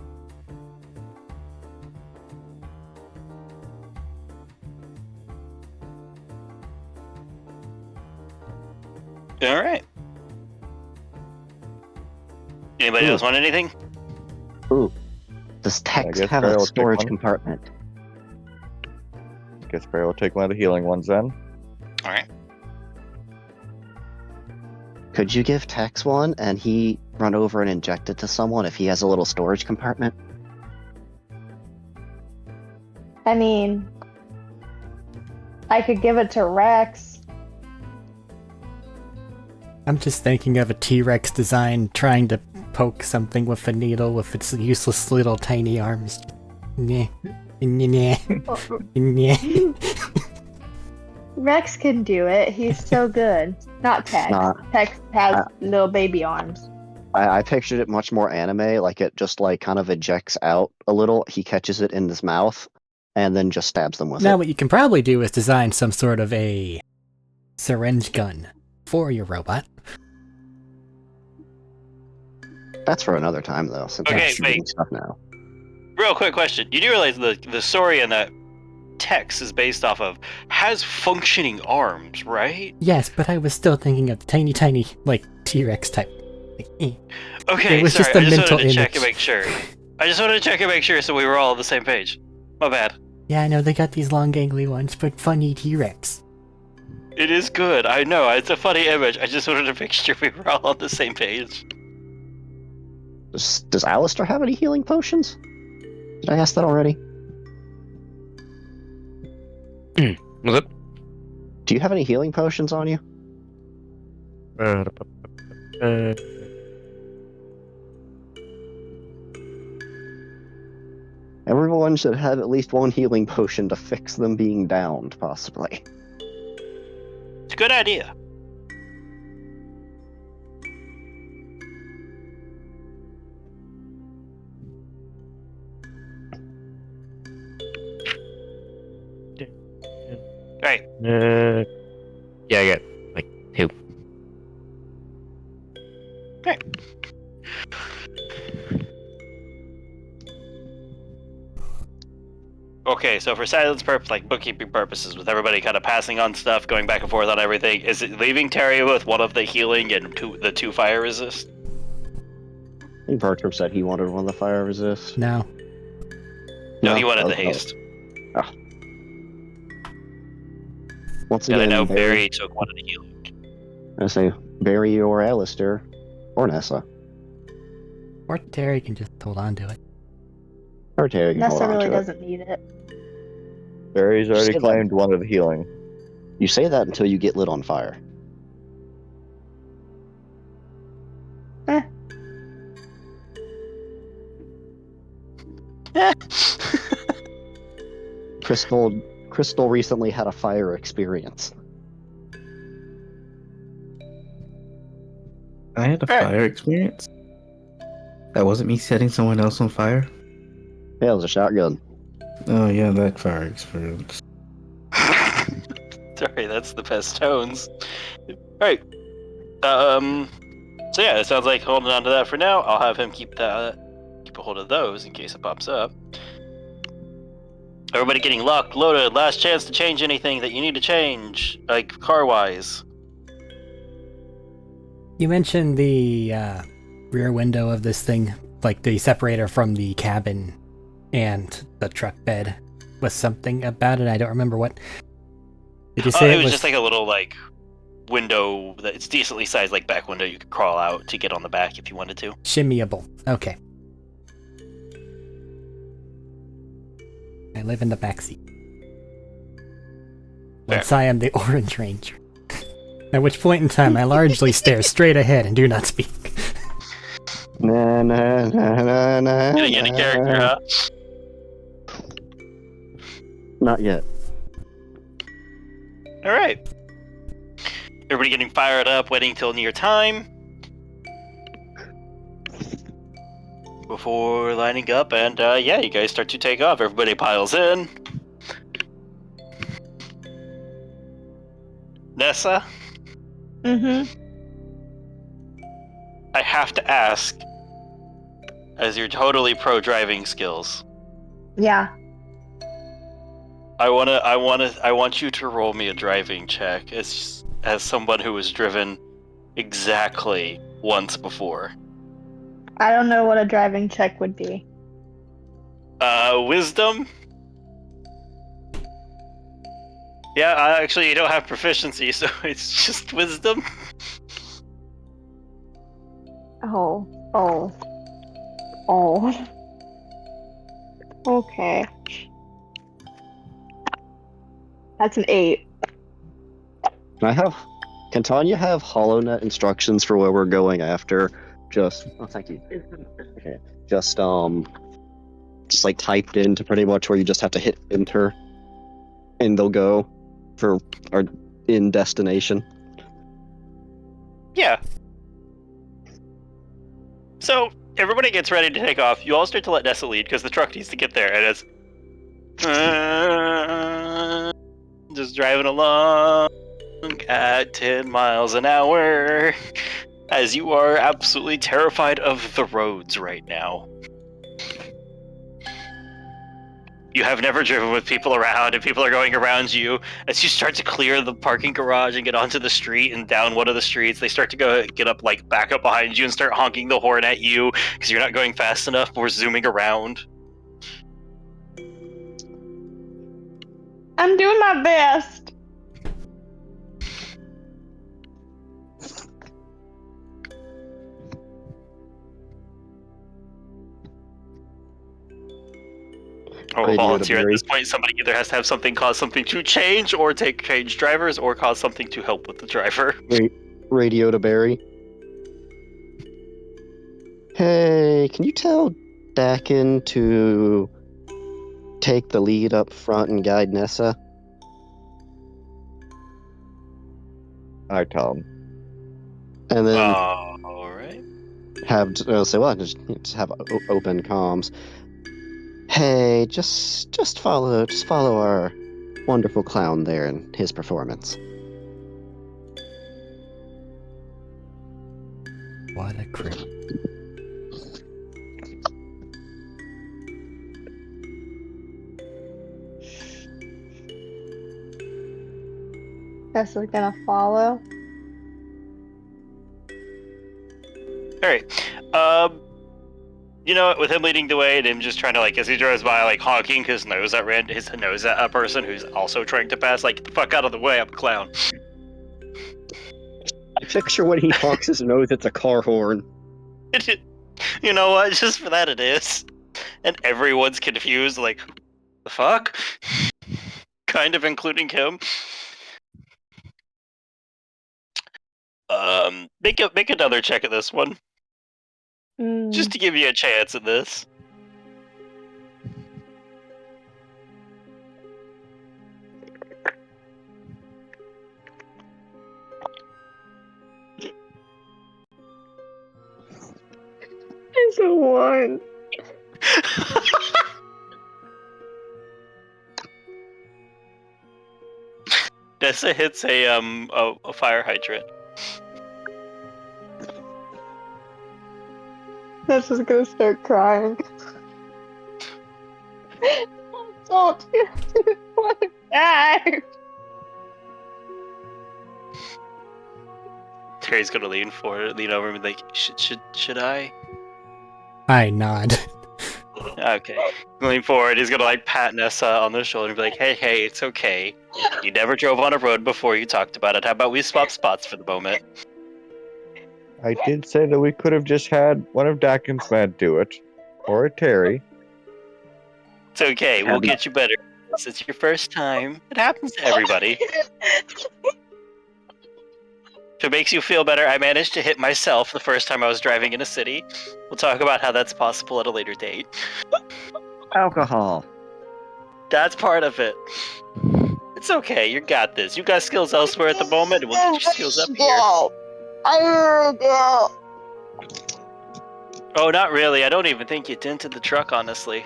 A: Alright. Anybody else want anything?
B: Ooh. Does
D: I
B: Tex
D: guess
B: have
D: Barry
B: a
D: will take
B: storage
D: one.
B: compartment?
D: Guess Barry will take one of the healing ones then.
A: All right.
B: Could you give Tex one and he run over and inject it to someone if he has a little storage compartment?
F: I mean, I could give it to Rex.
C: I'm just thinking of a T-Rex design trying to poke something with a needle with its useless little tiny arms. Nyeh. Nyeh. Nyeh.
F: Rex can do it. He's so good. Not Tex.
B: Nah.
F: Tex has little baby arms.
B: I pictured it much more anime, like it just like kind of ejects out a little. He catches it in his mouth and then just stabs them with
C: Now
B: it.
C: what you can probably do is design some sort of a syringe gun for your robot.
B: That's for another time though, since
A: Okay,
B: I'm shooting
A: wait.
B: stuff now.
A: Real quick question. You do realize the story in that Tex is based off of has functioning arms, right?
C: Yes, but I was still thinking of the tiny, like, T-Rex type. Like,
A: Okay,
C: It was
A: sorry.
C: just a
A: I just
C: mental
A: wanted to check
C: image.
A: and make sure. I just wanted to check and make sure so we were all on the same page. My bad.
C: Yeah, I know they got these long gangly ones, but funny T-Rex.
A: It is good. I know. It's a funny image. I just wanted to make sure we were all on the same page.
B: Does Alistair have any healing potions? Did I ask that already?
G: Was it?
B: Do you have any healing potions on you? Everyone should have at least one healing potion to fix them being downed, possibly.
A: It's a good idea. Right.
G: Yeah, I got like 2.
A: Okay. Okay, so for silence purpose, like bookkeeping purposes, with everybody kind of passing on stuff, going back and forth on everything, is it leaving Terry with one of the healing and the 2 fire resist?
B: I think Bertram said he wanted one of the fire resist.
C: No.
A: No, he wanted the
B: Oh.
A: haste.
B: Once
A: And I
B: again,
A: know Barry took one of the healing.
B: I say Barry or Alistair or Nessa.
C: Or Terry can just hold on to it.
B: Or Terry can hold
F: Nessa
B: on
F: really
B: to it.
F: doesn't need it.
D: Barry's already
B: Say that.
D: claimed one of the healing.
B: You say that until you get lit on fire. Crystal recently had a fire experience.
E: I had a
A: Alright.
E: fire experience. That wasn't me setting someone else on fire.
B: Yeah, it was a shotgun.
E: Oh yeah, that fire experience.
A: Sorry, that's the best tones. Alright. So yeah, it sounds like holding on to that for now. I'll have him keep a hold of those in case it pops up. Everybody getting locked, loaded, last chance to change anything that you need to change, like car-wise.
C: You mentioned the rear window of this thing, like the separator from the cabin and the truck bed was something about it. I don't remember what. Did you say
A: It was just like a little like window that it's decently sized, like back window you could crawl out to get on the back if you wanted to.
C: shimmiable? Okay. I live in the backseat. Once I am the Orange Ranger. At which point in time I largely stare straight ahead and do not speak.
B: Na, na, na, na, na,
A: Getting into character, huh?
B: Not yet.
A: Alright. Everybody getting fired up, waiting till near time. Before lining up, and yeah, you guys start to take off. Everybody piles in. Nessa,
F: Mm-hmm.
A: I have to ask, as your totally pro driving skills,
F: Yeah.
A: I want you to roll me a driving check as someone who has driven exactly once before.
F: I don't know what a driving check would be.
A: Wisdom? Yeah, actually, you don't have proficiency, so it's just wisdom.
F: Oh. Okay. That's an 8.
B: Can Tanya have HoloNet instructions for where we're going after? Thank you. Okay. Just like typed into pretty much where you just have to hit enter, and they'll go for our in destination.
A: Yeah. So, everybody gets ready to take off. You all start to let Nessa lead, because the truck needs to get there, and it's... just driving along at 10 miles an hour, as you are absolutely terrified of the roads right now. You have never driven with people around, and people are going around you. As you start to clear the parking garage and get onto the street and down one of the streets, they start to get up, like, back up behind you and start honking the horn at you because you're not going fast enough or zooming around.
F: I'm doing my best.
A: Oh,
B: Radio to
A: volunteer at
B: Barry.
A: this point. Somebody either has to have something cause something to change, or change drivers, or cause something to help with the driver.
B: Radio to Barry. Hey, can you tell Dakin to take the lead up front and guide Nessa?
D: I tell him.
B: And then
A: All right.
B: just have open comms. Hey, just follow our wonderful clown there and his performance.
C: What a creep.
F: Guess we're gonna follow.
A: All right. You know what? With him leading the way and him just trying to, like, as he drives by, like, honking his nose at a person who's also trying to pass, like, get the fuck out of the way, I'm a clown.
B: I picture when he honks his nose, it's a car horn.
A: You know what? Just for that it is. And everyone's confused, like, the fuck? Kind of including him. Make another check at this one. Just to give you a chance at this.
F: It's a 1.
A: Nessa hits a fire hydrant.
F: That's just gonna start crying. Don't you want to die?
A: Terry's gonna lean over and be like, should I?
C: I nod.
A: Okay. Lean forward, he's gonna, like, pat Nessa on the shoulder and be like, hey, it's okay. You never drove on a road before, you talked about it. How about we swap spots for the moment?
D: I did say that we could have just had one of Dakin's men do it. Or a Terry.
A: It's okay, we'll get you better. It's your first time. It happens to everybody. If it makes you feel better, I managed to hit myself the first time I was driving in a city. We'll talk about how that's possible at a later date.
B: Alcohol.
A: That's part of it. It's okay, you got this. You got skills elsewhere at the moment, and we'll get your skills up here. Oh, not really. I don't even think you dented the truck, honestly.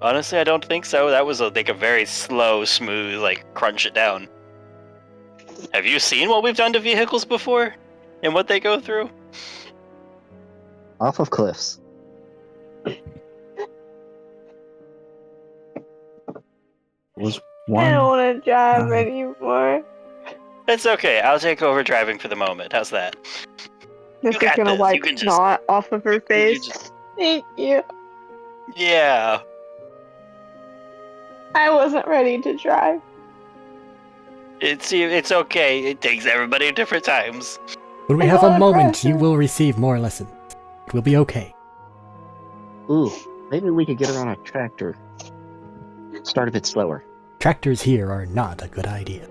A: Honestly, I don't think so. That was a very slow, smooth, like, crunch it down. Have you seen what we've done to vehicles before? And what they go through?
B: Off of cliffs.
E: Was
F: I don't
E: one.
F: want to drive anymore.
A: It's okay. I'll take over driving for the moment. How's that?
F: This
A: You
F: is
A: got
F: gonna
A: this.
F: wipe
A: You can just.
F: snot off of her
A: You
F: face.
A: just
F: Thank you.
A: yeah.
F: I wasn't ready to drive.
A: It's okay. It takes everybody at different times.
C: When we
F: A
C: have a
F: lot of
C: moment,
F: pressure.
C: you will receive more lessons. It will be okay.
B: Ooh, maybe we could get her on a tractor. Start a bit slower.
C: Tractors here are not a good idea.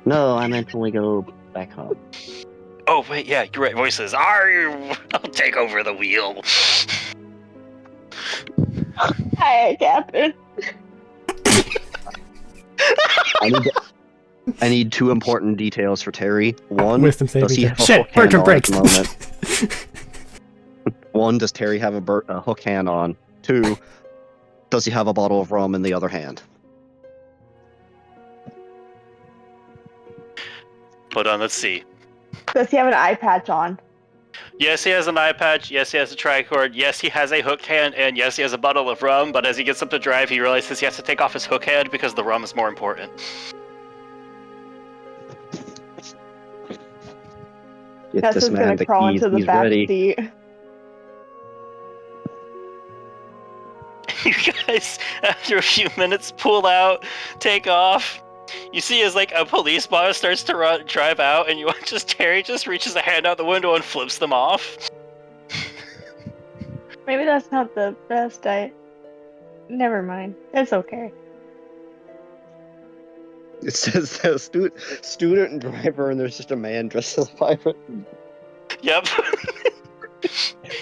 B: No, I meant when we go back home.
A: Oh wait, yeah, you're right. Voices. I'll take over the wheel.
F: Hi, Captain.
B: I need two important details for Terry. One,
C: Wisdom
B: does
C: saving
B: he
C: throw.
B: have a
C: Shit,
B: hook hand
C: Bertram
B: on at
C: breaks.
B: the moment? One, does Terry have a hook hand on? Two, does he have a bottle of rum in the other hand?
A: Hold on, let's see.
F: Does he have an eye patch on?
A: Yes, he has an eye patch. Yes, he has a tricord. Yes, he has a hook hand, and yes, he has a bottle of rum. But as he gets up to drive, he realizes he has to take off his hook hand because the rum is more important.
B: Get
F: Tess
B: this
F: is
B: man
F: gonna
B: the
F: crawl
B: keys.
F: into the
B: He's
F: back
B: ready.
F: seat.
A: You guys, after a few minutes, pull out, take off. You see as like a police boss starts to drive out, and you watch as Terry just reaches a hand out the window and flips them off.
F: Maybe that's not the best. Never mind. It's okay.
B: It says the student and driver, and there's just a man dressed as a pirate.
A: Yep.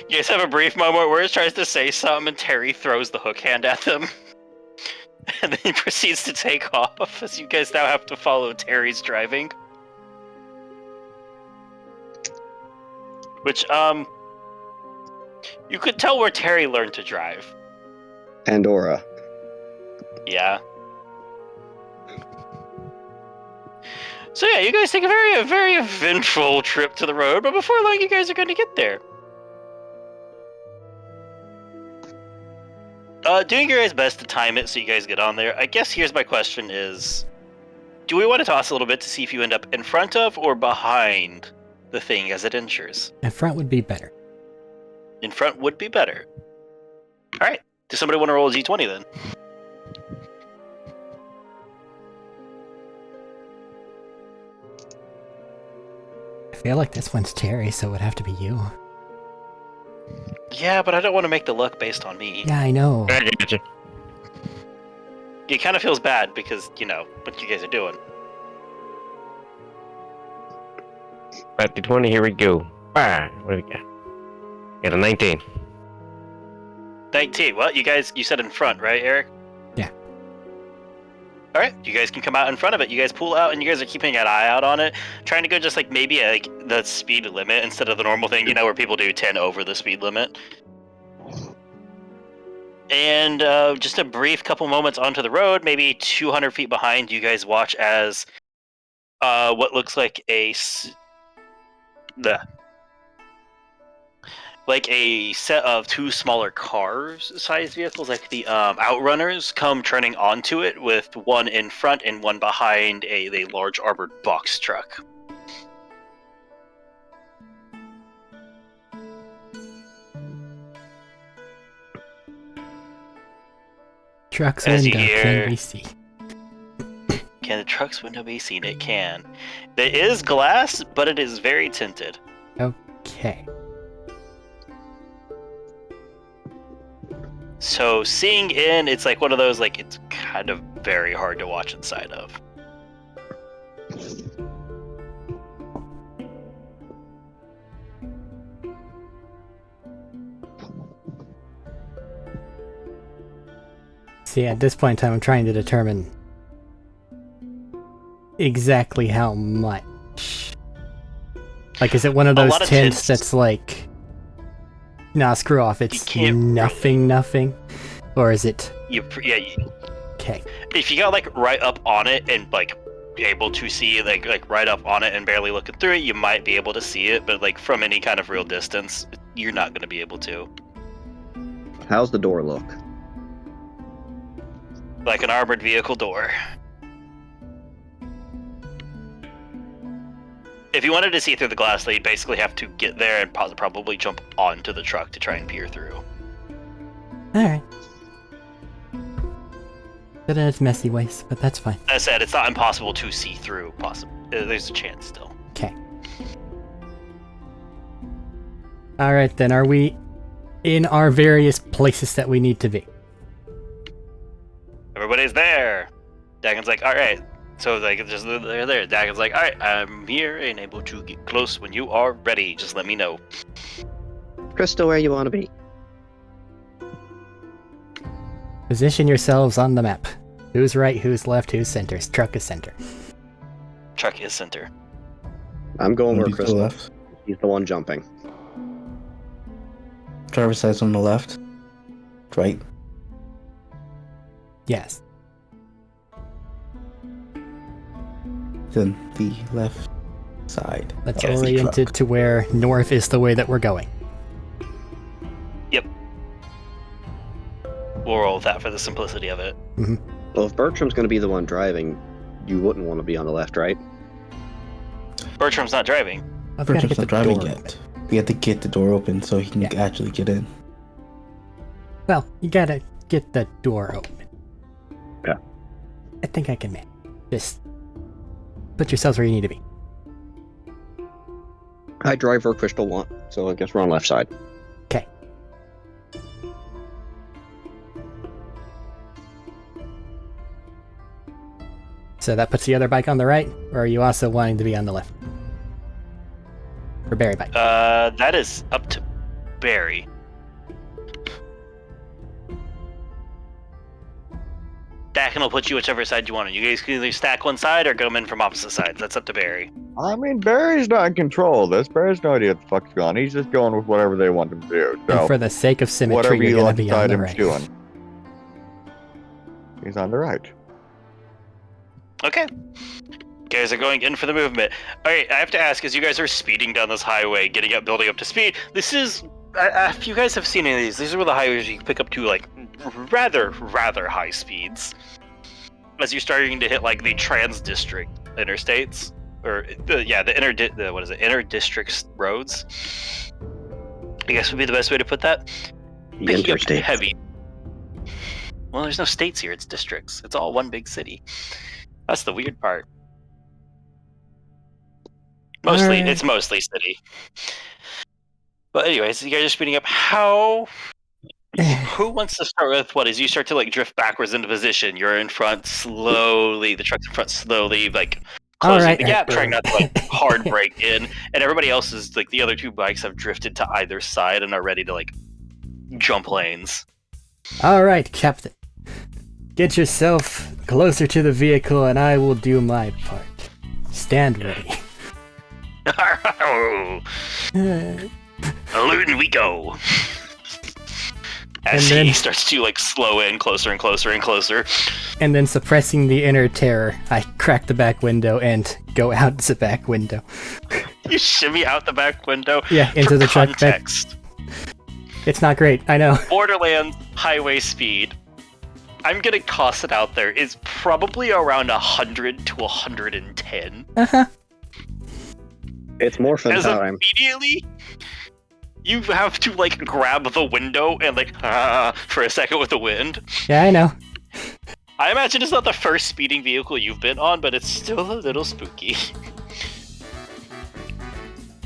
A: You guys have a brief moment where he tries to say something, and Terry throws the hook hand at them. And then he proceeds to take off, as you guys now have to follow Terry's driving. Which, you could tell where Terry learned to drive.
B: Pandora.
A: Yeah. So yeah, you guys take a very eventful trip to the road, but before long you guys are going to get there. Doing your guys' best to time it so you guys get on there. I guess here's my question is, do we want to toss a little bit to see if you end up in front of or behind the thing as it enters?
C: In front would be better.
A: In front would be better. Alright, does somebody want to roll a d20 then?
C: I feel like this one's Terry, so it would have to be you.
A: Yeah, but I don't want to make the luck based on me.
C: Yeah, I know.
G: I get you.
A: It kind of feels bad because, you know, what you guys are doing.
G: Back to 20, here we go. Ah, what do we got? Got a 19.
A: 19. Well, you said in front, right, Arik?
C: Yeah.
A: Alright, you guys can come out in front of it. You guys pull out, and you guys are keeping an eye out on it, trying to go just like maybe like the speed limit instead of the normal thing, you know, where people do 10 over the speed limit. And just a brief couple moments onto the road, maybe 200 feet behind, you guys watch as what looks like a set of two smaller cars-sized vehicles, like the Outrunners, come turning onto it with one in front and one behind a large armored box truck.
C: Truck's
A: As you
C: window,
A: hear-
C: can we see?
A: Can the truck's window be seen? It can. There is glass, but it is very tinted.
C: Okay.
A: So seeing in, it's like one of those, like, it's kind of very hard to watch inside of.
C: See, at this point in time, I'm trying to determine exactly how much. Like, is it one of
A: A
C: those
A: lot of
C: tints
A: tints.
C: that's like, nah, screw off, it's
A: can't
C: nothing? Or is it, okay,
A: If you got like right up on it and like able to see like right up on it and barely looking through it, you might be able to see it, but like from any kind of real distance, you're not going to be able to.
B: How's the door look?
A: Like an armored vehicle door. If you wanted to see through the glass, they'd basically have to get there and probably jump onto the truck to try and peer through.
C: Alright. But in its messy ways, but that's fine.
A: As I said, it's not impossible to see through. There's a chance still.
C: Okay. Alright then, are we in our various places that we need to be?
A: Everybody's there. Dagon's like, alright. So like, just they're there. Dagon's like, alright, I'm here and able to get close when you are ready. Just let me know.
B: Crystal, where you want to be?
C: Position yourselves on the map. Who's right, who's left, who's center? Truck is center.
A: Truck is center.
B: I'm going where
E: He's to the
B: Crystal.
E: left.
B: He's the one jumping.
E: Driver's side's on the left. Right.
C: Yes.
E: Then the left side.
C: Let's
E: of the
C: orient
E: truck.
C: it to where north is the way that we're going.
A: We'll roll with that for the simplicity of it.
B: Well, if Bertram's going to be the one driving, you wouldn't want to be on the left, right?
A: Bertram's not driving.
C: I've got to
E: Bertram's
C: get the
E: not driving
C: door
E: yet.
C: open.
E: We have to get the door open so he can
C: Yeah.
E: actually get in.
C: Well, you gotta get the door open.
B: Yeah.
C: I think I can manage. Just put yourselves where you need to be.
B: I drive where Crystal want, so I guess we're on left side.
C: Okay. So that puts the other bike on the right, or are you also wanting to be on the left? For Barry bike.
A: That is up to Barry. Dakin will put you whichever side you want. You guys can either stack one side or come in from opposite sides. That's up to Barry.
D: I mean, Barry's not in control of this. Barry's no idea what the fuck's going on. He's just going with whatever they want him to do.
C: And
D: So,
C: for the sake of
D: whatever
C: symmetry,
D: you
C: you're gonna
D: want
C: be on
D: decide
C: the
D: him
C: right.
D: doing. He's on the right.
A: Okay. You guys are going in for the movement. Alright, I have to ask, as you guys are speeding down this highway, building up to speed, this is... if you guys have seen any of these are where the highways you can pick up to, like, rather high speeds. As you're starting to hit, like, the trans-district interstates. Or, inter-district roads. I guess would be the best way to put that.
B: The
A: Picking up
B: interstate.
A: heavy. Well, there's no states here, it's districts. It's all one big city. That's the weird part. It's mostly city. But anyways, you guys are speeding up. Who wants to start with what? As you start to like drift backwards into position, you're in front slowly, the truck's in front slowly, like closing the gap, trying not to like hard brake in, and everybody else is like the other two bikes have drifted to either side and are ready to like jump lanes.
C: Alright, Captain. Get yourself closer to the vehicle and I will do my part. Stand ready.
A: Looting we go. As he starts to like slow in closer and closer and closer.
C: And then suppressing the inner terror, I crack the back window and go out the back window.
A: You shimmy out the back window.
C: Yeah, into the truck bed.
A: Context.
C: It's not great, I know.
A: Borderlands highway speed, I'm gonna toss it out there, is probably around 100 to 110.
C: Uh-huh.
B: It's more fun
A: As
B: time.
A: immediately, you have to like grab the window and like for a second with the wind.
C: Yeah, I know.
A: I imagine it's not the first speeding vehicle you've been on, but it's still a little spooky.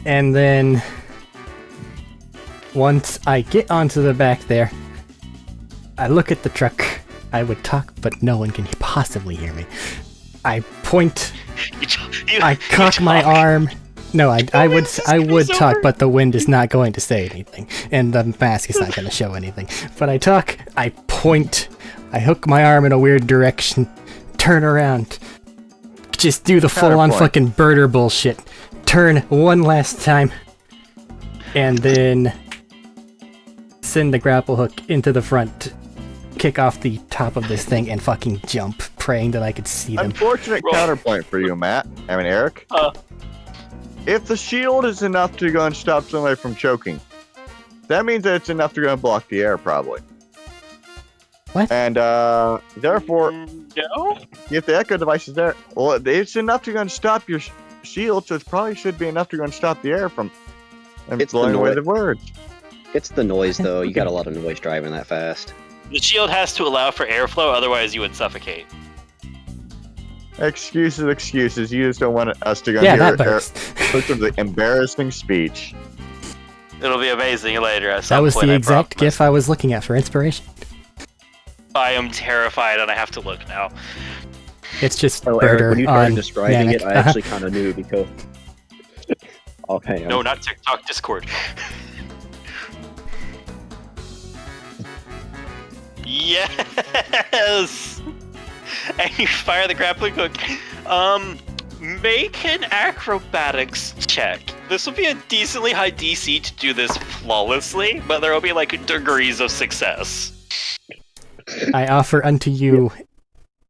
C: And then once I get onto the back there, I look at the truck. I would talk, but no one can possibly hear me. I point. I cock my arm. No, I would talk, but the wind is not going to say anything, and the mask is not going to show anything. But I talk. I point. I hook my arm in a weird direction. Turn around. Just do the full-on fucking birder bullshit. Turn one last time, and then send the grapple hook into the front. Kick off the top of this thing and fucking jump, praying that I could see them.
D: Unfortunate counterpoint for you, Matt. I mean, Eric. If the shield is enough to go and stop somebody from choking, that means that it's enough to go and block the air, probably.
C: What?
D: And therefore,
A: No?
D: if the echo device is there, well, it's enough to go and stop your shields, which probably should be enough to go and stop the air from
B: It's the
D: blowing away
B: noise.
D: the words.
B: It's the noise, though. You got a lot of noise driving that fast.
A: The shield has to allow for airflow, otherwise you would suffocate.
D: Excuses. You just don't want us to go
C: Yeah,
D: hear
C: that burst.
D: the embarrassing speech.
A: It'll be amazing later. At
C: That
A: some
C: was
A: point,
C: the
A: I
C: exact
A: promise.
C: gif I was looking at for inspiration.
A: I am terrified, and I have to look now.
C: It's just
B: Oh, Eric,
C: murder
B: when you started
C: on
B: describing
C: Namek.
B: it, I actually kind of knew because. Okay.
A: No, not TikTok, Discord. Yes! And you fire the grappling hook. Make an acrobatics check. This will be a decently high DC to do this flawlessly, but there will be like degrees of success.
C: I offer unto you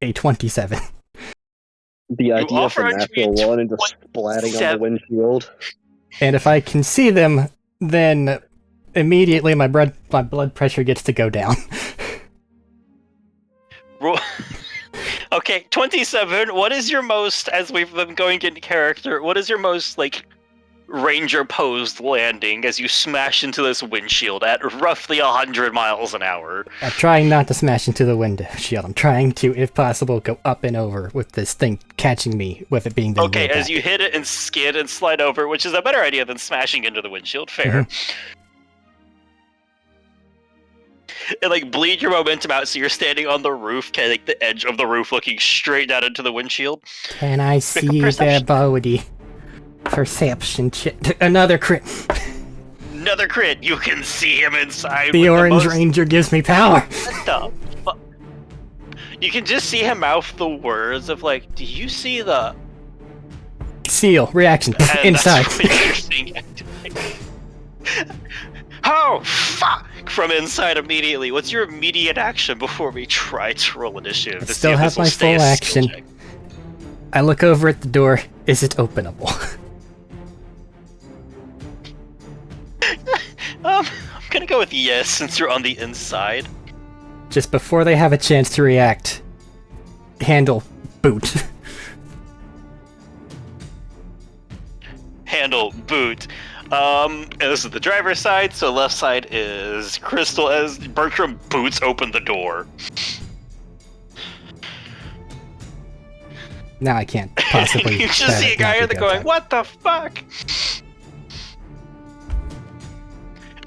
C: a 27.
B: The idea of
A: offer
B: a
A: it to
B: natural
A: me
B: one and just splatting on the windshield.
C: And if I can see them, then immediately my blood pressure gets to go down.
A: Okay, 27. What is your most, as we've been going into character, what is your most, like, ranger posed landing as you smash into this windshield at roughly 100 miles an hour?
C: I'm trying not to smash into the window shield. I'm trying to, if possible, go up and over with this thing catching me with it being the
A: Okay, as you hit it and skid and slide over, which is a better idea than smashing into the windshield, fair. And like bleed your momentum out so you're standing on the roof, kind of like the edge of the roof looking straight down into the windshield.
C: Can I see their body? Perception check. Another crit.
A: Another crit, you can see him inside.
C: The
A: with
C: Orange
A: most...
C: Ranger gives me power.
A: What the fuck? You can just see him mouth the words of like, do you see the...
C: Seal. Reaction.
A: And
C: Inside.
A: that's what you're seeing activate. Oh, fuck! From inside immediately. What's your immediate action before we try to roll initiative?
C: I
A: to
C: still
A: see if
C: have
A: this will
C: my
A: stay
C: full
A: a skill
C: action.
A: check?
C: I look over at the door. Is it openable?
A: I'm gonna go with yes since you're on the inside.
C: Just before they have a chance to react, handle boot.
A: Handle boot. And this is the driver's side, so left side is Crystal as Bertram boots open the door.
C: Now I can't possibly.
A: You just
C: have
A: see a
C: it
A: guy
C: not
A: here
C: be
A: that going,
C: go
A: what the fuck?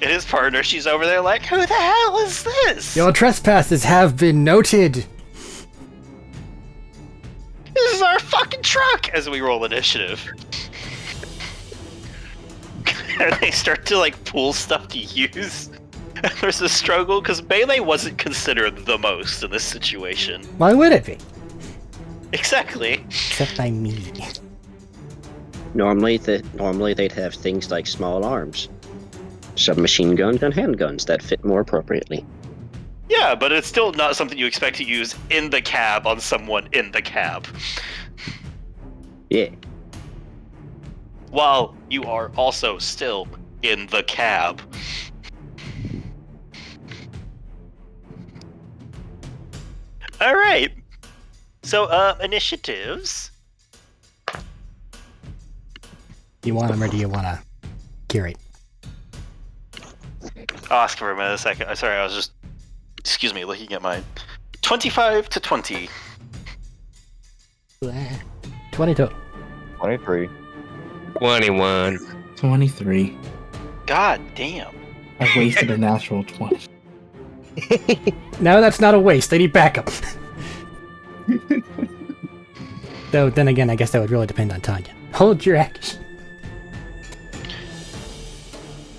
A: And his partner, she's over there like, who the hell is this?
C: Your trespasses have been noted.
A: This is our fucking truck! As we roll initiative. And they start to like pull stuff to use. And there's a struggle because Melee wasn't considered the most in this situation.
C: Why would it be?
A: Exactly.
C: Except by me.
B: Normally they'd have things like small arms, submachine guns, and handguns that fit more appropriately.
A: Yeah, but it's still not something you expect to use in the cab on someone in the cab.
B: Yeah.
A: While you are also still in the cab. Alright. So, initiatives.
C: You want them or do you want to curate?
A: I'll ask for a minute, a second. Sorry, I was just, excuse me, looking at mine. 25 to 20.
C: 20 total.
D: 23.
G: 21.
E: 23.
A: God damn.
E: I wasted a natural 20.
C: No, that's not a waste. They need backup. Though, then again, I guess that would really depend on Tanya. Hold your action.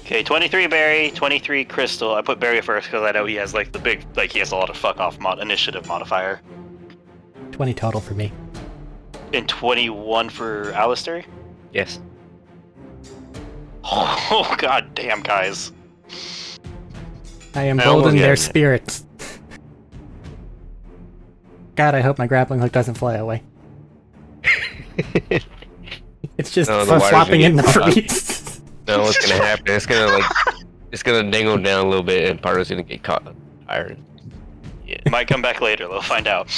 A: Okay, 23 Barry, 23 Crystal. I put Barry first because I know he has like the big, like he has a lot of fuck off initiative modifier.
C: 20 total for me.
A: And 21 for Alistair?
G: Yes.
A: Oh, god damn, guys.
C: I am
G: I
C: bold in
G: almost
C: their
G: got it.
C: spirits. God, I hope my grappling hook doesn't fly away. It's just
G: No, the wire's
C: flopping
G: gonna
C: in the
G: get caught.
C: breeze.
G: No, what's gonna happen? It's gonna dangle down a little bit, and Pardo's gonna get caught on fire. Yeah.
A: Might come back later, we'll find out.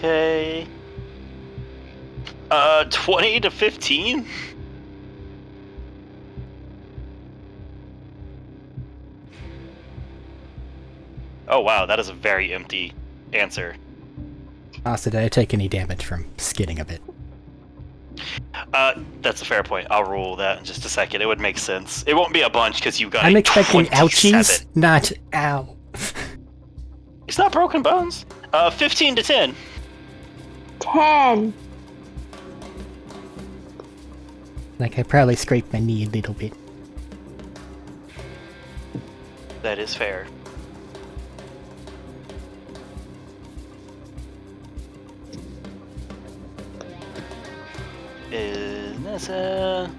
A: Okay. 20 to 15? Oh wow, that is a very empty answer.
C: Also, did I take any damage from skidding a bit?
A: That's a fair point. I'll rule that in just a second. It would make sense. It won't be a bunch because you got
C: I'm
A: a
C: expecting
A: 27.
C: ouchies, not ow.
A: It's not broken bones. 15 to 10.
F: 10.
C: Like, I probably scraped my knee a little bit.
A: That is fair. Is Nessa?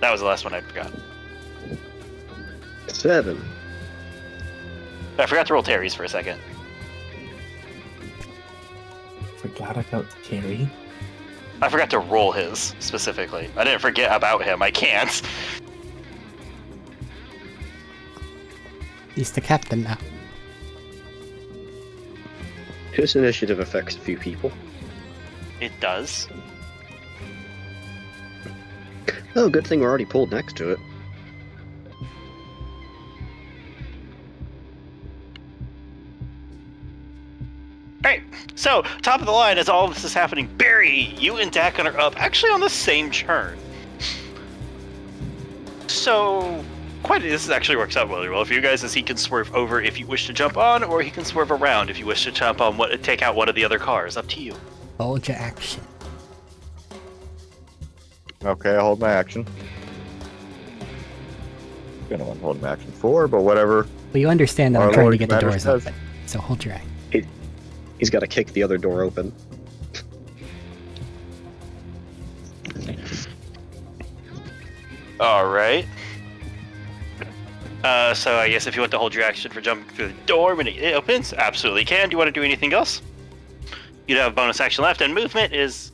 A: That was the last one I forgot.
B: 7.
A: I forgot to roll Terry's for a second.
E: Forgot about Terry.
A: I forgot to roll his, specifically. I didn't forget about him. I can't.
C: He's the captain now.
B: His initiative affects a few people.
A: It does.
B: Oh, good thing we're already pulled next to it.
A: Alright, so, top of the line as all this is happening, Barry, you and Dakin are up, actually on the same turn. So, this actually works out really well for you guys, as he can swerve over if you wish to jump on, or he can swerve around if you wish to jump on, take out one of the other cars. Up to you.
C: Hold your action.
D: Okay, I hold my action. Gonna want to hold my action 4, but whatever.
C: Well, you understand that
D: Our
C: I'm trying to
D: Lord
C: get the
D: Commander
C: doors
D: says.
C: open, so hold your action.
B: He's got to kick the other door open.
A: Alright. So I guess if you want to hold your action for jumping through the door when it opens, absolutely can. Do you want to do anything else? You'd have a bonus action left, and movement is...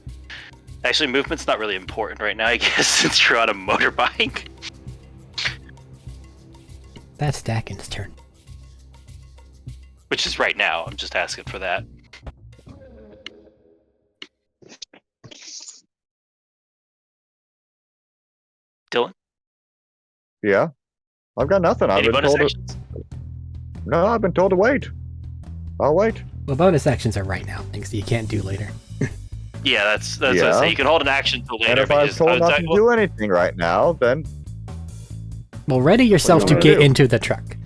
A: Actually, movement's not really important right now, I guess, since you're on a motorbike.
C: That's Dakin's turn.
A: Which is right now, I'm just asking for that. Dylan?
D: Yeah. I've got nothing. I've
A: Any
D: been
A: bonus
D: told
A: actions?
D: No, I've been told to wait. I'll wait.
C: Well, bonus actions are right now, things that you can't do later.
A: Yeah, that's what I say. You can hold an action till later.
D: And if I'm
A: because
D: told not
A: outside-
D: to do anything right now, then
C: Well, ready yourself
D: What do
C: to
D: you
C: get
D: wanna do?
C: into the truck.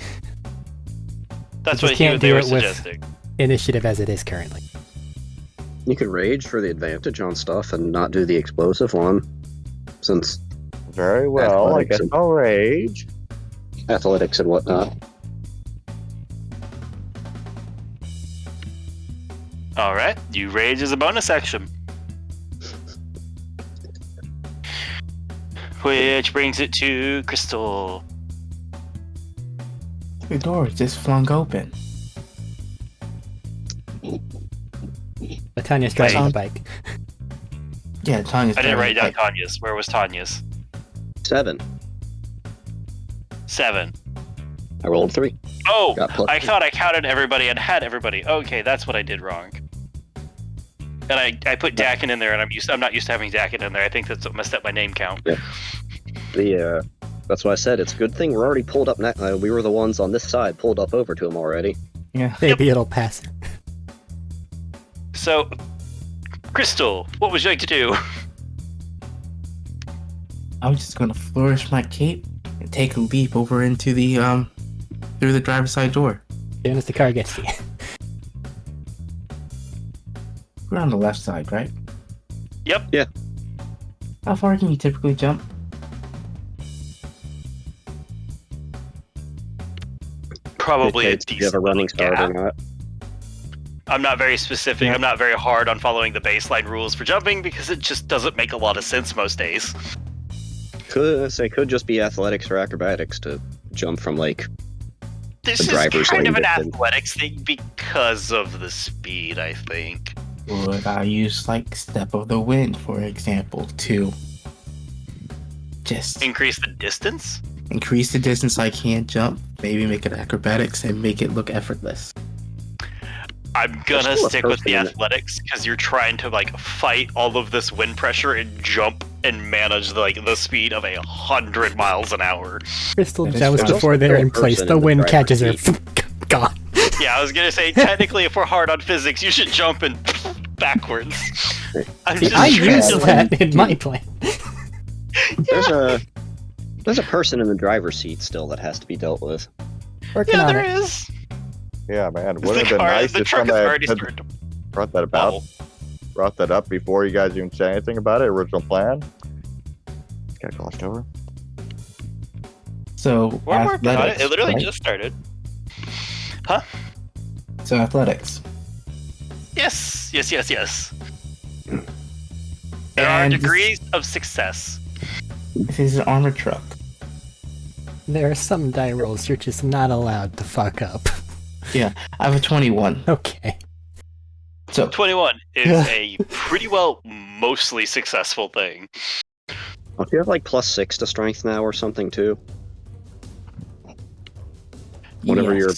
A: that's
C: you
A: what
C: can't
A: they
C: do
A: were
C: it with-
A: suggesting.
C: Initiative as it is currently.
B: You can rage for the advantage on stuff and not do the explosive one, since
D: very well. I
B: Athletics
D: guess
B: and-
D: I'll rage.
B: athletics and whatnot.
A: Alright, you rage as a bonus action. Which brings it to Crystal.
E: The door is just flung open.
C: But Tanya's driving
A: Wait.
C: the bike.
E: Yeah, Tanya's
A: I didn't write down
E: like,
A: Tanya's. Where was Tanya's?
B: 7.
A: 7.
B: I rolled 3.
A: Oh,
B: Got plus
A: I
B: 2.
A: thought I counted everybody and had everybody. Okay, that's what I did wrong. And I put Dakin in there, and I'm not used to having Dakin in there. I think that's what messed up my name count.
B: That's why I said it's a good thing we're already pulled up. We were the ones on this side pulled up over to him already.
E: Yeah.
C: Maybe it'll pass.
A: So, Crystal, what would you like to do?
E: I'm just gonna flourish my cape and take a leap over into the through the driver's side door.
C: As soon as the car gets to you.
E: We're on the left side, right?
A: Yep.
B: Yeah.
E: How far can you typically jump?
A: Probably a
B: Dictates if
A: decent
B: you have a running start
A: gap.
B: or not.
A: I'm not very specific.
E: Yeah.
A: I'm not very hard on following the baseline rules for jumping because it just doesn't make a lot of sense most days.
B: Could just be athletics or acrobatics to jump from like.
A: This
B: The
A: is
B: driver's
A: kind of
B: lane
A: an
B: distance.
A: athletics thing because of the speed, I think.
E: Would I use like step of the wind, for example, to just
A: Increase the distance?
E: Increase the distance I can't jump. Maybe make it acrobatics and make it look effortless.
A: I'm gonna stick with the athletics because you're trying to like fight all of this wind pressure and jump and manage the speed of 100 miles an hour.
C: Crystal jumps before they're in place. The wind catches her. God.
A: Yeah, I was gonna say technically, if we're hard on physics, you should jump and backwards.
C: I used that in my plan.
B: There's a person in the driver's seat still that has to be dealt with.
C: Working on
A: there
C: it.
A: is.
D: Yeah, man. Wouldn't it have been nice if somebody had brought that up before you guys even say anything about it? Original plan. Got glossed over.
E: So
A: we're working on it. It literally
E: right?
A: just started. Huh?
E: So athletics.
A: Yes. There are degrees of success.
E: This is an armored truck.
C: There are some die rolls you're just not allowed to fuck up.
E: Yeah, I have a 21.
C: Okay.
A: So 21 is a pretty well mostly successful thing.
B: Oh, do you have like +6 to strength now or something too? Whatever your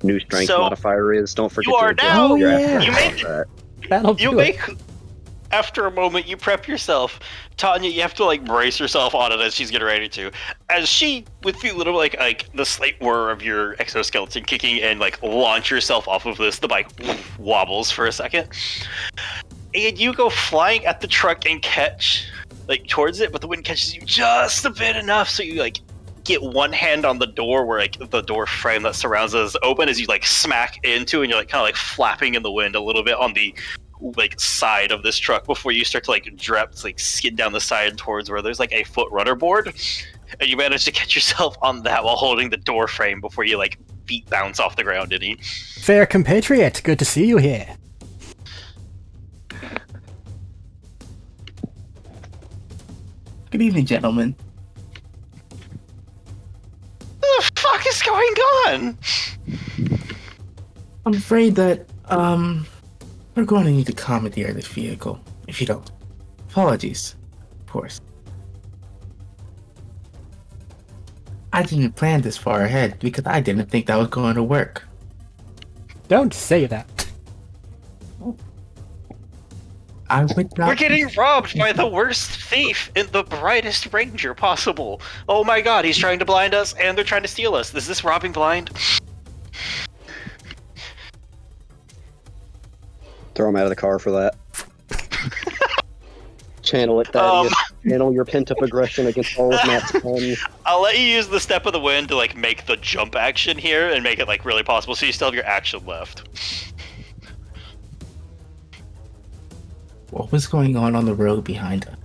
B: new strength modifier is, don't forget
A: you are
B: to
A: now.
C: You
A: make
B: that.
C: That'll
A: you
C: do
A: make.
C: it.
A: After a moment, you prep yourself. Tanya, you have to like brace yourself on it as she's getting ready to. As she, with you little like the slight whir of your exoskeleton kicking and like launch yourself off of this, the bike wobbles for a second. And you go flying at the truck and catch like towards it, but the wind catches you just a bit enough so you like get one hand on the door where like the door frame that surrounds it is open as you like smack into and you're like kind of like flapping in the wind a little bit on the like side of this truck before you start to like skid down the side towards where there's like a foot runner board, and you manage to catch yourself on that while holding the door frame before you like feet bounce off the ground.
C: Fair compatriot, good to see you here.
E: Good evening, gentlemen.
A: What the fuck is going on?
E: I'm afraid that we're going to need to commandeer this vehicle, if you don't. Apologies, of course. I didn't plan this far ahead because I didn't think that was going to work.
C: Don't say that.
E: I would not.
A: We're getting robbed by the worst thief and the brightest ranger possible. Oh my god, he's trying to blind us and they're trying to steal us. Is this robbing blind?
B: Throw him out of the car for that. Channel it, Thaddeus. Channel your pent-up aggression against all of Matt's puns.
A: I'll let you use the step of the wind to like make the jump action here and make it like really possible, so you still have your action left.
E: What was going on the road behind us?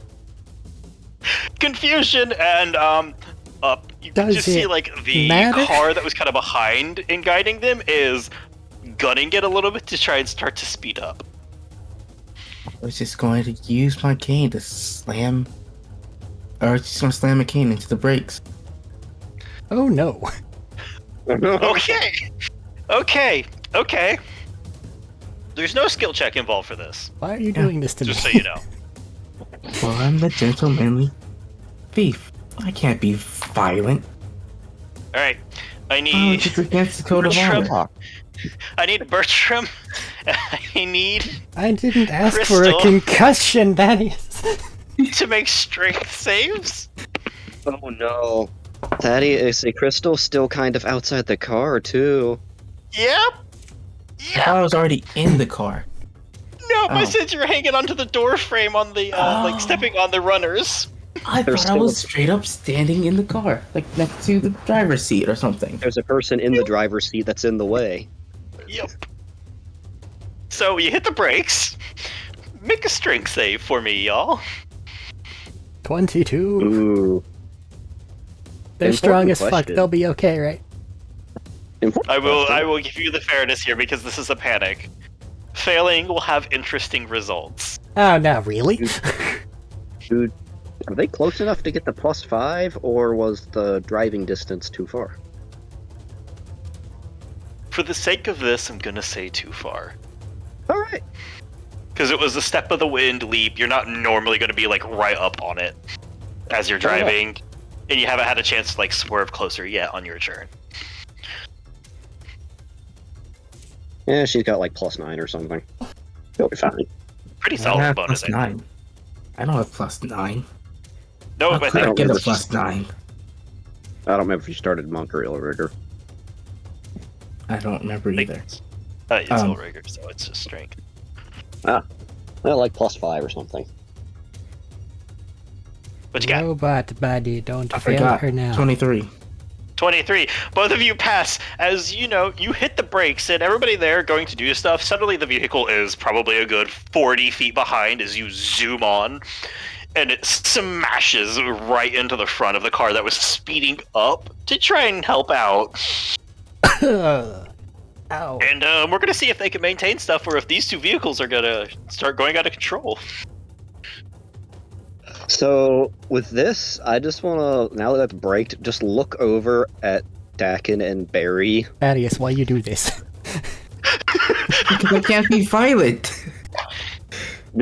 A: Confusion and you can
C: Does
A: just see
C: it
A: like the
C: matter?
A: car that was kind of behind in guiding them is gunning it a little bit to try and start to speed up.
E: I was just going to use my cane to slam, or just going to slam my cane into the brakes.
C: Oh no.
A: Okay. There's no skill check involved for this.
C: Why are you doing this to me?
A: Just so you know.
E: Well, I'm the gentlemanly thief. I can't be violent.
A: Alright. I
E: Oh,
A: need
E: it's against the code of honor.
A: I need Bertram. I need
C: I didn't ask for
A: Crystal.
C: a concussion, that is.
A: to make strength saves.
B: Oh no. Thaddeus, is Crystal still kind of outside the car, too?
A: Yep.
E: I thought I was already in the car.
A: No, but
E: Oh.
A: since you're hanging onto the door frame on the like stepping on the runners.
E: I
B: There's
E: thought I was
B: still-
E: straight up standing in the car, like next to the driver's seat or something.
B: There's a person in the driver's seat that's in the way.
A: Yep. So you hit the brakes. Make a strength save for me, y'all.
C: 22.
B: Ooh.
C: They're
B: Important
C: strong as fuck,
B: question.
C: they'll be okay, right?
A: I will give you the fairness here because this is a panic. Failing will have interesting results.
C: Oh, no, really?
B: Dude, are they close enough to get the +5, or was the driving distance too far?
A: For the sake of this, I'm gonna say too far.
B: Alright.
A: Because it was a step of the wind leap. You're not normally gonna be like right up on it as you're driving. And you haven't had a chance to like swerve closer yet on your turn.
B: Yeah, she's got like +9 or something. She'll be fine.
A: Pretty
E: I don't
A: solid
E: have
A: bonus.
E: +9. I don't have +9.
A: No,
E: How
A: I
E: could I
A: think
E: get a
B: it's just-
E: +9?
B: I don't remember if you started monk or ill rigor.
E: I don't remember either.
A: it's all rigor, so it's just strength.
B: Well, like +5 or something.
A: What you got?
C: Robot body, don't
E: I
C: fail
E: forgot.
C: her now.
E: 23.
A: 23. Both of you pass. As you know, you hit the brakes, and everybody there going to do stuff. Suddenly, the vehicle is probably a good 40 feet behind as you zoom on, and it smashes right into the front of the car that was speeding up to try and help out.
C: Ow.
A: And we're going to see if they can maintain stuff, or if these two vehicles are going to start going out of control.
B: So with this, I just want to, now that I've braked, just look over at Dakin and Barry.
C: Thaddeus, why you do this?
E: Because I can't be violent.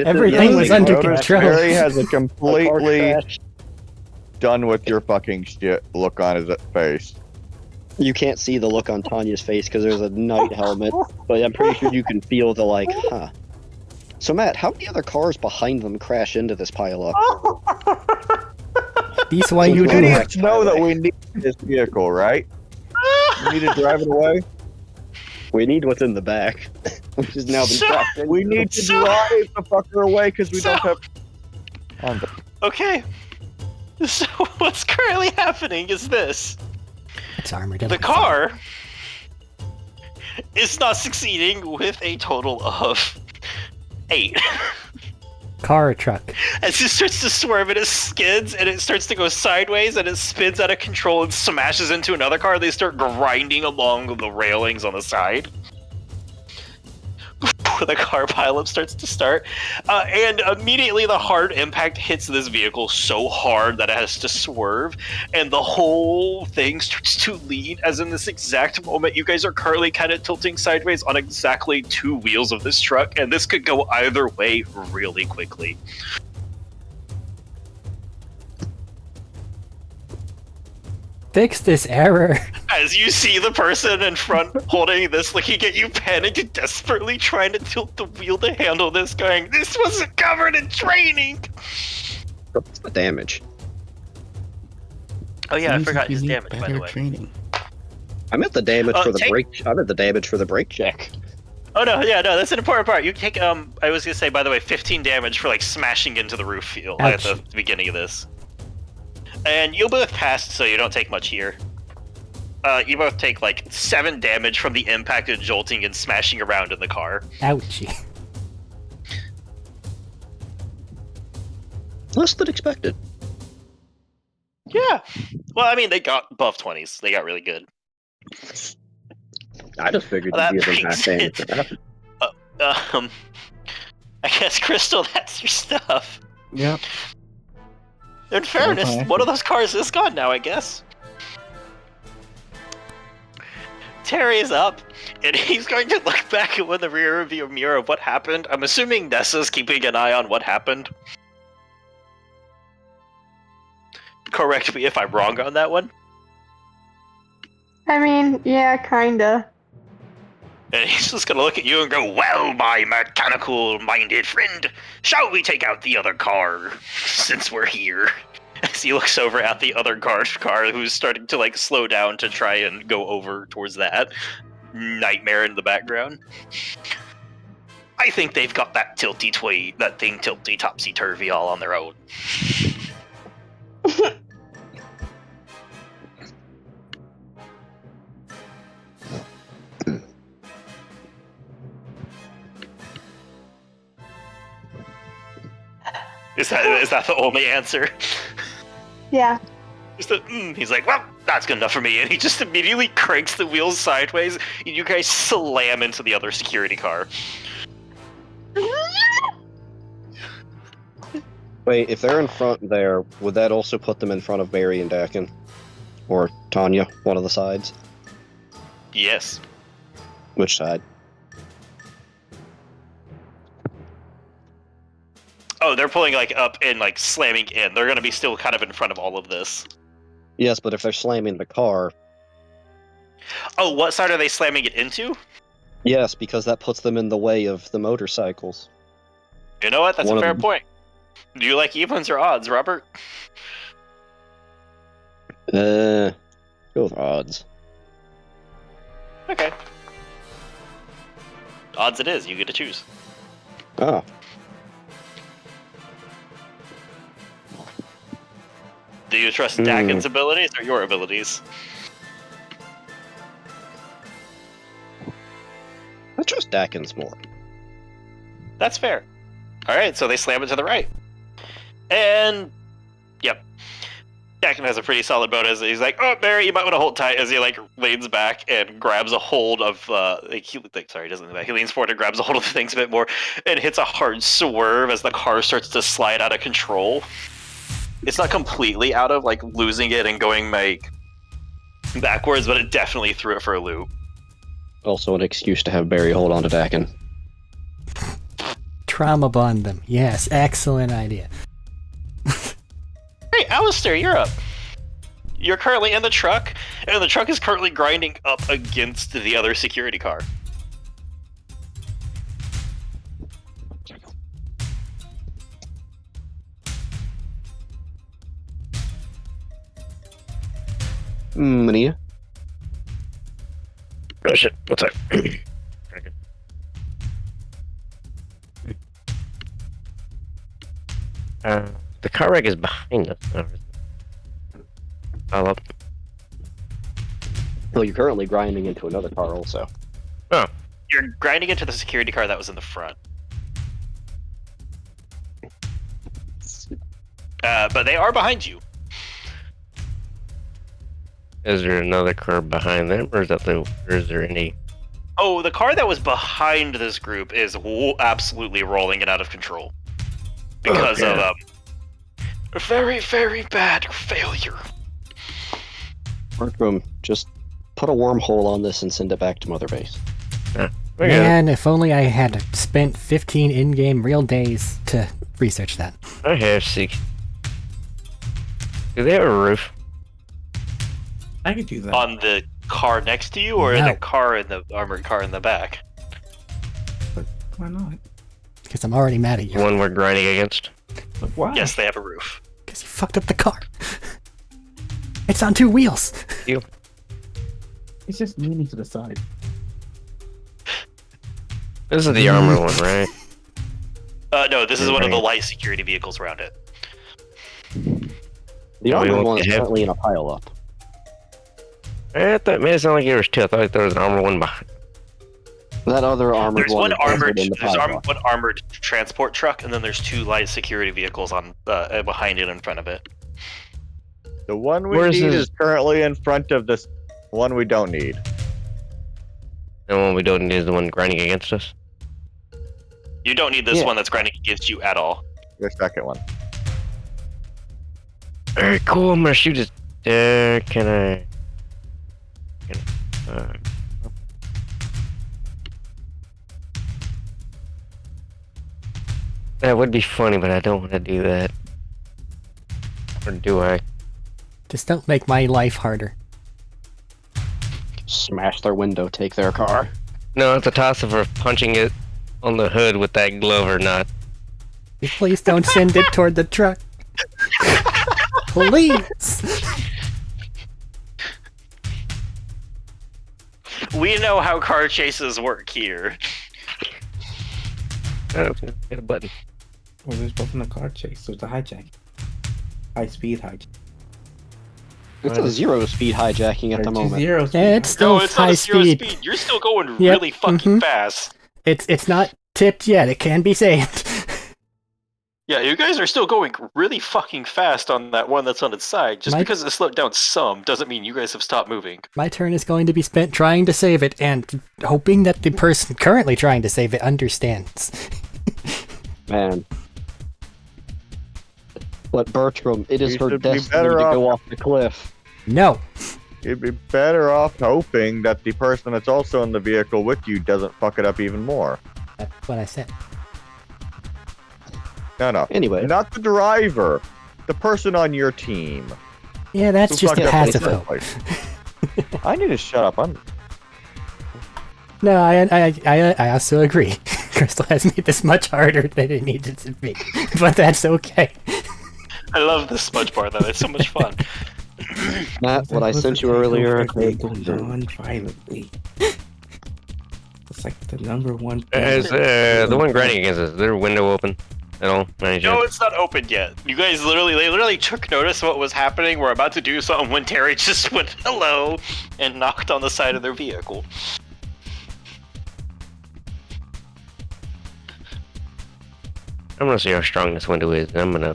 C: Everything was under
D: Notice
C: control.
D: Barry has a
B: A car
D: completely
B: crash.
D: done with your fucking shit look on his face.
B: You can't see the look on Tanya's face because there's a knight helmet, but I'm pretty sure you can feel the like, huh. So Matt, how many other cars behind them crash into this pileup?
C: This why you
B: So
C: do
B: many-
C: it.
D: Idiots know that we need this vehicle, right? We need to drive it away.
B: We need what's in the back, which has now been
A: So-
B: crashed into.
D: We need to
A: So-
D: drive the fucker away because we
A: So-
D: don't have.
A: Okay. So what's currently happening is this.
C: It's armored.
A: The car is not succeeding with a total of 8.
C: Car or truck.
A: As it starts to swerve and it skids and it starts to go sideways and it spins out of control and smashes into another car, they start grinding along the railings on the side. The car pileup starts to start, and immediately the hard impact hits this vehicle so hard that it has to swerve, and the whole thing starts to lean. As in this exact moment, you guys are currently kind of tilting sideways on exactly 2 wheels of this truck, and this could go either way really quickly.
C: Fix this error.
A: As you see the person in front holding this, looking at you, panicked, desperately trying to tilt the wheel to handle this, going, "This wasn't covered in training!"
B: What's the damage?
A: Oh yeah, I
E: Means
A: forgot
E: you
A: his
E: need
A: damage, by the
E: better
A: way.
E: Training.
B: I meant the damage for the
A: take-
B: brake. I meant the damage for the brake check.
A: Oh no, yeah, no, that's an important part. You take, I was gonna say, by the way, 15 damage for, like, smashing into the roof field at
C: Ouch.
A: the beginning of this. And you both passed, so you don't take much here. You both take, like, 7 damage from the impact of jolting and smashing around in the car.
C: Ouchie.
B: Less than expected.
A: Yeah. Well, I mean, they got above 20s. They got really good.
B: I just figured
A: That
B: you'd give them
A: makes
B: half damage
A: it-
B: for that.
A: I guess, Crystal, that's your stuff.
E: Yep.
A: In fairness,
E: Okay.
A: one of those cars is gone now, I guess. Terry is up, and he's going to look back at the rear view mirror of what happened. I'm assuming Nessa's keeping an eye on what happened. Correct me if I'm wrong on that one.
F: I mean, yeah, kinda.
A: And he's just gonna look at you and go, "Well, my mechanical-minded friend, shall we take out the other car, since we're here?" As he looks over at the other car who's starting to, like, slow down to try and go over towards that nightmare in the background. I think they've got that tilty topsy-turvy all on their own. Is that the only answer?
F: Yeah.
A: Just he's like, "Well, that's good enough for me," and he just immediately cranks the wheels sideways, and you guys slam into the other security car.
B: Wait, if they're in front there, would that also put them in front of Barry and Dakin? Or Tanya, one of the sides?
A: Yes.
B: Which side?
A: Oh, they're pulling, like, up and, like, slamming in. They're gonna be still kind of in front of all of this.
B: Yes, but if they're slamming the car,
A: Oh, what side are they slamming it into?
B: yes, because that puts them in the way of the motorcycles.
A: You know what? That's
B: One
A: a
B: of
A: fair
B: them.
A: point. Do you like evens or odds, Robert?
B: Go with odds.
A: Okay. Odds it is. You get to choose.
B: Oh.
A: Do you trust Dakin's abilities or your abilities?
B: I trust Dakin's more.
A: That's fair. Alright, so they slam it to the right. And, yep. Dakin has a pretty solid bonus. He's like, oh, Barry, you might want to hold tight, as he, like, leans back and grabs a hold of, he doesn't lean back. He leans forward and grabs a hold of the things a bit more and hits a hard swerve as the car starts to slide out of control. It's not completely out of, like, losing it and going, like, backwards, but it definitely threw it for a loop.
B: Also an excuse to have Barry hold on to Dakin.
C: Trauma bond them. Yes, excellent idea.
A: Hey, Alistair, you're up. You're currently in the truck, and the truck is currently grinding up against the other security car.
B: Mania.
G: Oh shit, what's that? The car wreck is behind us. I'll up.
B: Well, you're currently grinding into another car also.
G: Oh,
A: You're grinding into the security car that was in the front. But they are behind you.
G: is there another car behind them, or is there any?
A: Oh, the car that was behind this group is absolutely rolling and out of control. Because
G: Okay.
A: of a very, very bad failure.
B: Bertram, just put a wormhole on this and send it back to Mother Base.
C: Man, if only I had spent 15 in-game real days to research that.
G: I have 6. Do they have a roof?
E: I could do that.
A: On the car next to you, or
C: No.
A: the car in the armored car in the back?
E: But why not?
C: Because I'm already mad at
G: The
C: you.
G: one we're grinding against?
E: But why?
A: Yes, they have a roof.
C: Because you fucked up the car. It's on 2 wheels.
E: It's just leaning to the side.
G: This is the armor one, right?
A: No, this is
G: You're
A: one of the
G: right.
A: light security vehicles around it.
B: The
G: Oh,
B: armored
G: you
B: one is
G: have-
B: currently in a pile up.
G: I thought, man, it sounded like there was 2. I thought there was an armor one behind.
B: That other armored
A: There's
B: one
A: one
B: is
A: armored,
B: in the
A: there's
B: pile up.
A: one armored transport truck, and then there's 2 light security vehicles on behind it, in front of it.
D: The one we
G: Where's
D: need
G: his-
D: is currently in front of this one we don't need.
G: The one we don't need is the one grinding against us.
A: You don't need this
B: Yeah.
A: one that's grinding against you at all.
D: The second one.
G: Alright, cool. I'm gonna shoot it. Can I? That would be funny, but I don't want to do that. Or do I?
C: Just don't make my life harder.
B: Smash their window, take their car.
G: No, it's a toss of punching it on the hood with that glove or not.
C: Please don't send it toward the truck. Please.
A: We know how car chases work here.
G: Oh, hit a button.
E: Well, there's both in the car chase. There's the hijack. High speed hijack.
B: It's a 0-speed hijacking at the moment.
E: Zeros.
C: Yeah, it's still
A: No, it's not
C: high
A: a 0
C: speed.
A: speed. You're still going
C: Yep,
A: really fucking
C: mhm.
A: fast.
C: It's not tipped yet. It can be saved.
A: Yeah, you guys are still going really fucking fast on that one that's on its side. Just
C: My-
A: because it slowed down some doesn't mean you guys have stopped moving.
C: My turn is going to be spent trying to save it and hoping that the person currently trying to save it understands.
B: Man. But Bertram, it is
D: You
B: her
D: should be
B: destiny
D: better
B: to
D: off-
B: go off the cliff.
C: No.
D: You'd be better off hoping that the person that's also in the vehicle with you doesn't fuck it up even more.
C: That's what I said.
D: No.
B: Anyway,
D: Not the driver. The person on your team.
C: Yeah, that's
D: Who
C: just a
D: fucked up
C: passive
D: this
C: hope.
D: place? I need to shut up.
C: No, I also agree. Crystal has made this much harder than it needed to be, but that's okay.
A: I love this smudge bar though. It's so much fun.
B: Matt, what I sent you earlier.
E: Go non-violently. It's like the number one.
G: Is the one grinding against us? Is their window open at all?
A: No, it's not open yet. You guys literally took notice of what was happening. We're about to do something when Terry just went hello and knocked on the side of their vehicle.
G: I'm gonna see how strong this window is. I'm gonna.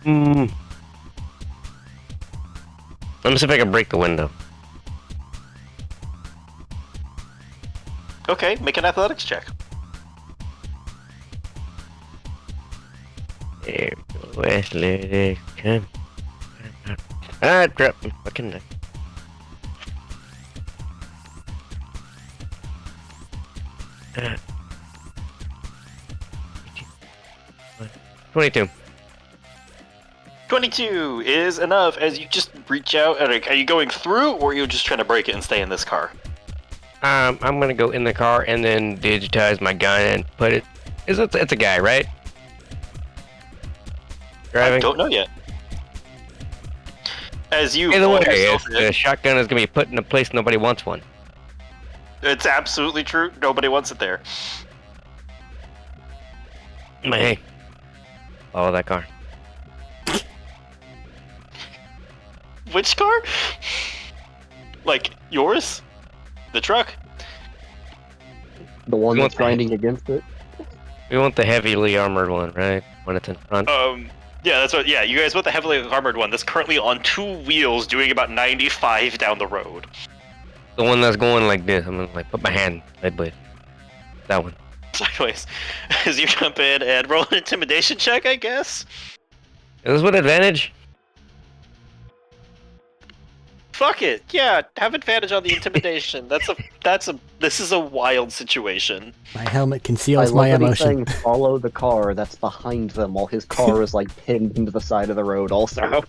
G: Let me see if I can break the window.
A: Okay, make an athletics check.
G: There we go. Athletics. Come. Ah, crap. I'm fucking. 22.
A: 22 is enough as you just reach out. Arik, are you going through, or are you just trying to break it and stay in this car?
G: I'm gonna go in the car and then digitize my gun and put it. It's a guy, right? Driving.
A: I don't know yet. As you
G: Either way,
A: pull yourself
G: the shotgun is gonna be put in a place nobody wants one.
A: it's absolutely true. Nobody wants it there.
G: Hey, follow that car.
A: Which car? Like yours? The truck?
B: The one
G: We
B: that's
G: want the-
B: grinding against it.
G: We want the heavily armored one, right? When it's in front.
A: Yeah, that's what. Yeah, you guys want the heavily armored one that's currently on 2 wheels, doing about 95 down the road.
G: The one that's going like this. I'm gonna like put my hand sideways. That one.
A: Sideways, as you jump in and roll an intimidation check, I guess.
G: Is this with advantage?
A: Fuck it. Yeah, have advantage on the intimidation. This is a wild situation.
C: My helmet
B: I
C: conceals
B: love
C: my
B: that he's
C: emotion.
B: saying follow the car that's behind them while his car is like pinned into the side of the road also.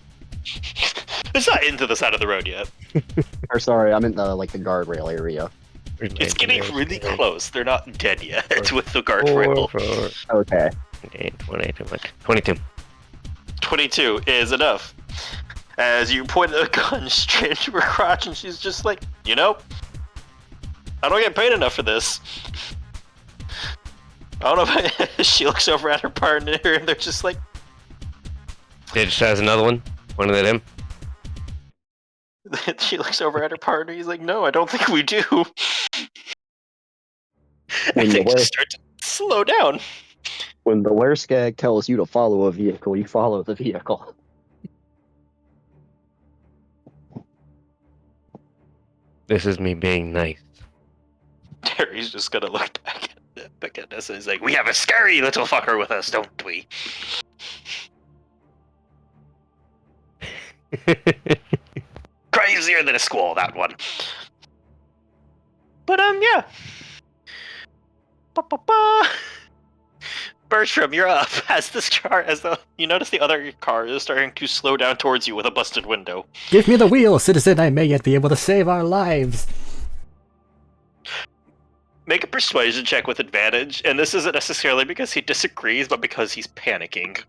A: It's not into the side of the road yet.
B: Or sorry, I'm in the like the guardrail area.
A: It's getting really close. They're not dead yet with the guardrail.
G: 4,
B: Okay.
G: 22.
A: 22 is enough. As you point a gun straight into her crotch, and she's just like, you know, I don't get paid enough for this. I don't know if she looks over at her partner, and they're just like,
G: It just has another one. Pointed at him.
A: she looks over at her partner, he's like, no, I don't think we do. And they just start to slow down.
B: When the wereskag tells you to follow a vehicle, you follow the vehicle.
G: This is me being nice.
A: Terry's just gonna look back at us, and he's like, we have a scary little fucker with us, don't we? Crazier than a squall, that one. But yeah. Ba-ba-ba. Bertram, you're up. You notice the other car is starting to slow down towards you with a busted window.
C: Give me the wheel, citizen. I may yet be able to save our lives.
A: Make a persuasion check with advantage, and this isn't necessarily because he disagrees, but because he's panicking.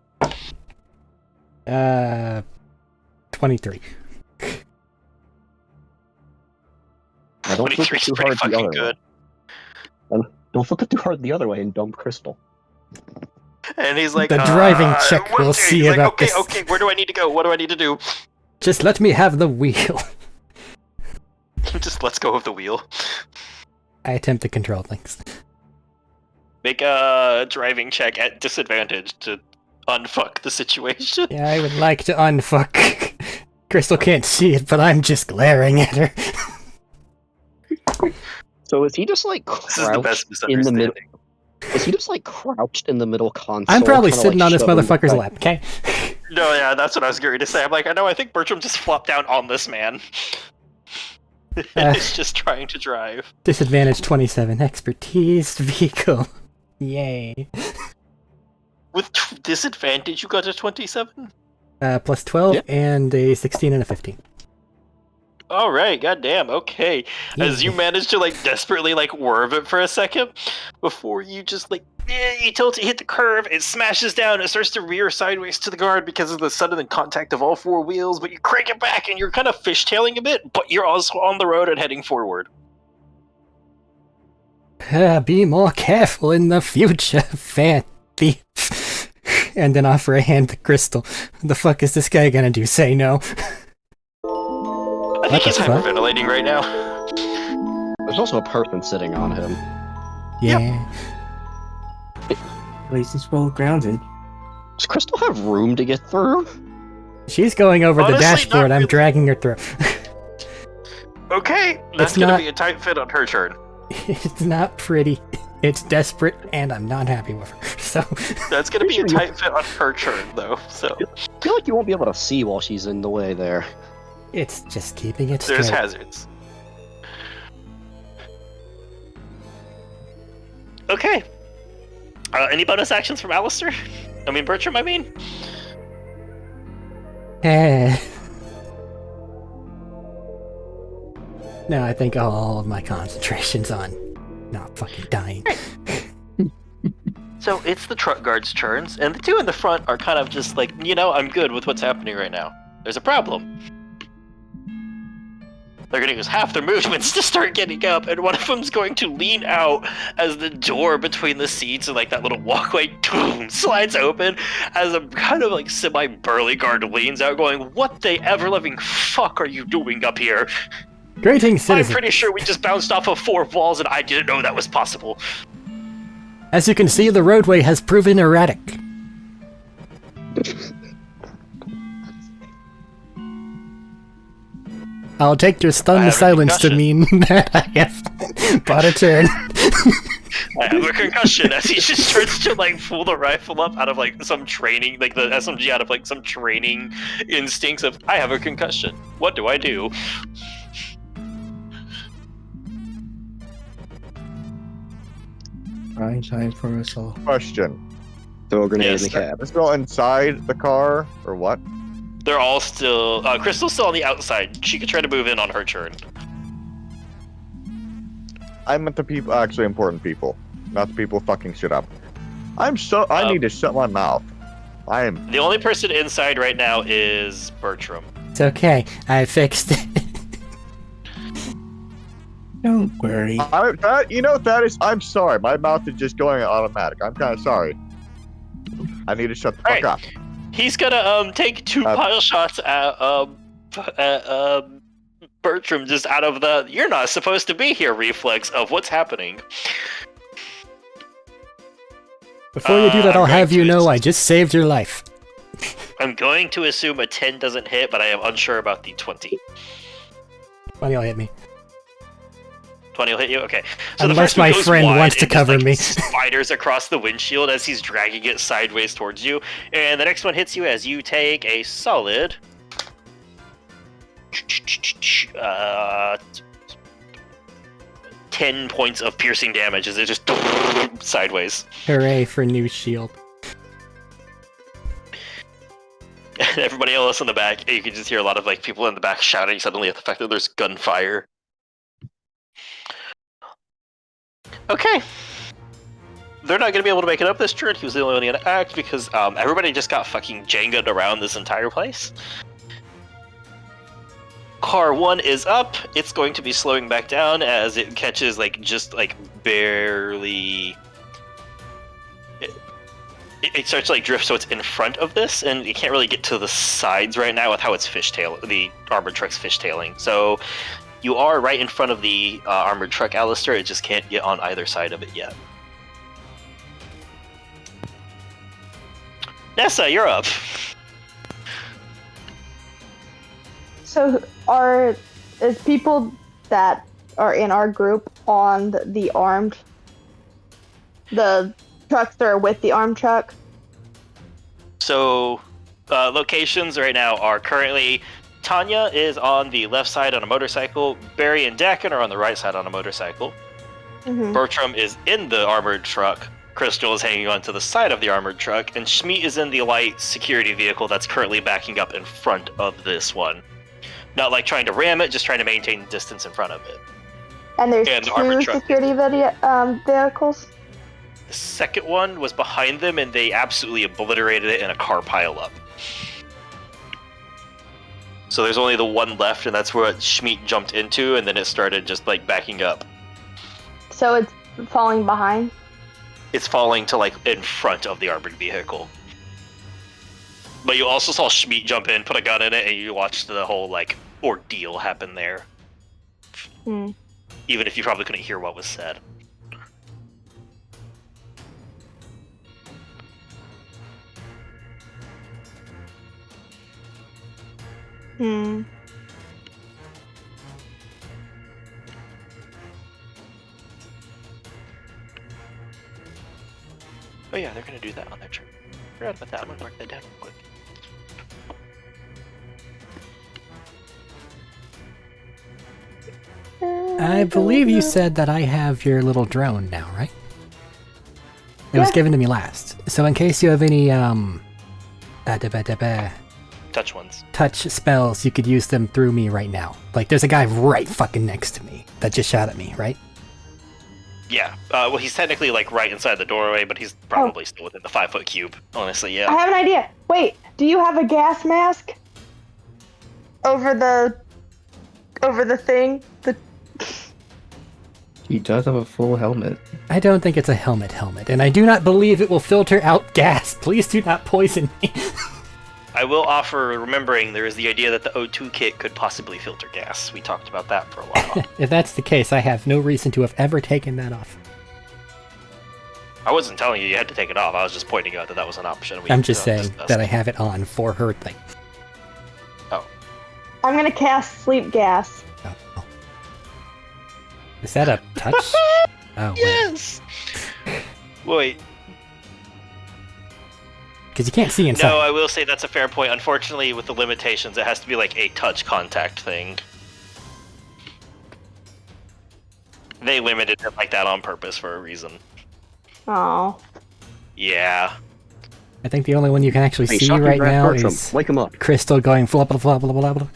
C: 23.
B: Now, don't flip
A: 23
B: it
A: is
B: too
A: pretty
B: hard the
A: fucking
B: other
A: good.
B: way. Don't flip it too hard the other way and dump Crystal.
A: And he's like,
C: The driving check
A: what-
C: will see
A: he's
C: about
A: like,
C: this.
A: Okay, where do I need to go? What do I need to do?
C: Just let me have the wheel.
A: Just let's go of the wheel.
C: I attempt to control things.
A: Make a driving check at disadvantage to unfuck the situation.
C: Yeah, I would like to unfuck. Crystal can't see it, but I'm just glaring at her.
B: So is he just like
A: This is the best
B: crouched in the middle?
A: misunderstanding.
B: Is he just like crouched in the middle console?
C: I'm probably
B: trying to,
C: sitting
B: like,
C: on this
B: shove him
C: motherfucker's
B: back?
C: lap, okay?
A: No, yeah, that's what I was going to say. I'm like, I think Bertram just flopped down on this man. He's just trying to drive.
C: Disadvantage 27. Expertise vehicle. Yay.
A: With disadvantage, you got a 27?
C: Plus 12
B: Yeah.
C: and a 16 and a 15.
A: All right, goddamn. Okay, as you manage to like desperately like swerve it for a second before you just like you tilt it, hit the curve, it smashes down, it starts to rear sideways to the guard because of the sudden contact of all four wheels. But you crank it back, and you're kind of fishtailing a bit, but you're also on the road and heading forward.
C: Be more careful in the future, fan thief. And then offer a hand to Crystal. What the fuck is this guy gonna do? Say no?
A: I think he's hyperventilating right now.
B: There's also a person sitting on him.
C: Yeah.
E: Place is well grounded.
B: Does Crystal have room to get through?
C: She's going over
A: Honestly,
C: the dashboard.
A: not
C: I'm
A: really.
C: dragging her through.
A: Okay, that's
C: It's
A: gonna
C: not-
A: be a tight fit on her turn.
C: It's not pretty. It's desperate, and I'm not happy with her. So
A: That's gonna be a
B: Pretty sure
A: tight fit on her turn, though. So
B: I feel like you won't be able to see while she's in the way there.
C: it's just keeping it
A: there's
C: straight.
A: hazards. Okay. Any bonus actions from Alistair? I mean, Bertram, I mean?
C: No, I think all of my concentration's on not fucking dying.
A: So it's the truck guards' turns, and the two in the front are kind of just like, I'm good with what's happening right now. There's a problem. They're going to use half their movements to start getting up, and one of them's going to lean out as the door between the seats and like that little walkway boom, slides open as a kind of like semi-burly guard leans out going, "What the ever-living fuck are you doing up here?
C: Greetings,
A: I'm
C: citizen.
A: pretty sure we just bounced off of 4 walls and I didn't know that was possible."
C: As you can see, the roadway has proven erratic. I'll take your
A: I
C: stunned
A: have a
C: silence to
A: concussion.
C: mean that I have bought a turn.
A: I have a concussion as he just starts to like pull the rifle up out of like some training, like the SMG out of like some training instincts of, I have a concussion. What do I do?
E: Fine time for us all.
D: Question.
B: Throw a grenade
A: Yes,
B: in the cab.
D: Let's go inside the car, or what?
A: They're all still, Crystal's still on the outside. She could try to move in on her turn.
D: I meant the people, actually important people, not the people fucking shit up. I need to shut my mouth. I am.
A: The only person inside right now is Bertram.
C: It's okay. I fixed it.
E: Don't worry.
D: That is. I'm sorry. My mouth is just going automatic. I'm kind of sorry. I need to shut the fuck
A: Alright.
D: up.
A: He's gonna take 2 pile shots at Bertram just out of the "you're not supposed to be here" reflex of what's happening.
C: Before you do that,
A: I'm
C: I'll
A: going
C: have you
A: to
C: know I just saved your life.
A: I'm going to assume a 10 doesn't hit, but I am unsure about the 20.
C: 20 will hit me.
A: 20 will hit you? Okay. So the
C: Unless
A: first one
C: my
A: goes
C: friend
A: wide
C: wants to
A: and just,
C: cover
A: like,
C: me.
A: spiders across the windshield as he's dragging it sideways towards you. And the next one hits you as you take a solid... 10 points of piercing damage as it just sideways.
C: Hooray for new shield.
A: And everybody else in the back, you can just hear a lot of like people in the back shouting suddenly at the fact that there's gunfire. Okay. They're not going to be able to make it up this turn. He was the only one going to act because everybody just got fucking Jenga'd around this entire place. Car 1 is up. It's going to be slowing back down as it catches just barely... It starts to drift so it's in front of this, and you can't really get to the sides right now with how it's the armored truck's fishtailing. So you are right in front of the armored truck, Alistair. It just can't get on either side of it yet. Nessa, you're up.
F: So is people that are in our group on the trucks that are with the armed truck?
A: So locations right now are currently Tanya is on the left side on a motorcycle, Barry and Dakin are on the right side on a motorcycle.
F: Mm-hmm.
A: Bertram is in the armored truck, Crystal is hanging onto the side of the armored truck, and Schmeat is in the light security vehicle that's currently backing up in front of this one. Not like trying to ram it, just trying to maintain distance in front of it.
F: And there's
A: And the armored
F: two
A: truck
F: security vehicles.
A: The second one was behind them, and they absolutely obliterated it in a car pileup. So there's only the one left, and that's where Schmeat jumped into, and then it started just like backing up.
F: So it's falling behind?
A: It's falling to like in front of the armored vehicle. But you also saw Schmeat jump in, put a gun in it, and you watched the whole like ordeal happen there.
F: Hmm.
A: Even if you probably couldn't hear what was said.
F: Hmm.
A: Oh yeah, they're gonna do that on their turn. Forgot about that. I'm gonna mark that down real quick.
C: I believe you said that I have your little drone now, right? It was
F: Yeah.
C: given to me last. So in case you have any
A: Touch ones.
C: touch spells, you could use them through me right now. Like there's a guy right fucking next to me that just shot at me, right?
A: Yeah. Well, he's technically like right inside the doorway, but he's probably still within the 5-foot cube. Honestly,
F: I
A: yeah.
F: have an idea. Wait, do you have a gas mask over the thing?
E: He does have a full helmet.
C: I don't think it's a helmet, and I do not believe it will filter out gas. Please do not poison me.
A: I will offer, remembering there is the idea that the O2 kit could possibly filter gas. We talked about that for a while.
C: If that's the case, I have no reason to have ever taken that off.
A: I wasn't telling you had to take it off. I was just pointing out that that was an option.
C: I'm just saying
A: discussed.
C: that I have it on for her thing.
A: Oh.
F: I'm gonna cast sleep gas.
C: Oh. Is that a touch? Oh,
A: Yes! Wait.
C: Because you can't see inside.
A: No, I will say that's a fair point. Unfortunately, with the limitations, it has to be like a touch contact thing. They limited it like that on purpose for a reason.
F: Oh.
A: Yeah.
C: I think the only one you can actually
B: Hey,
C: see
B: shocking
C: right
B: Graf
C: now
B: Bertram,
C: is
B: wake him up.
C: Crystal going blah blah blah blah blah blah.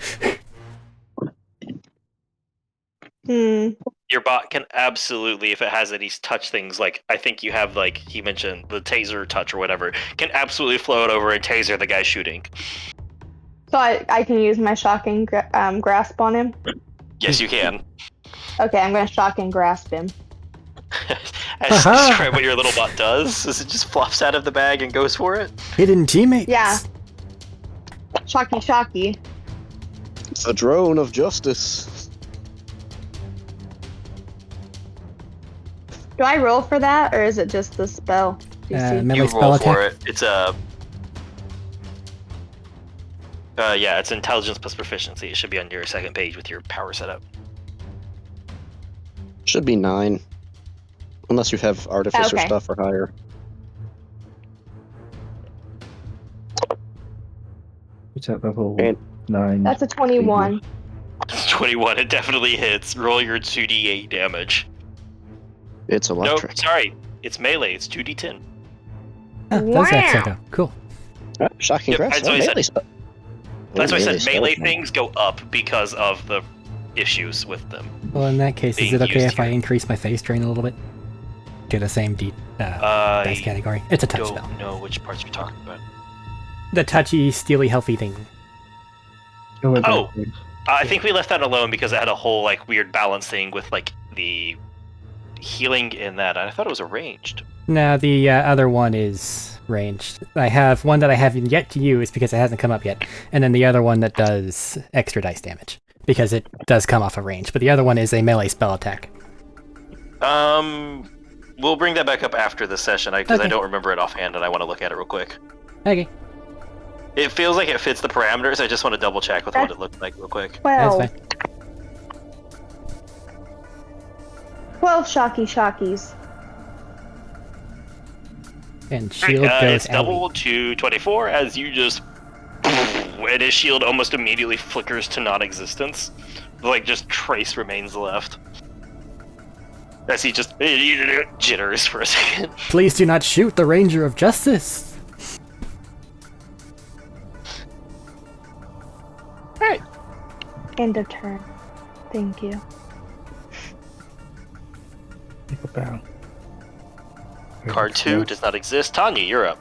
F: Hmm.
A: Your bot can absolutely, if it has any touch things, like I think you have, like he mentioned, the taser touch or whatever, can absolutely float over and taser the guy shooting.
F: So I can use my shocking grasp on him?
A: Yes, you can.
F: Okay, I'm gonna shocking grasp him.
A: Describe what your little bot does. Is it just flops out of the bag and goes for it?
C: Hidden teammates.
F: Yeah. Shocky.
B: The drone of justice.
F: Do I roll for that, or is it just the spell? Do you see?
C: Melee
A: You
C: spell
A: roll
C: attack.
A: for it. It's a. Yeah, it's intelligence plus proficiency. It should be on your second page with your power setup.
B: Should be 9. Unless you have artificer
F: Okay.
B: stuff or higher.
E: It's at level
B: And-
E: 9.
F: That's a 21.
A: It's 21. It definitely hits. Roll your 2d8 damage.
B: It's electric.
A: Nope, sorry. It's melee. It's 2d10.
C: Oh, those actually go. Cool.
B: Shocking
A: Yep,
B: grasp.
A: that's what I said.
B: Melee spell.
A: That's why I said
B: spell
A: melee
B: now.
A: things go up because of the issues with them.
C: Well, in that case, is
A: Being
C: it okay
A: used
C: if I
A: here.
C: increase my face drain a little bit to the same dice
A: I
C: category? It's a touch spell.
A: don't know which parts you're talking about.
C: The touchy, steely, healthy thing.
A: Oh! I think we left that alone because it had a whole like weird balance thing with like the healing in that. I thought it was arranged.
C: No, the other one is ranged. I have one that I haven't yet to use because it hasn't come up yet, and then the other one that does extra dice damage because it does come off a range. But the other one is a melee spell attack.
A: We'll bring that back up after the session because I
C: Okay.
A: don't remember it offhand and I want to look at it real quick.
C: Okay,
A: It feels like it fits the parameters. I just want to double check with what it looked like real quick.
C: that's
F: 12.
C: fine.
F: 12 shockies.
C: And shield
A: Alright,
C: goes
A: it's
C: out.
A: double to 24 as you just and his shield almost immediately flickers to non-existence. Like just trace remains left. As he just jitters for a second.
C: Please do not shoot the Ranger of Justice.
A: Alright.
F: End of turn. Thank you.
E: Take a bow.
A: Card 2 does not exist. Tanya, you're up.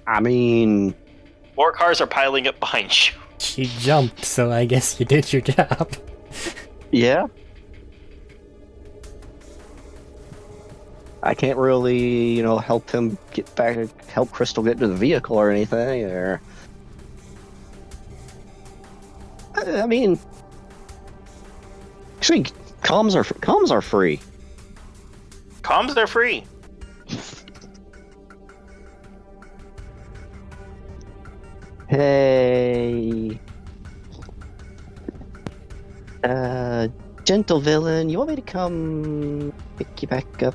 B: I mean,
A: More cars are piling up behind you.
C: She jumped, so I guess you did your job.
B: yeah. I can't really, help him get back, help Crystal get into the vehicle or anything, or... I mean... Actually, comms are free.
A: Comms are free.
B: Hey... gentle villain, you want me to come pick you back up?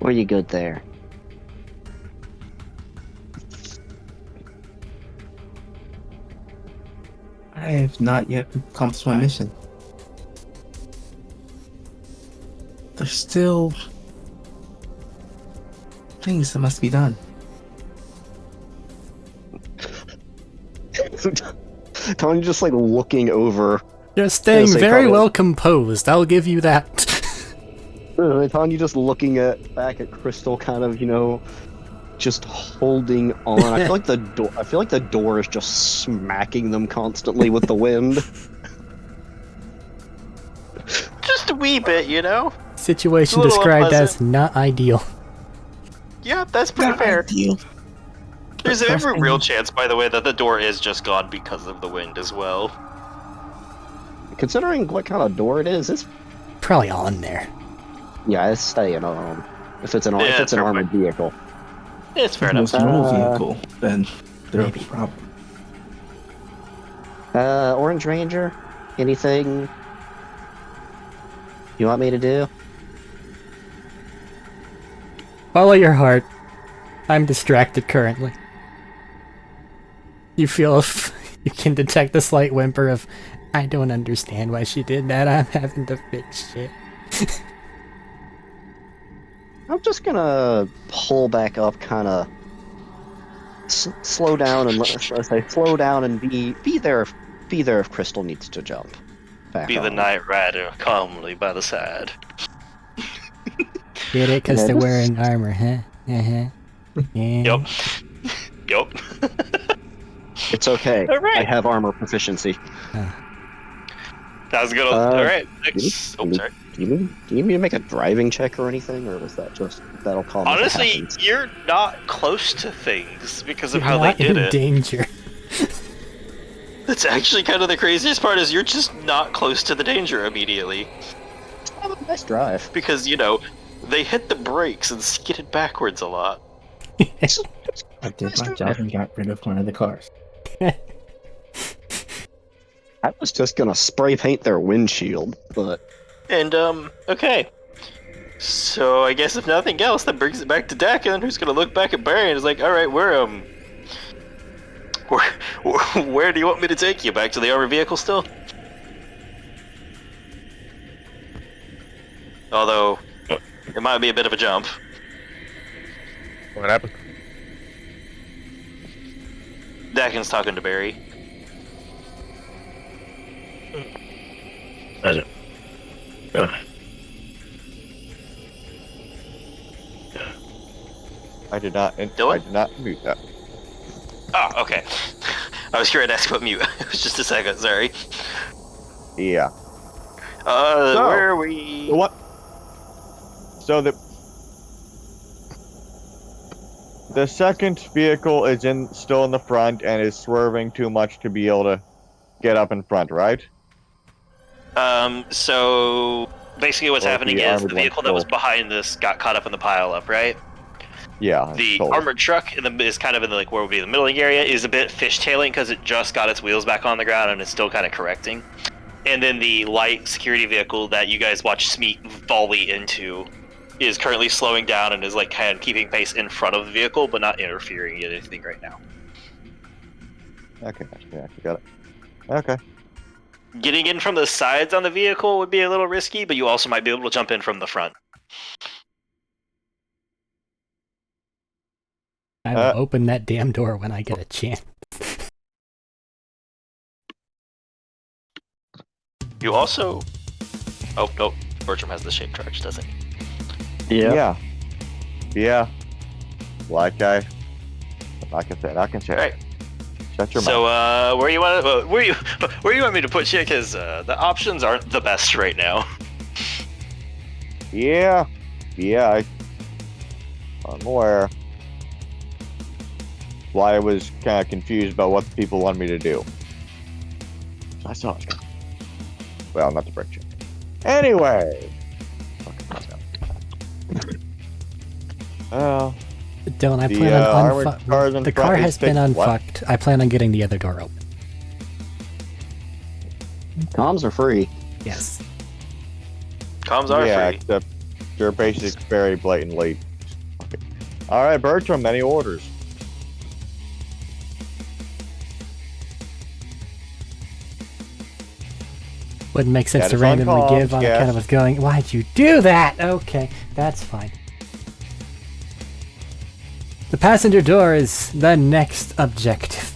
B: Or are you good there?
E: I have not yet accomplished my mission. There's still things that must be done.
B: Tony just looking over.
C: You're staying
B: Yes, I
C: very
B: caught it.
C: well composed, I'll give you that.
B: Tanya just looking back at Crystal, kind of, just holding on. I feel like the door is just smacking them constantly with the wind.
A: Just a wee bit,
C: Situation
A: A little
C: described as
A: unpleasant.
C: not ideal.
A: Yeah, that's pretty
E: Not
A: fair.
E: ideal.
A: There's
E: But
A: every
E: first
A: real
E: thing-
A: chance, by the way, that the door is just gone because of the wind as well.
B: Considering what kind of door it is, it's
C: Probably on there.
B: it's staying on. If it's an
A: Yeah, fair
B: armored vehicle.
A: It's fair
E: If it was
A: enough.
E: a normal
B: Uh,
E: vehicle, then there would be a problem.
B: Orange Ranger, anything you want me to do?
C: Follow your heart. I'm distracted currently. You feel you can detect the slight whimper of, I don't understand why she did that, I'm having to fix shit.
B: I'm just gonna pull back up, kind of slow down, and let's say slow down and be there if Crystal needs to jump. Back
A: Be the
B: on.
A: Night Rider calmly by the side.
C: Get it? Because
B: Yeah,
C: they're
B: this-
C: wearing armor, huh? Uh-huh. Yeah.
A: Yup. Yup.
B: It's okay.
A: All right.
B: I have armor proficiency.
A: That was good. Alright, next. Oh, sorry.
B: Do you need me to make a driving check or anything, or was that just that'll calm?
A: Honestly, you're not close to things because of
C: You're
A: how they
C: not
A: did
C: in
A: it.
C: danger.
A: That's actually kind of the craziest part is you're just not close to the danger immediately.
B: have a nice drive.
A: Because, they hit the brakes and skidded backwards a lot.
E: I did my job and got rid of one of the cars.
B: I was just gonna spray paint their windshield, but
A: And, okay. So I guess if nothing else, that brings it back to Dakin, who's gonna look back at Barry and is like, alright, where do you want me to take you? Back to the armored vehicle still? Although, it might be a bit of a jump.
G: What happened?
A: Dakin's talking to Barry.
G: That's it.
D: I did not mute that.
A: Oh, okay. I was scared to ask about mute. It was just a second, sorry.
D: Yeah.
A: So, where are we?
D: What? So the second vehicle is still in the front and is swerving too much to be able to get up in front, right?
A: So basically what's
D: Or
A: happening
D: the
A: is
D: armored
A: the
D: one
A: vehicle that was
D: still.
A: behind this got caught up in the pile up, right?
D: Yeah.
A: The
D: totally.
A: armored truck is kind of in where would be the middling area, is a bit fishtailing because it just got its wheels back on the ground and it's still kind of correcting. And then the light security vehicle that you guys watched Smeet volley into is currently slowing down and is like kind of keeping pace in front of the vehicle, but not interfering in anything right now.
D: Okay, got it. Okay.
A: Getting in from the sides on the vehicle would be a little risky, but you also might be able to jump in from the front.
C: I will open that damn door when I get a chance.
A: You also... Oh, no. Bertram has the shape charge, doesn't he?
B: Yeah.
D: Yeah. Like I said, I can say.
A: Alright.
D: Shut your
A: So,
D: mouth.
A: where you want me to put you? Because the options aren't the best right now.
D: Yeah, I'm aware. Why I was kind of confused about what the people wanted me to do. I saw it. Well, not to break you. Anyway.
C: Don't I
D: The,
C: plan on
D: armored cars in
C: the
D: front
C: car
D: is
C: has been
D: fixed. What?
C: unfucked. I plan on getting the other door open.
B: Comms are free.
C: Yes.
A: Comms are
D: yeah,
A: free.
D: except your basics very blatantly. Okay. All right, Bertram, any orders?
C: Wouldn't make sense
D: That
C: to
D: is on
C: randomly
D: comms,
C: give on
D: yes.
C: account of what's going. Why'd you do that? Okay, that's fine. The passenger door is the next objective.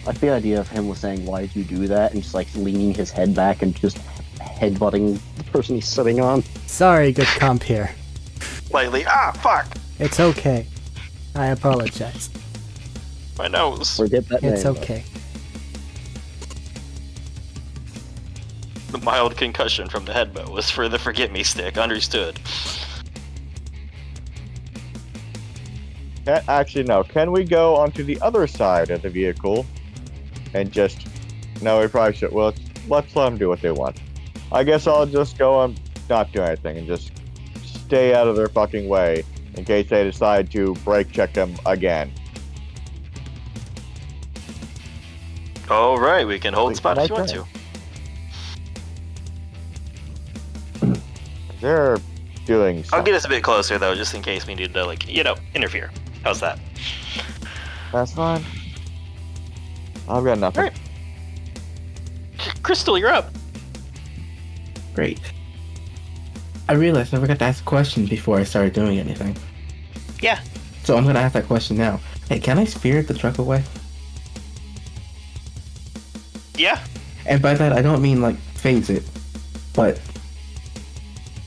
B: I like the idea of him was saying, "Why did you do that?" and just like leaning his head back and just headbutting the person he's sitting on.
C: Sorry, good comp here.
A: Lightly. Ah, fuck!
C: It's okay. I apologize.
A: My nose.
B: Forget that
C: It's
B: name.
C: okay.
A: The mild concussion from the headbutt was for the forget-me stick. Understood.
D: Actually, no. Can we go onto the other side of the vehicle and just... No, we probably should. Well, let's let them do what they want. I guess I'll just go and not do anything and just stay out of their fucking way in case they decide to brake check them again.
A: Alright, we can hold spot if you want to.
D: They're doing
A: I'll
D: something.
A: get us a bit closer, though, just in case we need to, like, interfere. How's that?
D: That's fine. I've got nothing.
A: Alright. Crystal, you're up.
E: Great. I realized I forgot to ask a question before I started doing anything.
A: Yeah.
E: So I'm gonna ask that question now. Hey, can I spirit the truck away?
A: Yeah.
E: And by that I don't mean like phase it, but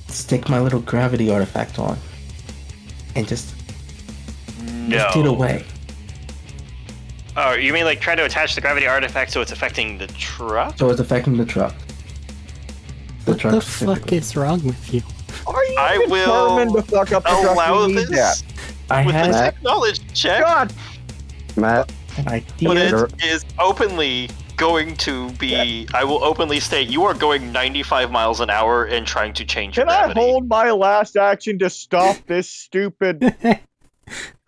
E: stick my little gravity artifact on and just lift it away.
A: Oh, you mean like trying to attach the gravity artifact so it's affecting the truck?
E: So it's affecting the truck.
C: What the fuck is wrong with you?
D: Are you
A: I will
D: determined to fuck up the
A: allow
D: truck? We need
A: this
E: I
A: with the
E: had
A: technology check,
D: God!
B: Matt,
E: an
A: but
E: idea.
A: it is openly going to be. I will openly state you are going 95 miles an hour and trying to change your
D: Can I
A: gravity.
D: hold my last action to stop this stupid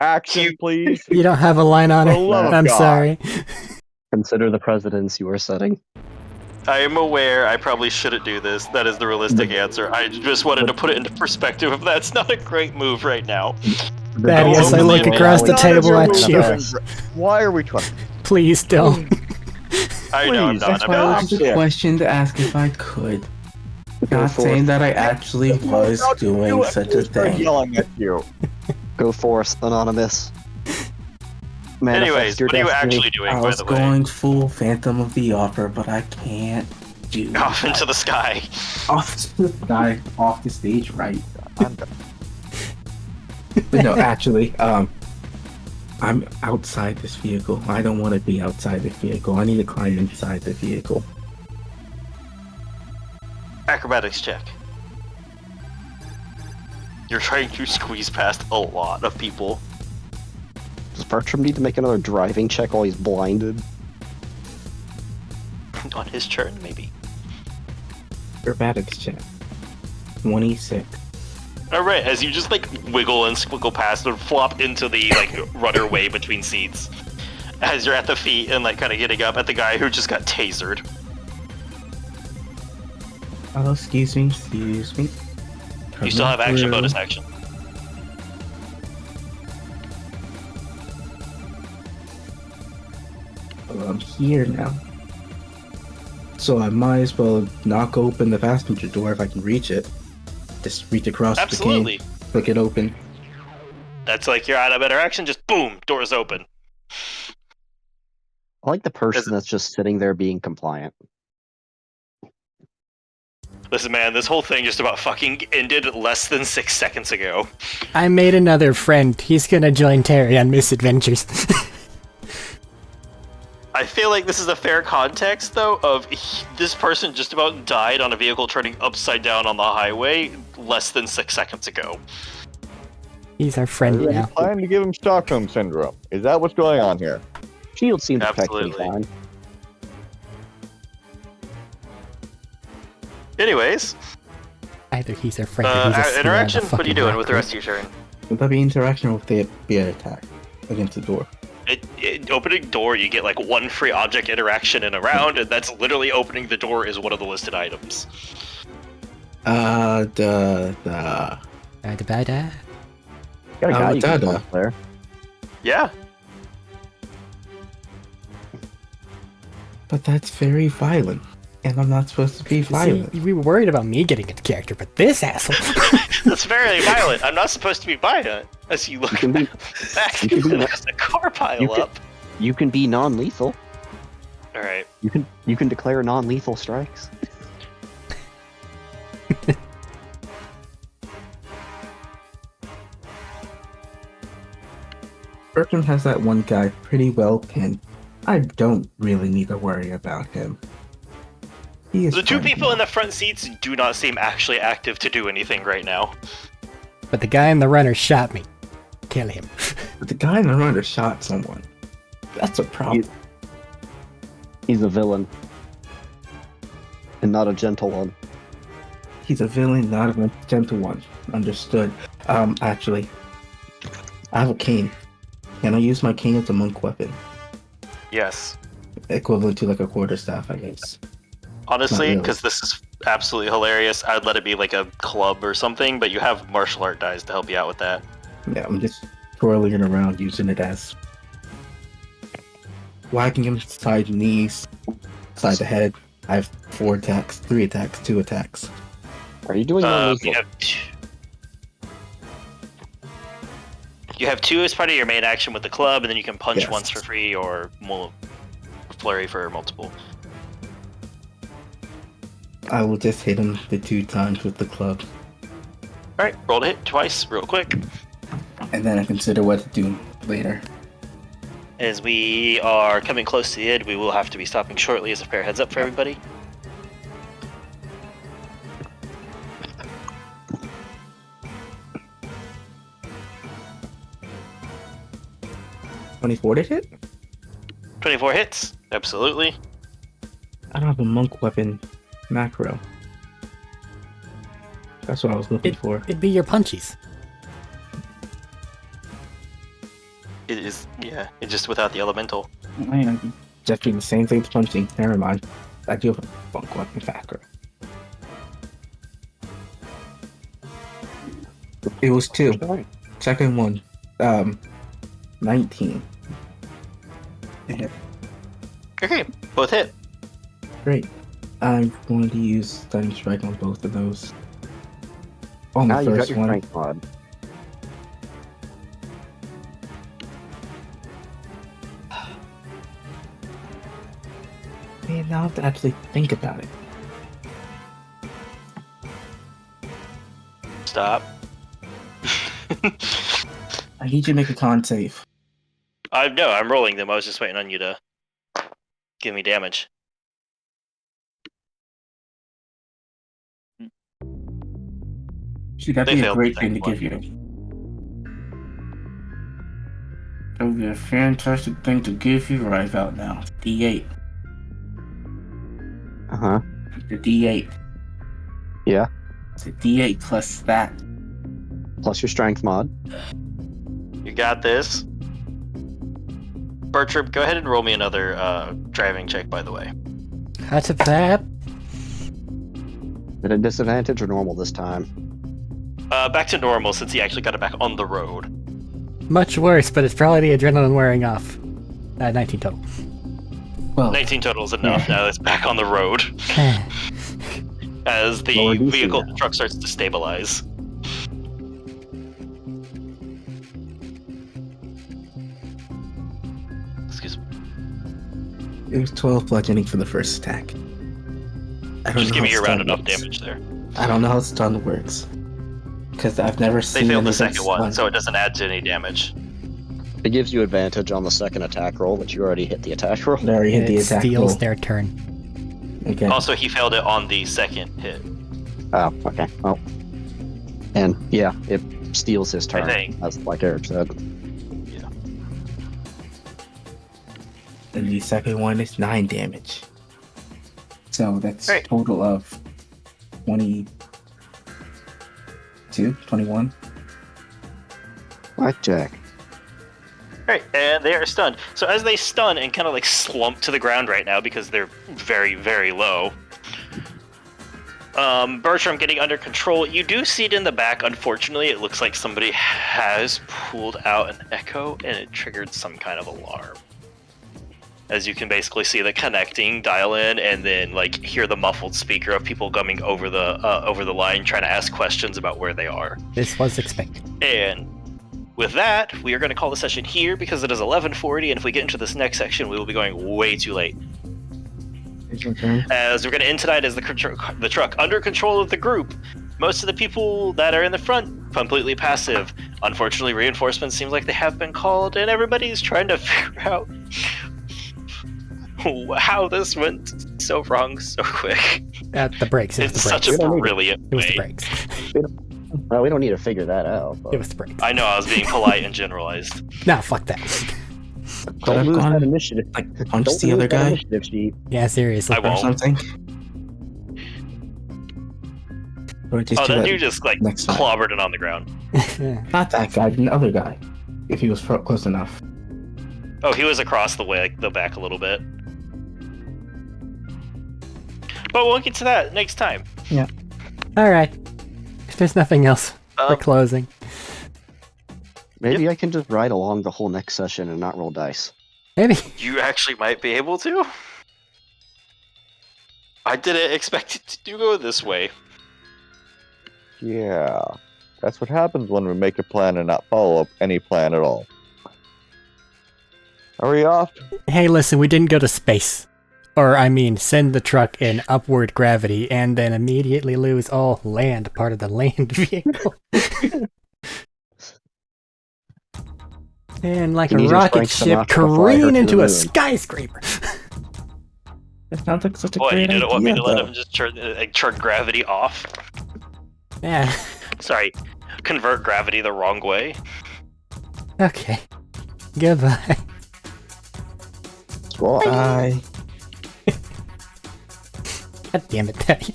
D: action, please?
C: You don't have a line on
D: For
C: it.
D: the love of
C: I'm
D: God.
C: sorry.
B: consider the precedence you are setting.
A: I am aware I probably shouldn't do this. That is the realistic answer. I just wanted to put it into perspective if that's not a great move right now.
C: Thaddeus, I look across the
D: None of
C: table
D: your
C: at
D: moves
C: you.
D: are gr- Why are we trying?
C: Please don't.
A: I know I'm
D: Please,
A: not.
E: That's why
A: I'm
E: it was a
D: shit.
E: question to ask if I could.
B: Go
E: Not
B: forth.
E: saying that I actually was doing such a
D: Start
E: thing.
D: yelling at you.
B: Go forth, Anonymous.
A: Anyways,
B: Manifest your
A: what are you
B: destiny.
A: actually doing,
E: I
A: by
E: was
A: the way?
E: going full Phantom of the Opera, but I can't do
A: Off
E: that.
A: into the sky.
E: Off to the sky, off the stage, right?
D: I'm done.
E: But no, actually, I'm outside this vehicle. I don't want to be outside this vehicle. I need to climb inside the vehicle.
A: Acrobatics check. You're trying to squeeze past a lot of people.
B: Does Bertram need to make another driving check while he's blinded?
A: On his turn, maybe.
E: Acrobatics check. 26.
A: Alright, as you just like wiggle and squiggle past and flop into the like rudder way between seats. As you're at the feet and like kind of getting up at the guy who just got tasered.
E: Oh, excuse me.
A: You still have action, bonus action.
E: Well, I'm here now. So I might as well knock open the passenger door if I can reach it. Just reach across
A: Absolutely.
E: the cane, flick it open.
A: That's like your item interaction, just boom, door's open.
B: I like the person that's just sitting there being compliant.
A: Listen, man, this whole thing just about fucking ended less than 6 seconds ago.
C: I made another friend. He's gonna join Terry on misadventures.
A: I feel like this is a fair context, though, of this person just about died on a vehicle turning upside down on the highway less than 6 seconds ago.
C: He's our friend
D: Are you
C: now.
D: planning to give him Stockholm Syndrome? Is that what's going on here?
B: Shield seems
A: Absolutely.
B: perfectly fine.
A: Anyways,
C: Either he's our friend or he's a snare on the
A: interaction, what are you
C: fucking
A: doing with the
C: rock
A: rest of your turn?
E: Would that be interaction or would they be an attack against the door?
A: Opening door, you get like 1 free object interaction in a round, and that's literally opening the door is one of the listed items.
C: Da-da-da.
B: Got a guy you can punch there.
A: Yeah.
E: But that's very violent. And I'm not supposed to be violent.
C: See, we were worried about me getting into character, but this asshole.
A: That's very violent. I'm not supposed to be violent. As you look
B: You can be-
A: back,
B: you can be-
A: there's a car pile up.
B: You can be non-lethal.
A: Alright.
B: You can declare non-lethal strikes.
E: Bertram has that one guy pretty well pinned. I don't really need to worry about him. He is
A: The 2
E: fine
A: people
E: now.
A: in the front seats do not seem actually active to do anything right now.
C: But the guy in the runner shot me. Kill him.
E: But the guy in the runner shot someone. That's a problem.
B: He's a villain. And not a gentle one.
E: He's a villain, not a gentle one. Understood. Actually, I have a cane. Can I use my cane as a monk weapon?
A: Yes.
E: Equivalent to like a quarterstaff, I guess.
A: Honestly,
E: really.
A: because this is absolutely hilarious, I'd let it be like a club or something, but you have martial art dice to help you out with that.
E: Yeah, I'm just twirling it around, using it as whacking him side knees, side the head. I have 4 attacks, 3 attacks, 2 attacks.
B: Are you doing non-lethal?
A: You have 2 as part of your main action with the club, and then you can punch
E: Yes.
A: once for free or flurry for multiple.
E: I will just hit him the 2 times with the club,
A: Alright, roll to hit twice, real quick.
E: and then I consider what to do later.
A: As we are coming close to the end, we will have to be stopping shortly as a fair heads up for everybody.
E: $24 to hit?
A: 24 hits, absolutely.
E: I don't have a monk weapon macro. That's what I was looking for.
C: It'd be your punchies.
A: It is, yeah, it's just without the elemental.
E: Man, just doing the same thing as punching. Never mind. I do have a monk weapon macro. It was 2. Second one, 19. Yeah,
A: Okay, both hit.
E: great. I'm going to use Stunning Strike on both of those. On
B: Now
E: the
B: you got
E: first
B: your
E: one,
B: strength mod.
E: man, now I have to actually think about it.
A: Stop.
E: I need you to make a con save.
A: No, I'm rolling them. I was just waiting on you to give me damage.
E: See, that'd
A: They
E: be a
A: failed
E: great
A: the
E: thing to
A: second
E: give you. That would be a fantastic thing to give you right about now. D8.
B: Uh-huh.
E: The D8.
B: Yeah.
E: It's a D8 plus that.
B: Plus your strength mod.
A: You got this. Bertram, go ahead and roll me another driving check, by the way.
C: That's a bad.
B: At a disadvantage or normal this time?
A: Back to normal since he actually got it back on the road.
C: Much worse, but it's probably the adrenaline wearing off. 19 total.
E: Well,
A: 19 total is enough. Now it's back on the road as the
B: Lower DC
A: vehicle,
B: now.
A: the truck starts to stabilize. Excuse me.
E: it was 12 bludgeoning for the first attack. I don't
A: Just
E: know
A: give me
E: how
A: your round
E: stun
A: enough
E: works.
A: damage there.
E: I don't know how stun works. Because I've never
A: They
E: seen
A: failed the
E: anything
A: second one,
E: stun.
A: so it doesn't add to any damage.
B: It gives you advantage on the second attack roll, but you already hit the attack roll.
E: They already hit the
C: It
E: attack
C: steals
E: roll.
C: their turn.
E: Okay.
A: Also, he failed it on the second hit.
B: Oh, okay. Well, and yeah, it steals his turn,
A: think.
B: as like Eric said.
E: And the second one is 9 damage. So that's
A: Right.
E: total of 22, 21.
B: Blackjack.
A: Alright, and they are stunned. So as they stun and kind of like slump to the ground right now because they're very, very low. Bertram getting under control. You do see it in the back. Unfortunately, it looks like somebody has pulled out an echo and it triggered some kind of alarm. As you can basically see the connecting dial in and then like hear the muffled speaker of people coming over the line trying to ask questions about where they are.
C: This was expected.
A: And with that, we are going to call the session here because it is 11:40, and if we get into this next section, we will be going way too late.
E: It's your turn.
A: As we're going to end tonight as the truck under control of the group. Most of the people that are in the front, completely passive. Unfortunately, reinforcements seems like they have been called, and everybody's trying to figure out how this went so wrong so quick.
C: At the brakes. It was
A: It's
C: the
A: such
C: brakes.
A: a brilliant
C: It was the
A: way.
C: brakes.
B: Well, we don't need to figure that out. But
C: It was the brakes.
A: I know, I was being polite and generalized.
C: Nah, fuck that.
E: But I've
B: lose
E: gone
B: that initiative.
E: like punch
B: Don't
E: the
B: lose
E: other
B: that
E: guy
B: initiative sheet.
C: Yeah, seriously.
A: I
E: or
A: won't.
E: something. Or just
A: Oh,
E: do
A: then
E: that
A: you just like
E: next time.
A: clobbered it on the ground.
E: Not that guy, the other guy. If he was close enough.
A: Oh, he was across the way, like the back a little bit. But we'll get to that next time.
C: Alright. If there's nothing else for closing.
B: Maybe I can just ride along the whole next session and not roll dice.
C: Maybe.
A: You actually might be able to. I didn't expect it to go this way.
D: Yeah. That's what happens when we make a plan and not follow up any plan at all. Are we off?
C: Hey, listen, we didn't go to space. Or, I mean, send the truck in upward gravity and then immediately lose all land, part of the land vehicle. And like
B: You
C: a
B: need your
C: rocket
B: Frank
C: ship
B: Sinatra to fly her
C: careen
B: to
C: into
B: the
C: a
B: moon.
C: skyscraper.
E: That sounds like such a
A: What, you
E: great
A: didn't want me
E: idea,
A: to let
E: though.
A: him just turn gravity off?
C: Yeah.
A: Sorry, convert gravity the wrong way.
C: Okay. Goodbye.
B: Well,
E: Bye.
C: God damn it, Daddy.